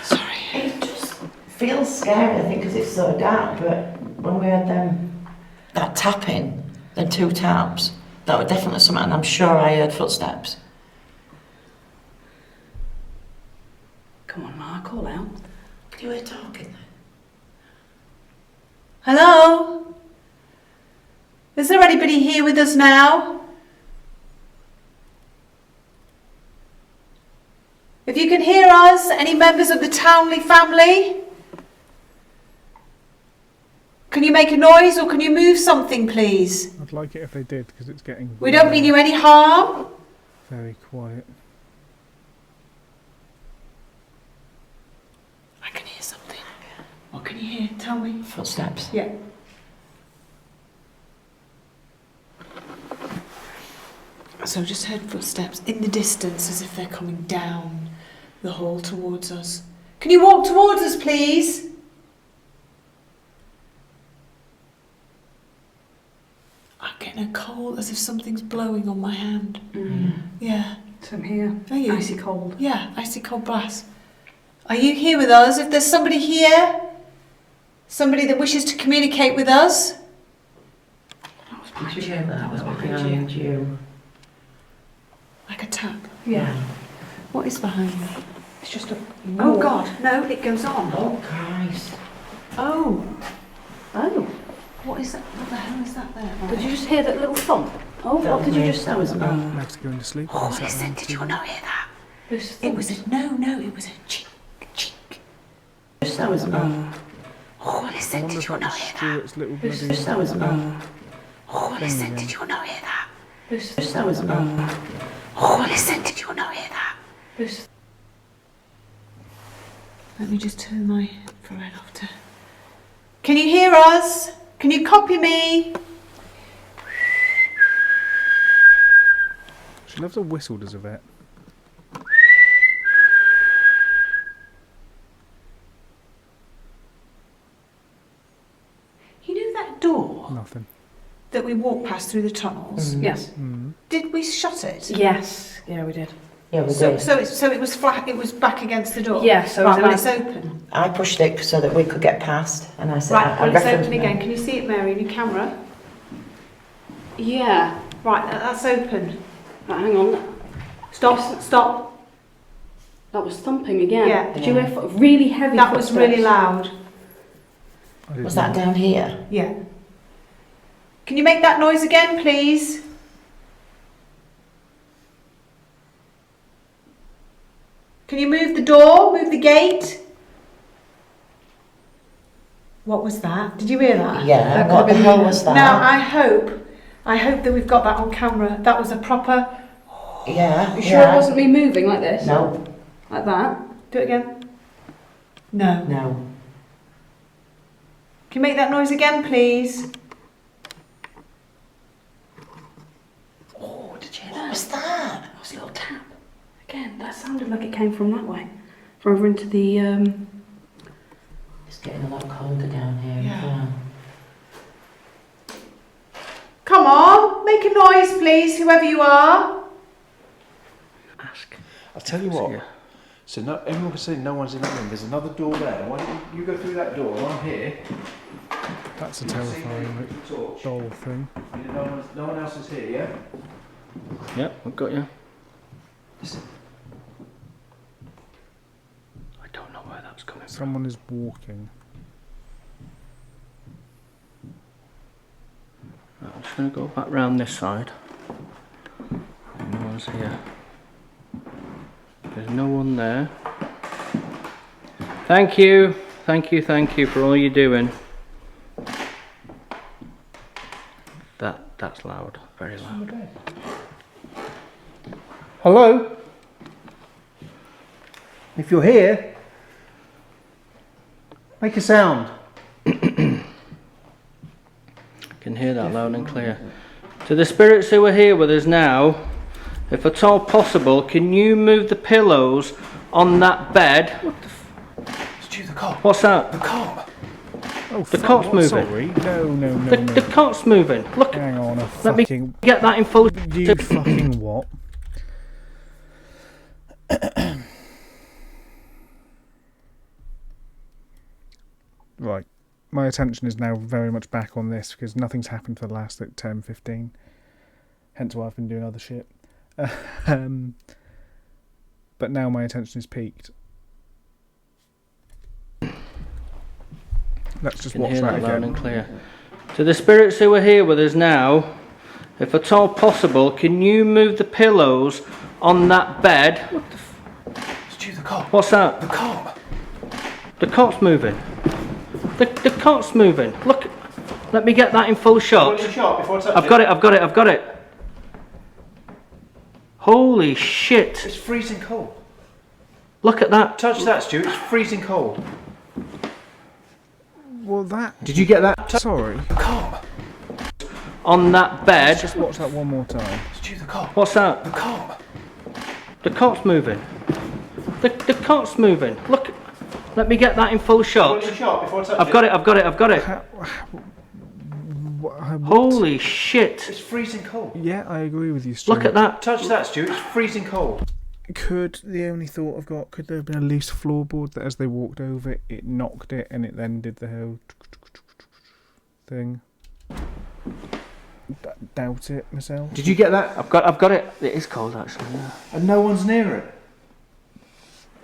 Sorry. It just feels scary, I think, because it's so dark, but when we had that tapping, them 2 taps, that was definitely something, and I'm sure I heard footsteps. Come on, Ma, call out. Can you hear talking then? Hello? Is there anybody here with us now? If you can hear us, any members of the Towneley family? Can you make a noise or can you move something, please? I'd like it if they did, because it's getting... We don't mean you any harm. Very quiet. I can hear something. What can you hear? Tell me. Footsteps. Yeah. So I just heard footsteps in the distance as if they're coming down the hall towards us. Can you walk towards us, please? I'm getting a cold as if something's blowing on my hand. Yeah. Same here. Are you? Icy cold. Yeah, icy cold blast. Are you here with us? If there's somebody here, somebody that wishes to communicate with us. That was behind you. That was behind you. Like a tap. Yeah. What is behind me? It's just a Oh wall. God, no, it goes on. Oh, Christ. Oh. Oh. What is that? What the hell is that there? Did you just hear that little thump? Oh, what did you just say? Meg's going to sleep. Oh, listen, did you not hear that? It was a no, it was a chink, chink. That was Oh, listen, did you not hear that? Stuart's little bloody that was Oh, listen, did you not hear that? that was Oh, listen, did you not hear that? Let me just turn my infrared off to... Can you hear us? Can you copy me? She loves a whistle, does Yvette? You know that door Nothing. that we walked past through the tunnels? Yes. Did we shut it? Yes. Yeah, we did. Yeah, we So, did. so it was flat. It was back against the door. Yeah, so right, it well, was it's open. I pushed it so that we could get past, and I said, Right, I well, it's referenced open it. again. Can you see it, Mary, in your camera? Yeah. Right, that's open. Right, hang on. Stop. That was thumping again. Yeah. Did you hear really heavy That was footsteps? really loud. Was that down here? Yeah. Can you make that noise again, please? Can you move the door? Move the gate? What was that? Did you hear that? Yeah, what the hell was that? Now, I hope that we've got that on camera. That was a proper... Yeah, You sure it wasn't me moving like this? No. Like that? Do it again. No. No. Can you make that noise again, please? Oh, did you hear that? What was that? That was a little tap. Again, that sounded like it came from that way. From over into the... It's getting a lot colder down here. Yeah. Come on, make a noise, please, whoever you are. Ask. I'll tell you what. So no, everyone can see no one's in that room. There's another door there. Why don't you go through that door? I'm here. That's a terrifying doll thing. No one else is here, yeah? Yep, I've got you. Listen. I don't know where that's coming from. Someone is walking. Right, I'm just going to go back round this side. No one's here. There's no one there. Thank you for all you're doing. That's loud, very loud. Hello? If you're here, make a sound. Can hear that loud and clear. To the spirits who are here with us now, if at all possible, can you move the pillows on that bed? What the Stu, the cop. What's that? The cop. Oh, The cot's moving. Sorry. No. The cot's moving. Look. Hang on a Let me fucking... get that in full. You fucking what? Right. My attention is now very much back on this because nothing's happened for the last 10, 15. Hence why I've been doing other shit. But now my attention is peaked. Let's just watch that loud again. and clear. To the spirits who are here with us now, if at all possible, can you move the pillows on that bed? What the Stu, the cop. What's that? The cop. The cot's moving. The cot's moving. Look. Let me get that in full shot. I've got it. Holy shit. It's freezing cold. Look at that. Touch that, Stu. It's freezing cold. Well, that... Did you get that? Sorry. The cop. On that bed. Let's just watch that one more time. Stu, the cop. What's that? The cop. The cot's moving. The cot's moving. Look. Let me get that in full shot. I've got it. Holy shit. It's freezing cold. Yeah, I agree with you, Stu. Look at that. Touch that, Stu. It's freezing cold. Could the only thought I've got, could there have been a loose floorboard that as they walked over it knocked it and it then did the whole thing? Doubt it myself. Did you get that? I've got it. It is cold actually. Yeah. And no one's near it.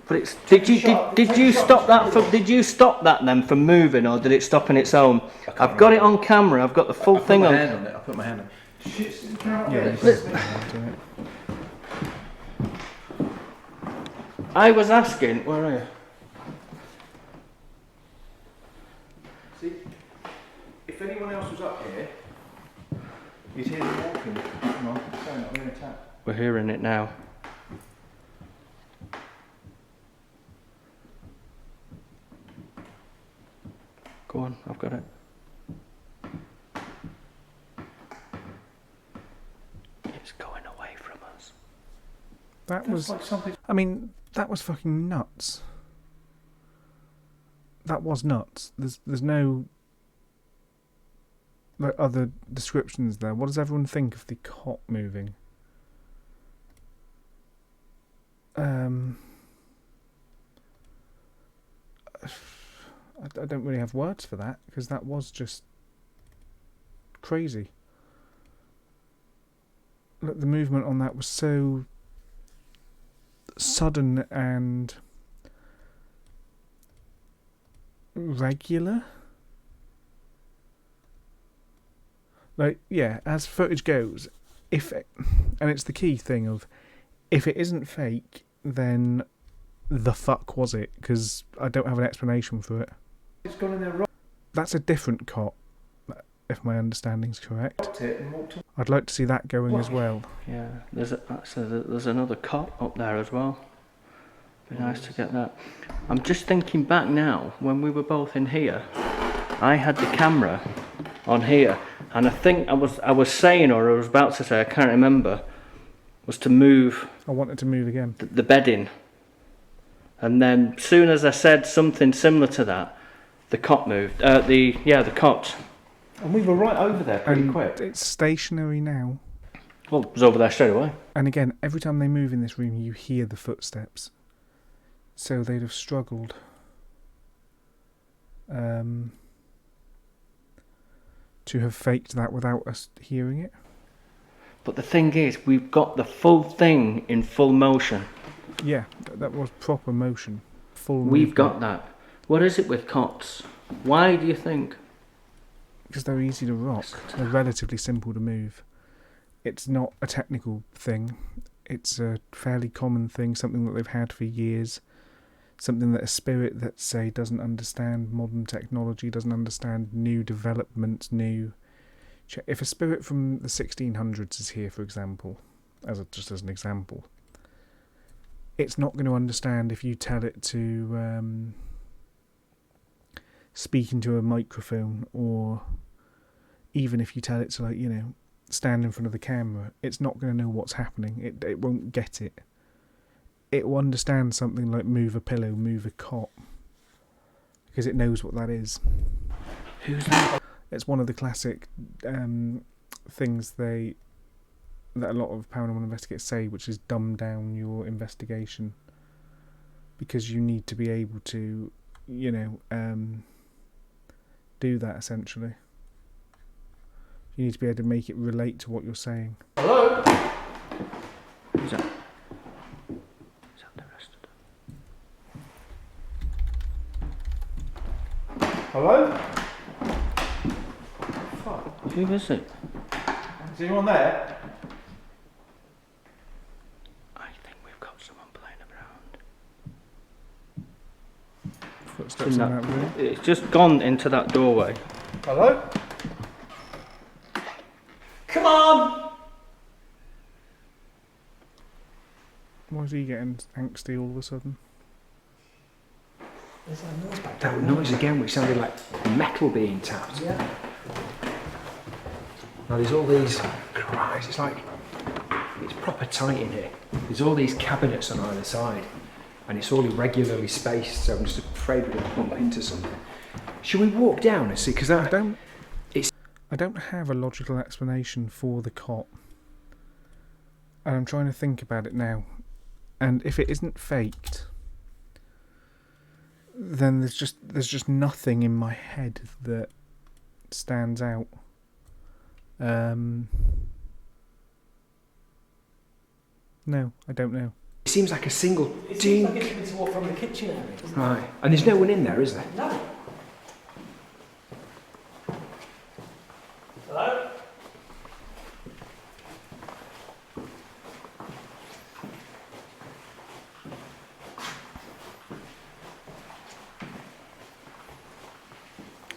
But it's did you stop that then from moving, or did it stop on its own? I've got it on camera. I've got the full thing on. I put my hand on it. I was asking, where are you? See, if anyone else was up here, you'd hear them walking. Come on, sorry, not going to tap. We're hearing it now. Go on, I've got it. It's going away from us. That was like something. I mean, that was fucking nuts. That was nuts. There's no like other descriptions there. What does everyone think of the cot moving? I don't really have words for that, because that was just crazy. Look, the movement on that was so sudden and regular. Like, yeah, as footage goes, and it's the key thing of, if it isn't fake, then the fuck was it? Because I don't have an explanation for it. It's gone in there wrong. That's a different cot, if my understanding's correct. I'd like to see that going as well. Yeah, there's another cot up there as well. Be nice to get that. I'm just thinking back now, when we were both in here, I had the camera on here, and I think I was saying, or I was about to say, I can't remember, was to move. I wanted to move again. The bedding. And then, soon as I said something similar to that, the cot moved. The cot. And we were right over there pretty quick. It's stationary now. Well, it was over there straight away. And again, every time they move in this room, you hear the footsteps. So they'd have struggled. To have faked that without us hearing it. But the thing is, we've got the full thing in full motion. Yeah, that was proper motion. Full We've movement. got that. What is it with cots? Why do you think? Because they're easy to rock. They're relatively simple to move. It's not a technical thing. It's a fairly common thing, something that they've had for years. Something that a spirit that, say, doesn't understand modern technology, doesn't understand new developments, if a spirit from the 1600s is here, for example, just as an example, it's not going to understand if you tell it to speak into a microphone, or even if you tell it to, stand in front of the camera. It's not going to know what's happening. It won't get it. It will understand something like move a pillow, move a cot, because it knows what that is. Who's that? It's one of the classic things that a lot of paranormal investigators say, which is dumb down your investigation, because you need to be able to, do that essentially. You need to be able to make it relate to what you're saying. Hello? Who's that? Hello? Fuck. Who is it? Is anyone there? I think we've got someone playing around. Footsteps in that room. It's just gone into that doorway. Hello? Come on! Why is he getting angsty all of a sudden? That noise again, which sounded like metal being tapped. Yeah. Now there's all these, Christ, it's proper tight in here. There's all these cabinets on either side, and it's all irregularly spaced, so I'm just afraid we're going to bump into something. Should we walk down and see? Because I don't have a logical explanation for the cot, and I'm trying to think about it now. And if it isn't faked, then there's just nothing in my head that stands out. No, I don't know. It seems like a single ding. It seems like it's coming to walk from the kitchen area. Right, and there's no one in there, is there? No. Hello?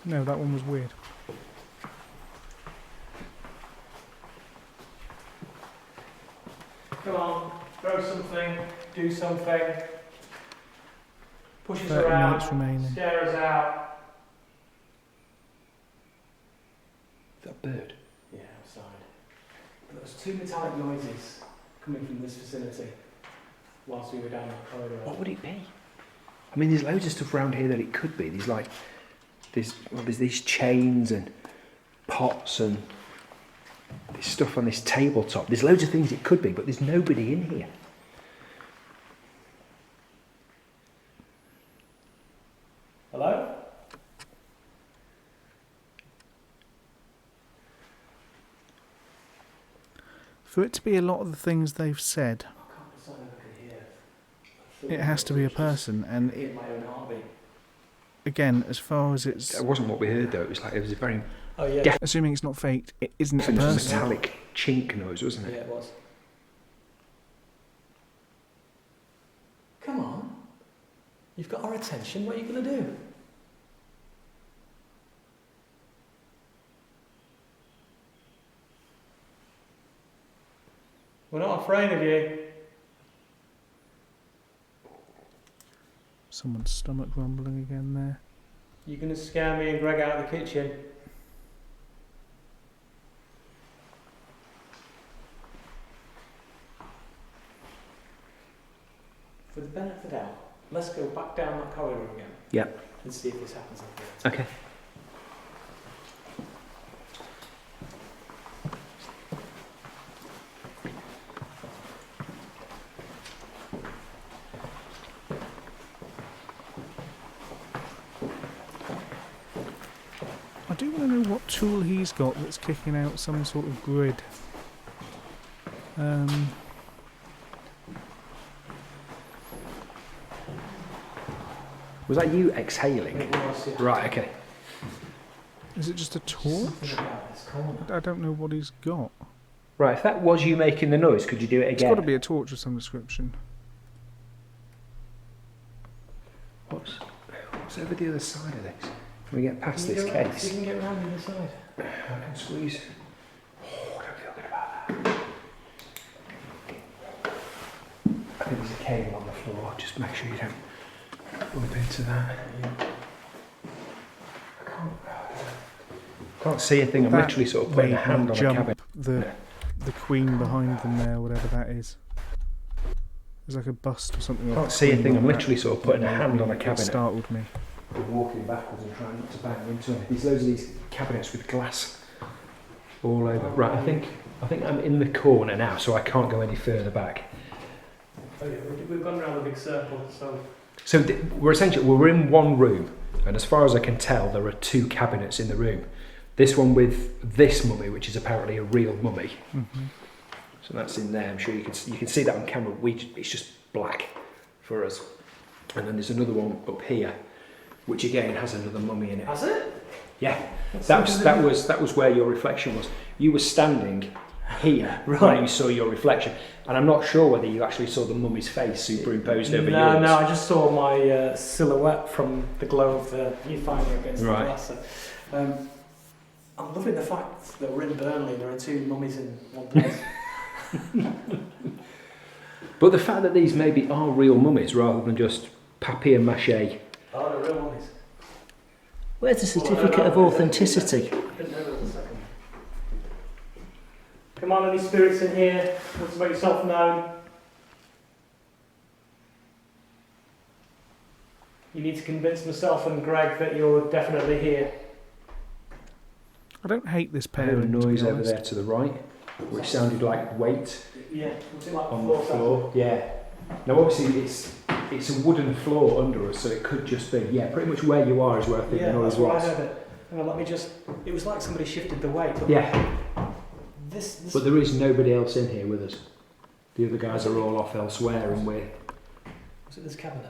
No, that one was weird. Come on, throw something, do something. Push us 30 around, minutes remaining. scare us out. Is that a bird? Yeah, outside. But there's two metallic noises coming from this facility whilst we were down that corridor. What would it be? I mean, there's loads of stuff around here that it could be. There's these chains and pots and this stuff on this tabletop. There's loads of things it could be, but there's nobody in here. Hello? For it to be a lot of the things they've said, it has to be a person, and it, again, as far as it's... That wasn't what we heard though, it was a very... Oh yeah. Assuming it's not faked, it isn't a It was a person. metallic chink noise, wasn't it? Yeah, it was. Come on. You've got our attention, what are you going to do? We're not afraid of you. Someone's stomach rumbling again there. You're going to scare me and Greg out of the kitchen. For the benefit of the doubt, let's go back down that corridor again. Yep. And see if this happens again. Okay. I do want to know what tool he's got that's kicking out some sort of grid. Was that you exhaling? It was, yeah. Right, okay. Is it just a torch? I don't know what he's got. Right, if that was you making the noise, could you do it It's again? got to be a torch of some description. What's over the other side of this? Can we get past this case? You can get around the other side. I can squeeze. Oh, I don't feel good about that. I think there's a cable on the floor. Just make sure you don't bump into that. I can't see a thing. I'm That literally sort of putting a made me hand on a jump cabinet. the queen behind them there, whatever that is. There's like a bust or something. I can't see a thing. I'm literally sort of putting a hand on a It cabinet. startled me. Walking backwards and trying not to bang into them. There's loads of these cabinets with glass all over. Right, I think I'm in the corner now, so I can't go any further back. Oh yeah, we've gone around a big circle, so... So we're in one room, and as far as I can tell, there are two cabinets in the room. This one with this mummy, which is apparently a real mummy. Mm-hmm. So that's in there. I'm sure you can see that on camera. It's just black for us. And then there's another one up here, which again has another mummy in it. Has it? Yeah, that was where your reflection was. You were standing here Right. when you saw your reflection, and I'm not sure whether you actually saw the mummy's face superimposed over yours. No, I just saw my silhouette from the glow of the viewfinder against the glass. So, I'm loving the fact that we're in Burnley and there are two mummies in one place. But the fact that these maybe are real mummies rather than just papier-mâché. Oh, they're real mummies. Where's the certificate of authenticity? Didn't know there was a second. Come on, any spirits in here? Want to make yourself known? You need to convince myself and Greg that you're definitely here. I don't hate this I heard a pairing. to be noise over honest. there to the right, which sounded like weight Yeah, was it like on the floor. Yeah. Now obviously it's a wooden floor under us, so it could just be pretty much where you are is where I think Yeah, the noise that's where was. I heard it. Hang on, let me just... It was like somebody shifted the weight. But Yeah. This But there is nobody else in here with us. The other guys are all off elsewhere, and we're. Was it this cabinet?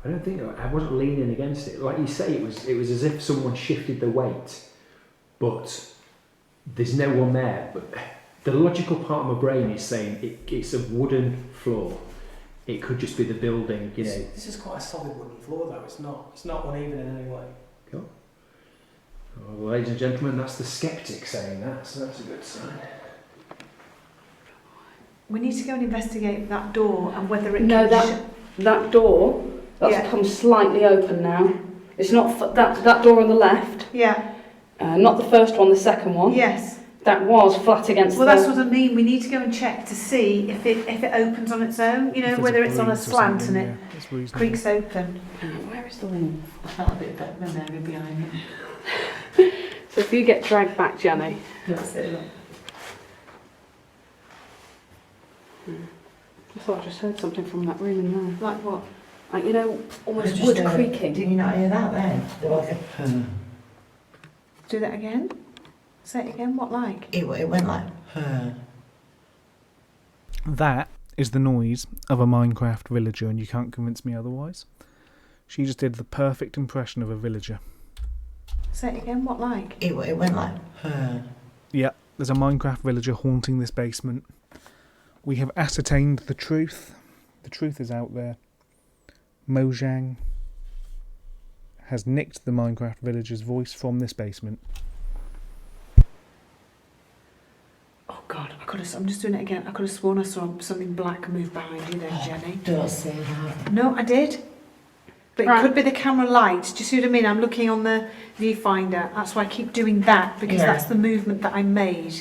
I don't think I wasn't leaning against it. Like you say, it was as if someone shifted the weight, but there's no one there. But the logical part of my brain is saying it's a wooden floor. It could just be the building, you know. This is quite a solid wooden floor, though. It's not uneven in any way. Cool. Well, ladies and gentlemen, that's the skeptic saying that, so that's a good sign. We need to go and investigate that door and whether it No, can that door, that's come slightly open now. It's not that door on the left. Yeah. Not the first one, the second one. Yes. That was flat against Well, that's what I mean. We need to go and check to see if it opens on its own, you know, whether it's on a slant and it creaks open. Where is the wall? I felt a bit better than Mary behind me. So if you get dragged back, Jenny. That's it, look. I thought I just heard something from that room in there. Like what? Like, you know, almost Just, wood creaking. Did you not hear that then? There was a Do that again? Say it again, what like? It went like That is the noise of a Minecraft villager, and you can't convince me otherwise. She just did the perfect impression of a villager. Say it again, what like? It went like Yeah, there's a Minecraft villager haunting this basement. We have ascertained the truth. The truth is out there. Mojang has nicked the Minecraft villager's voice from this basement. Oh God, I'm just doing it again. I could have sworn I saw something black move behind you then, Jenny. Don't say that. No, I did. But it could be the camera light. Do you see what I mean? I'm looking on the viewfinder. That's why I keep doing that, because that's the movement that I made.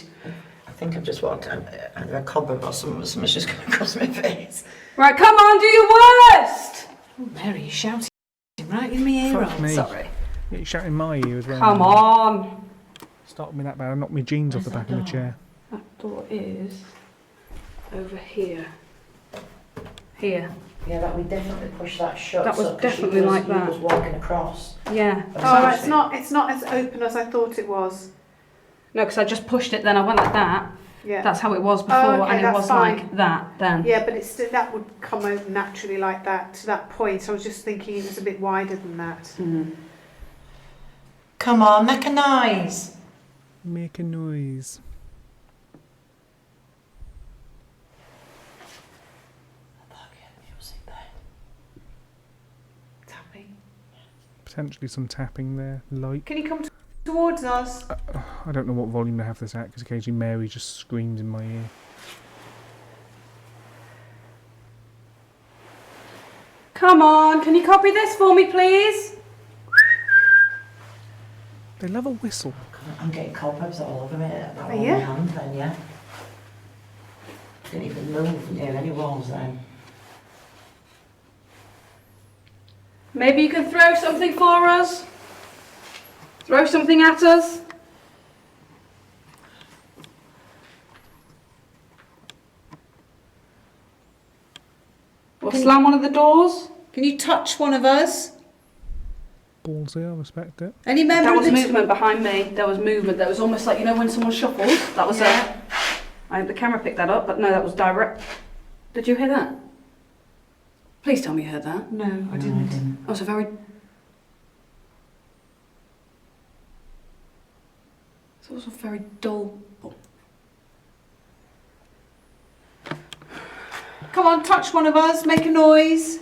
I think I've just walked under a cobweb or something. Something's just come across my face. Right, come on, do your worst! Oh, Mary, you're shouting right in my ear. Fuck me. Sorry. Yeah, you're shouting in my ear as well. Come on! Stop me that bad. I knocked my jeans off the back of the chair. That door is over here. Here. Yeah, that we definitely pushed that shut. That was so, 'cause definitely like she that. was walking across. Yeah. Oh, it's not as open as I thought it was. No, because I just pushed it, then I went like that. Yeah. That's how it was before, okay, and it that's was fine. like that then. Yeah, but it's still, that would come out naturally like that to that point. I was just thinking it was a bit wider than that. Mm. Come on, make a noise. Make a noise. Tapping. Potentially some tapping there. Light. Can you come towards us? I don't know what volume to have this at, because occasionally Mary just screams in my ear. Come on, can you copy this for me, please? They love a whistle. I'm getting cobwebs all over me. That Are on you? my hand then, yeah. Didn't even move near any walls then. Maybe you can throw something for us? Throw something at us? Or slam one of the doors? Can you touch one of us? Ballsy, I respect it. Any member There of was the movement behind me. There was movement. That was almost like, you know, when someone shuffles. That was the camera picked that up, but no, that was direct. Did you hear that? Please tell me you heard that. No, I didn't. That was a very... It was a very dull... Come on, touch one of us, make a noise.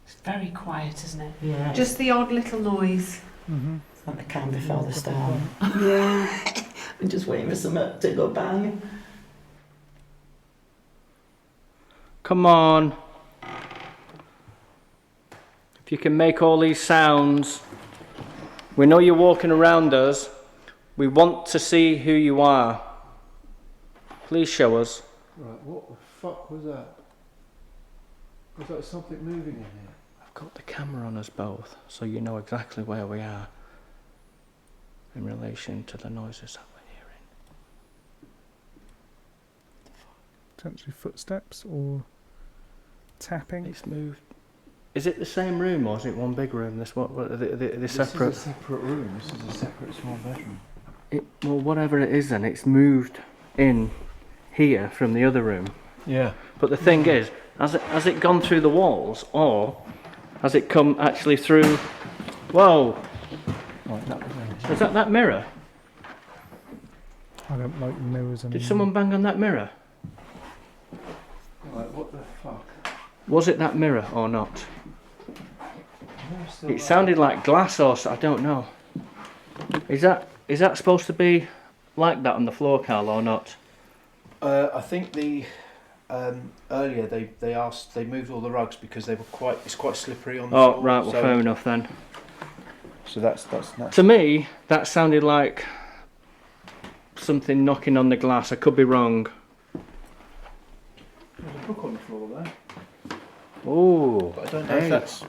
It's very quiet, isn't it? Yeah. Just the odd little noise. Mm-hmm. It's like the calm before the storm. Yeah. I'm just waiting for something to go by. Come on. If you can make all these sounds, we know you're walking around us. We want to see who you are. Please show us. Right, what the fuck was that? Was that something moving in here? I've got the camera on us both, so you know exactly where we are in relation to the noises that we're hearing. Potentially footsteps or tapping. It's moved. Is it the same room or is it one big room? This what? The separate. This is a separate room. This is a separate small bedroom. Well, whatever it is, then it's moved in here from the other room. Yeah. But the thing is, has it gone through the walls, or has it come actually through? Whoa! Right, Is that mirror? I don't like mirrors anymore. Did someone bang on that mirror? Right, what the fuck? Was it that mirror or not? It sounded like glass or I don't know. Is that supposed to be like that on the floor, Carl, or not? I think earlier they moved all the rugs because it's quite slippery on the floor. Oh right, well fair enough then. So that's To me, that sounded like something knocking on the glass. I could be wrong. There's a book on the floor there. Oh, But I don't know if that's.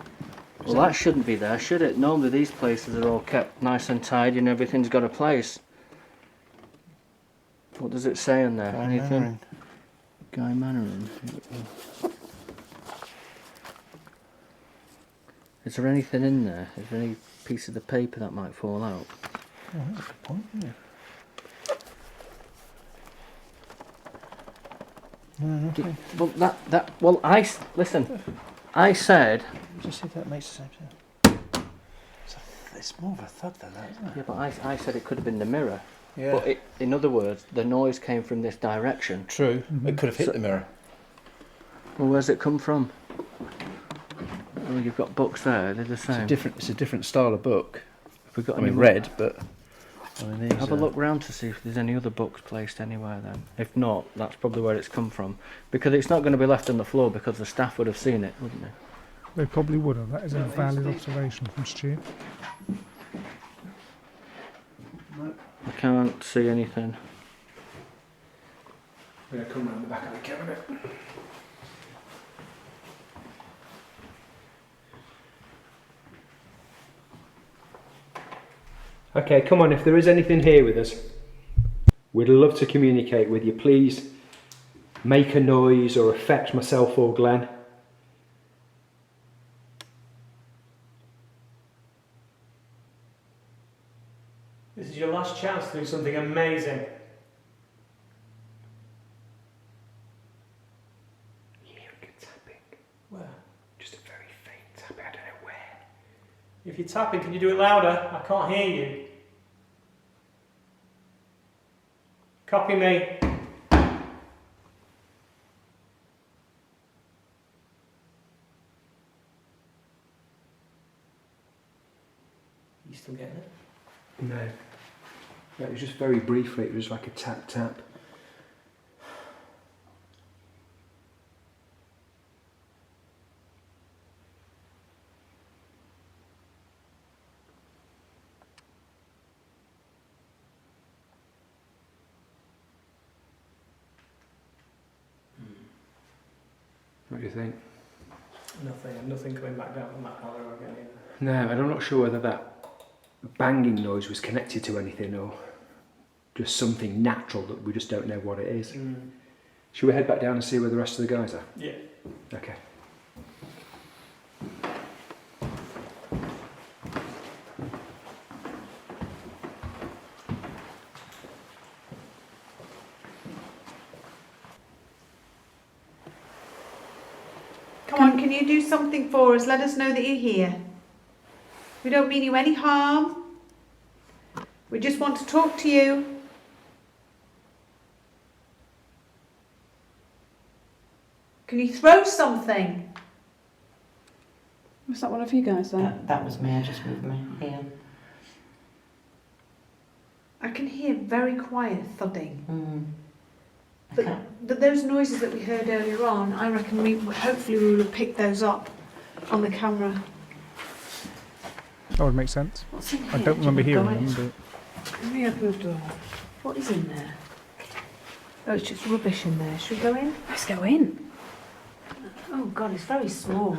Well, that shouldn't be there, should it? Normally these places are all kept nice and tidy and everything's got a place. What does it say in there? Anything? Guy Mannering. Is there anything in there? Is there any piece of the paper that might fall out? Oh, that's a good point, isn't it? No, nothing. Listen. I said. Just see if that makes the same sound. It's more of a thud than that, isn't it? Yeah, but I said it could have been the mirror. Yeah. But in other words, the noise came from this direction. True. It could have hit the mirror. Well, where's it come from? Oh, you've got books there. They're the same. It's a different style of book. Have we got I mean, any red, but these have a look round to see if there's any other books placed anywhere then. If not, that's probably where it's come from. Because it's not going to be left on the floor because the staff would have seen it, wouldn't they? They probably would have. That is a valid observation from Stu. I can't see anything. I'm going to come round the back of the cabinet. Okay, come on, if there is anything here with us, we'd love to communicate with you. Please make a noise or affect myself or Glenn. This is your last chance to do something amazing. You hear a good tapping? Where? Just a very faint tapping, I don't know where. If you're tapping, can you do it louder? I can't hear you. Copy me. You still getting it? No. No, it was just very briefly, it was like a tap tap. What do you think? Nothing coming back down from that corridor again either. No, and I'm not sure whether that banging noise was connected to anything or just something natural that we just don't know what it is. Should we head back down and see where the rest of the guys are? Yeah. Okay. Come on, can you do something for us? Let us know that you're here. We don't mean you any harm. We just want to talk to you. Can you throw something? Was that one of you guys then? That was me, I just moved my hand. I can hear very quiet thudding. Okay. But those noises that we heard earlier on, I reckon hopefully we will have picked those up on the camera. That would make sense. What's in here? I don't remember hearing them, but Let me open the door. What is in there? Oh, it's just rubbish in there. Should we go in? Let's go in. Oh God, it's very small.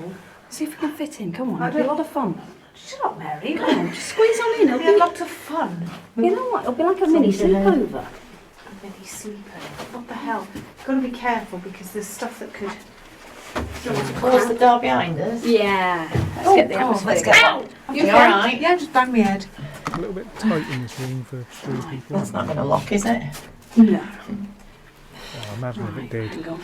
See if we can fit in. Come on, I it'll be a don't- lot of fun. Shut up, Mary. Come on, just squeeze on in. It'll It'll be a be, lot of fun. you know what? It'll be like a mini sleepover. A mini sleepover. What the hell? Got to be careful because there's stuff that could. Close the door behind us. Yeah. Let's Oh, get the God, atmosphere. let's get going. You You alright? Yeah, just bang my head. a little bit tight in this room for 3 people. That's not going to lock, is it? No. Oh, imagine if it did. Hang on.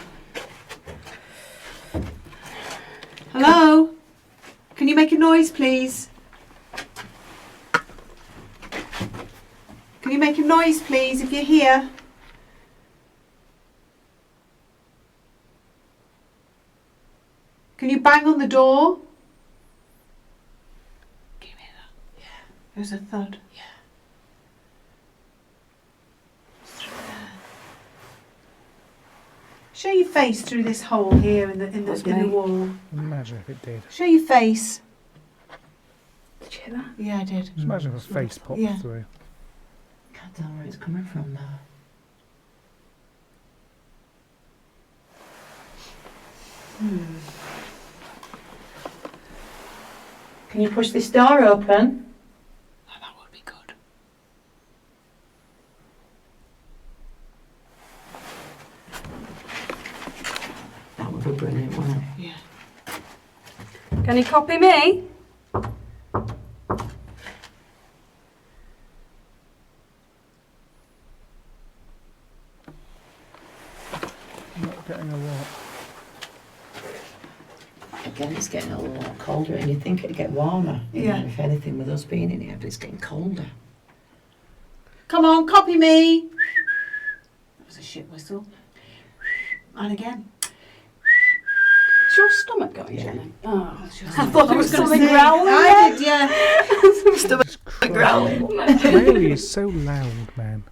Hello? Can you make a noise, please? Can you make a noise, please, if you're here? Can you bang on the door? There's a thud. Yeah. Show your face through this hole here in the wall. Imagine if it did. Show your face. Did you hear that? Yeah, I did. Just imagine if a face popped through. Can't tell where it's coming from now. Can you push this door open? Oh, that would be good. That would be brilliant, wouldn't it? Yeah. Can you copy me? Not getting a lot. Again, it's getting a lot colder, and you'd think it'd get warmer. You know, if anything, with us being in here, but it's getting colder. Come on, copy me. That was a shit whistle. And again. Is your stomach going, Jenny? Oh, I thought there was something growling. I did, yeah. Stomach growling. Mary is so loud, man.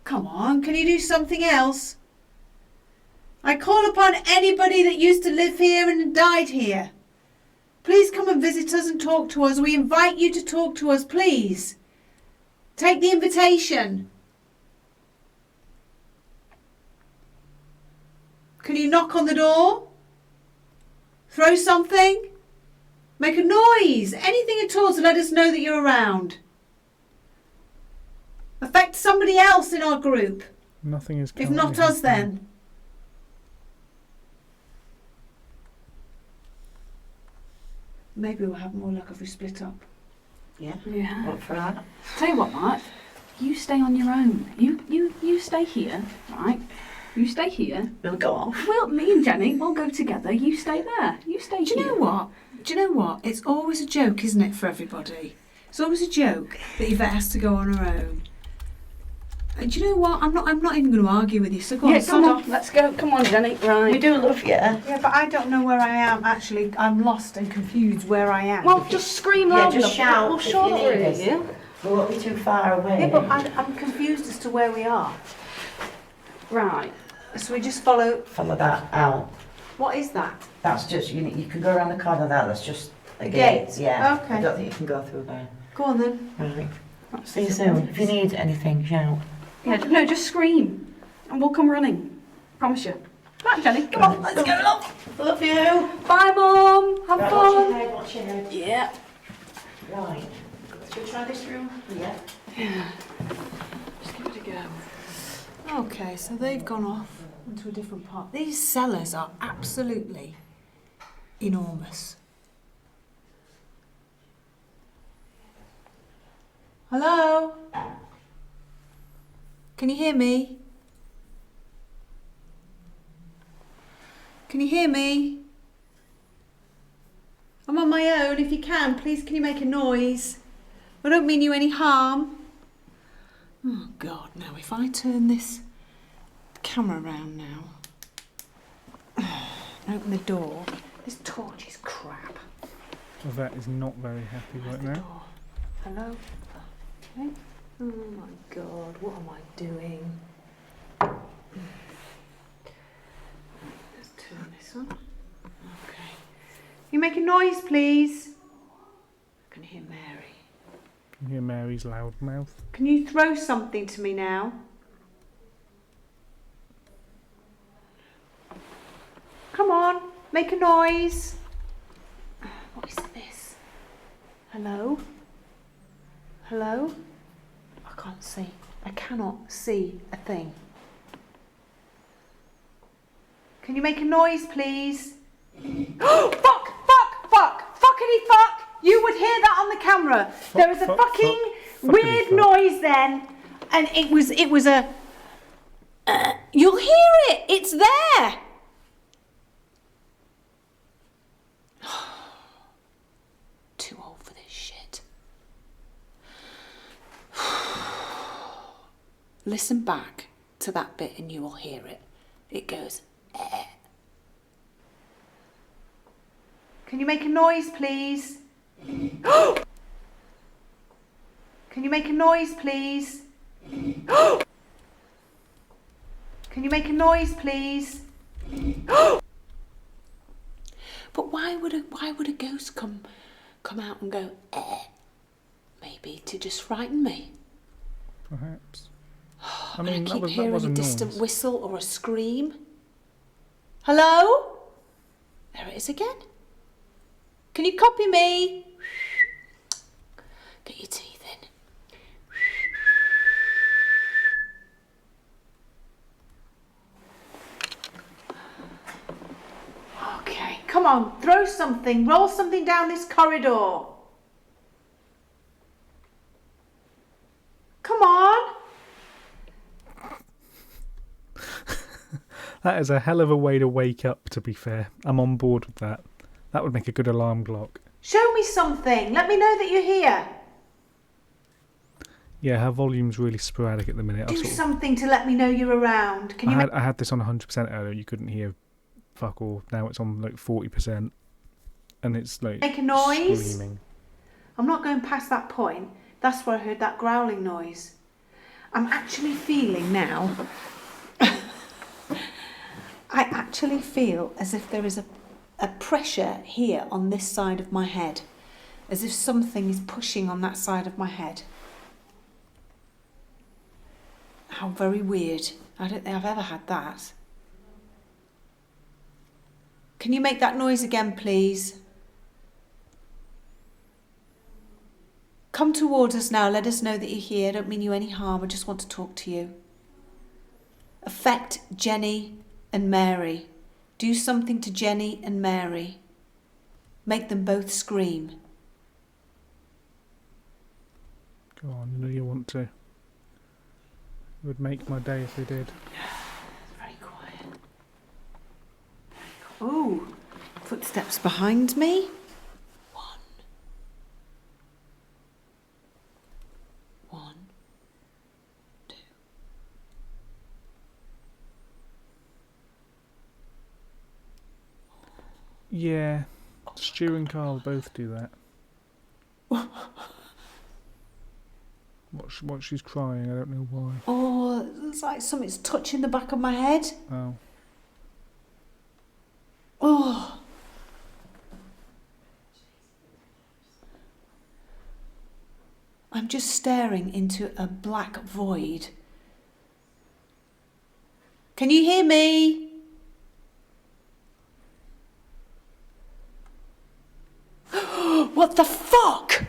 Come on, can you do something else? I call upon anybody that used to live here and died here. Please come and visit us and talk to us. We invite you to talk to us, please. Take the invitation. Can you knock on the door? Throw something? Make a noise? Anything at all to let us know that you're around. Affect somebody else in our group. Nothing is. If not us, then. Maybe we'll have more luck if we split up. Yeah. Yeah. What for that? Tell you what, Mark. You stay on your own. You stay here, right? You stay here. We'll go off. Well, me and Jenny, we'll go together. You stay there. You stay here. Do you know what? Do you know what? It's always a joke, isn't it, for everybody? It's always a joke that Yvette has to go on her own. And do you know what? I'm not even going to argue with you. So go on, come on. Let's go. Come on, Jenny. Right. We do love you. Yeah, but I don't know where I am. Actually, I'm lost and confused where I am. Well, just scream loud just enough. shout. We'll if sure you we're need us. here. We won't be too far away. Yeah, but I'm confused as to where we are. Right. So we just follow. Follow that out. What is that? That's just, you can go around the corner there, that's just a gate? gate. Yeah. Okay. I don't think you can go through there. Go on then. Right. See you soon. If you need anything, shout. Yeah, no, just scream. And we'll come running. Promise you. Right, Jenny, come on, let's go, love. Love you. Bye, Mum. Have fun. Watch your head. Yeah. Right. Should we try this room? Yeah. Yeah. Just give it a go. Okay, so they've gone off into a different part. These cellars are absolutely enormous. Hello? Can you hear me? Can you hear me? I'm on my own. If you can, please can you make a noise? I don't mean you any harm. Oh God, now if I turn this camera around now, open the door. This torch is crap. Yvette is not very happy right now. Door. Hello? Okay. Oh my God, what am I doing? Let's turn this on. Okay. You make a noise, please. I can hear Mary. Can you hear Mary's loud mouth? Can you throw something to me now? Come on, make a noise. What is this? Hello? Hello? I can't see. I cannot see a thing. Can you make a noise, please? Fuck! Fuck! Fuck! Fuckity fuck! You would hear that on the camera. There was a fucking weird noise then, and it was a. You'll hear it. It's there. Too old for this shit. Listen back to that bit and you will hear it. It goes. Can you make a noise, please? make a noise, please? Can you make a noise, please? But why would a ghost come out and go, maybe to just frighten me? Perhaps. I mean, I keep that hearing was a distant noise. whistle or a scream. Hello? There it is again. Can you copy me? Get your teeth in. Okay, come on, throw something, roll something down this corridor. Come on. That is a hell of a way to wake up, to be fair. I'm on board with that. That would make a good alarm clock. Show me something. Let me know that you're here. Yeah, her volume's really sporadic at the minute. Do something to let me know you're around. Can you? I had this on 100% earlier. You couldn't hear fuck all. Now it's on like 40%, and it's like Make a noise. screaming. I'm not going past that point. That's where I heard that growling noise. I'm actually feeling now. I actually feel as if there is a pressure here on this side of my head, as if something is pushing on that side of my head. How very weird. I don't think I've ever had that. Can you make that noise again, please? Come towards us now. Let us know that you're here. I don't mean you any harm. I just want to talk to you. Affect Jenny and Mary. Do something to Jenny and Mary. Make them both scream. Go on, you know you want to. It would make my day if they did. It's very quiet. Oh, footsteps behind me. One, two. Yeah, Stu and Carl both do that. What she's crying, I don't know why. Oh, it's like something's touching the back of my head. Oh. Oh. I'm just staring into a black void. Can you hear me? What the fuck?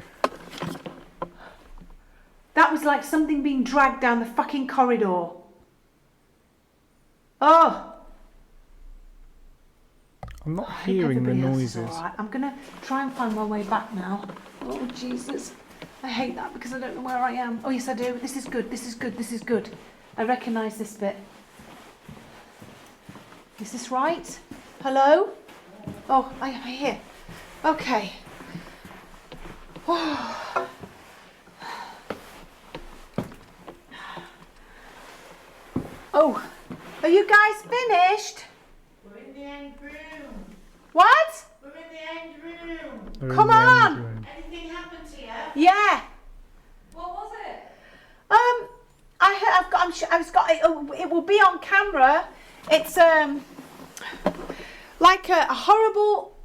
That was like something being dragged down the fucking corridor. Oh. I'm not hearing the noises. All right. I'm going to try and find my way back now. Oh, Jesus. I hate that because I don't know where I am. Oh, yes, I do. This is good. This is good. This is good. I recognise this bit. Is this right? Hello? Oh, I am here. Okay. Oh. Oh, are you guys finished? We're in the end room. What? We're in the end room. They're Come in the end on. room. Anything happened to you? Yeah. What was it? It will be on camera. It's like a horrible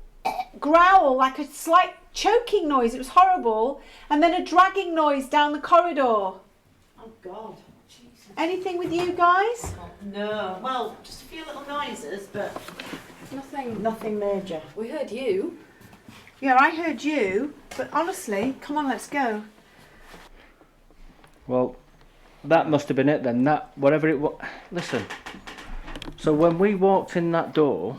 growl, like a slight choking noise. It was horrible, and then a dragging noise down the corridor. Oh God. Jesus. Anything with you guys? No. Well, just a few little noises, but nothing major. We heard you. Yeah, I heard you, but honestly, come on, let's go. Well, that must have been it then. That, whatever it was. Listen. So when we walked in that door,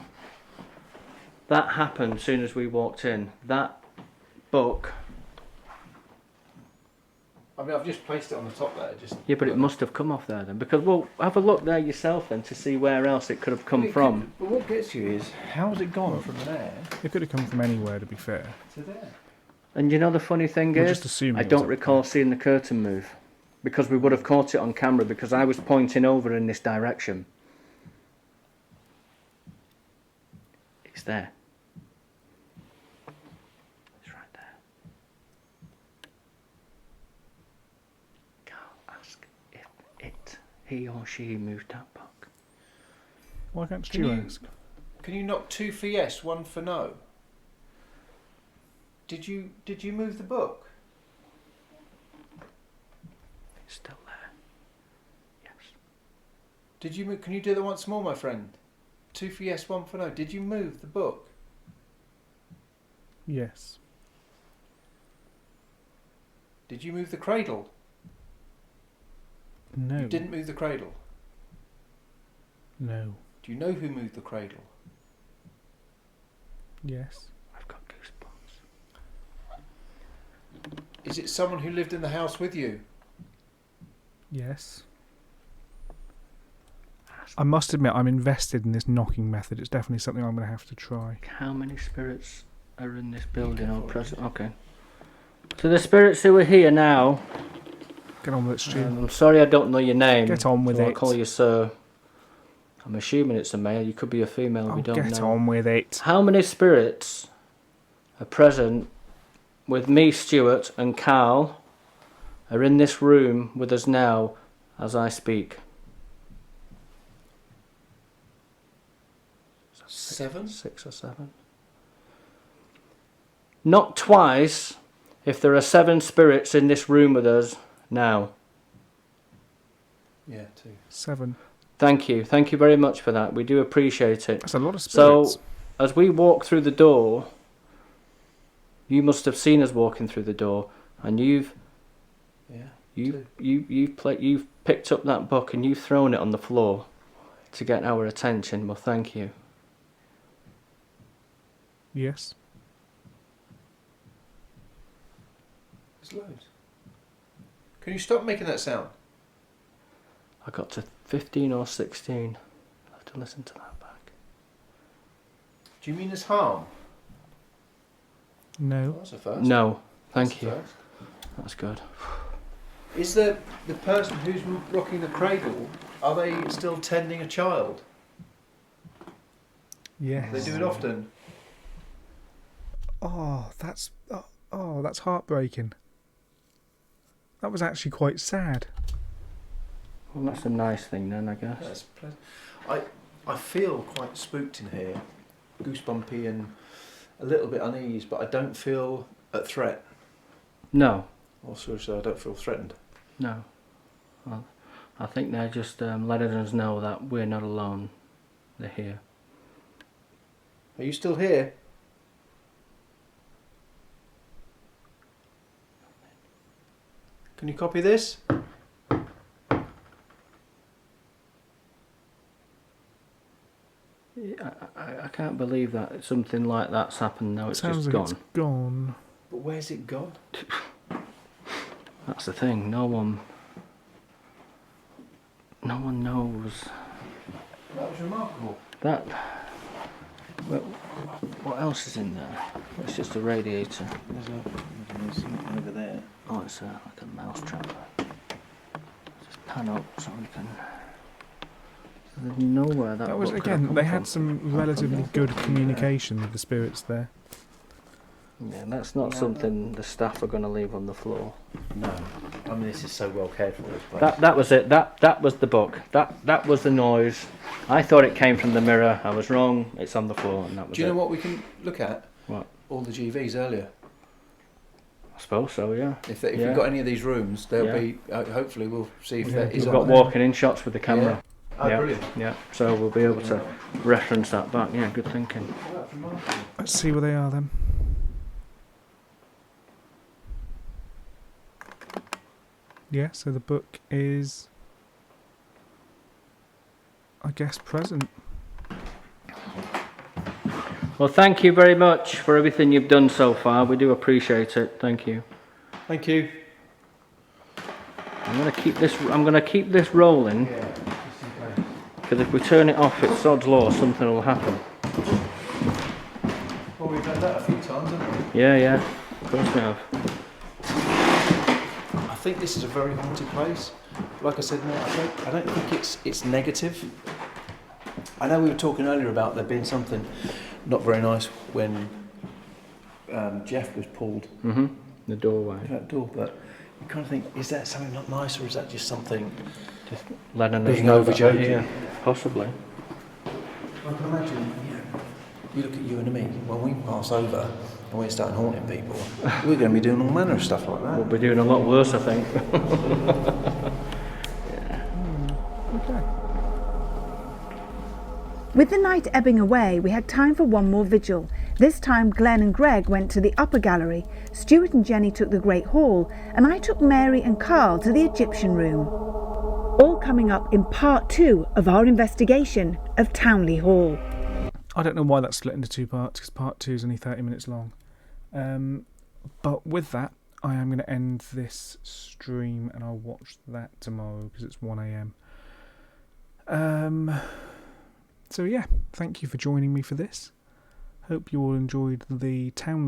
that happened as soon as we walked in. That book. I mean, I've just placed it on the top there. Yeah, but it must have come off there then. Because, well, have a look there yourself then to see where else it could have come from. But what gets you is, how's it gone from there It could have come from anywhere, to be fair. to there? And you know the funny thing We're is, just assuming I it was don't up recall seeing the curtain move. Because we would have caught it on camera because I was pointing over in this direction. It's there. It's right there. he or she moved that book. Why can't you ask? Can you knock 2 for yes, 1 for no? Did you move the book? It's still there. Yes. Did you move? Can you do that once more, my friend? 2 for yes, 1 for no. Did you move the book? Yes. Did you move the cradle? No. You didn't move the cradle. No. Do you know who moved the cradle? Yes. I've got goosebumps. Is it someone who lived in the house with you? Yes. I must admit, I'm invested in this knocking method. It's definitely something I'm going to have to try. How many spirits are in this building or present? Okay. So the spirits who are here now. Get on with it, Stu. I'm sorry I don't know your name. Get on with so it. I'll call you sir. I'm assuming it's a male. You could be a female. We don't know. Get on with it. How many spirits are present with me, Stuart, and Carl are in this room with us now as I speak? 7? 6 or 7. Not twice if there are 7 spirits in this room with us now. Yeah, 2. 7. Thank you. Thank you very much for that. We do appreciate it. That's a lot of spirits. So, as we walk through the door, you must have seen us walking through the door, and you've picked up that book and you've thrown it on the floor to get our attention. Well, thank you. Yes. There's loads. Can you stop making that sound? I got to 15 or 16. I'll have to listen to that back. Do you mean there's harm? No. Well, that's a first. No, thank That's you. a first. That's good. Is the person who's rocking the cradle, are they still tending a child? Yes. They do it often. Oh, that's heartbreaking. That was actually quite sad. Well, that's a nice thing then, I guess. That's pleasant. I feel quite spooked in here, goosebumpy and a little bit uneasy, but I don't feel a threat. No. Also, I don't feel threatened. No. Well, I think they're just letting us know that we're not alone. They're here. Are you still here? Can you copy this? I can't believe that something like that's happened now. It's Sounds just like gone. it's gone. But where's it gone? That's the thing. No one knows. That was remarkable. That. Well, what else is in there? It's just a radiator. There's something over there. Oh, it's like a mouse trap. Just pan up so we can. There's nowhere that. That was book could have again. come They from. had some relatively good communication with the spirits there. Yeah, that's not something the staff are going to leave on the floor. No, I mean this is so well cared for. This place. That was it. That was the book. That was the noise. I thought it came from the mirror. I was wrong. It's on the floor, and that was Do you it. know what we can look at? What? All the GVs earlier. I suppose so. Yeah. If you've got any of these rooms, there'll be. Hopefully, we'll see if there is. We've got walking in shots with the camera. Oh, yeah. brilliant. Yeah. So we'll be able to reference that back. Yeah. Good thinking. Oh, that's remarkable. Let's see where they are then. Yeah, so the book is, I guess, present. Well, thank you very much for everything you've done so far. We do appreciate it. Thank you. Thank you. I'm gonna keep this rolling. Because if we turn it off, it's sod's law. Something will happen. Well, we've had that a few times, haven't we? Yeah. Of course we have. I think this is a very haunted place. Like I said, mate, I don't think it's negative. I know we were talking earlier about there being something not very nice when Jeff was pulled. The doorway. That door, but You kind of think, is that something not nice, or is that just something Just letting us being know over about joking? it, yeah, possibly. I can imagine, you look at you and me, when we pass over and we're starting haunting people, we're going to be doing all manner of stuff like that. We'll be doing a lot worse, I think. Okay. With the night ebbing away, we had time for one more vigil. This time Glenn and Greg went to the upper gallery, Stuart and Jenny took the Great Hall, and I took Mary and Carl to the Egyptian room. All coming up in part 2 of our investigation of Towneley Hall. I don't know why that's split into 2 parts, because part 2 is only 30 minutes long. But with that, I am going to end this stream and I'll watch that tomorrow because it's 1 a.m. So yeah, thank you for joining me for this. Hope you all enjoyed the Towneley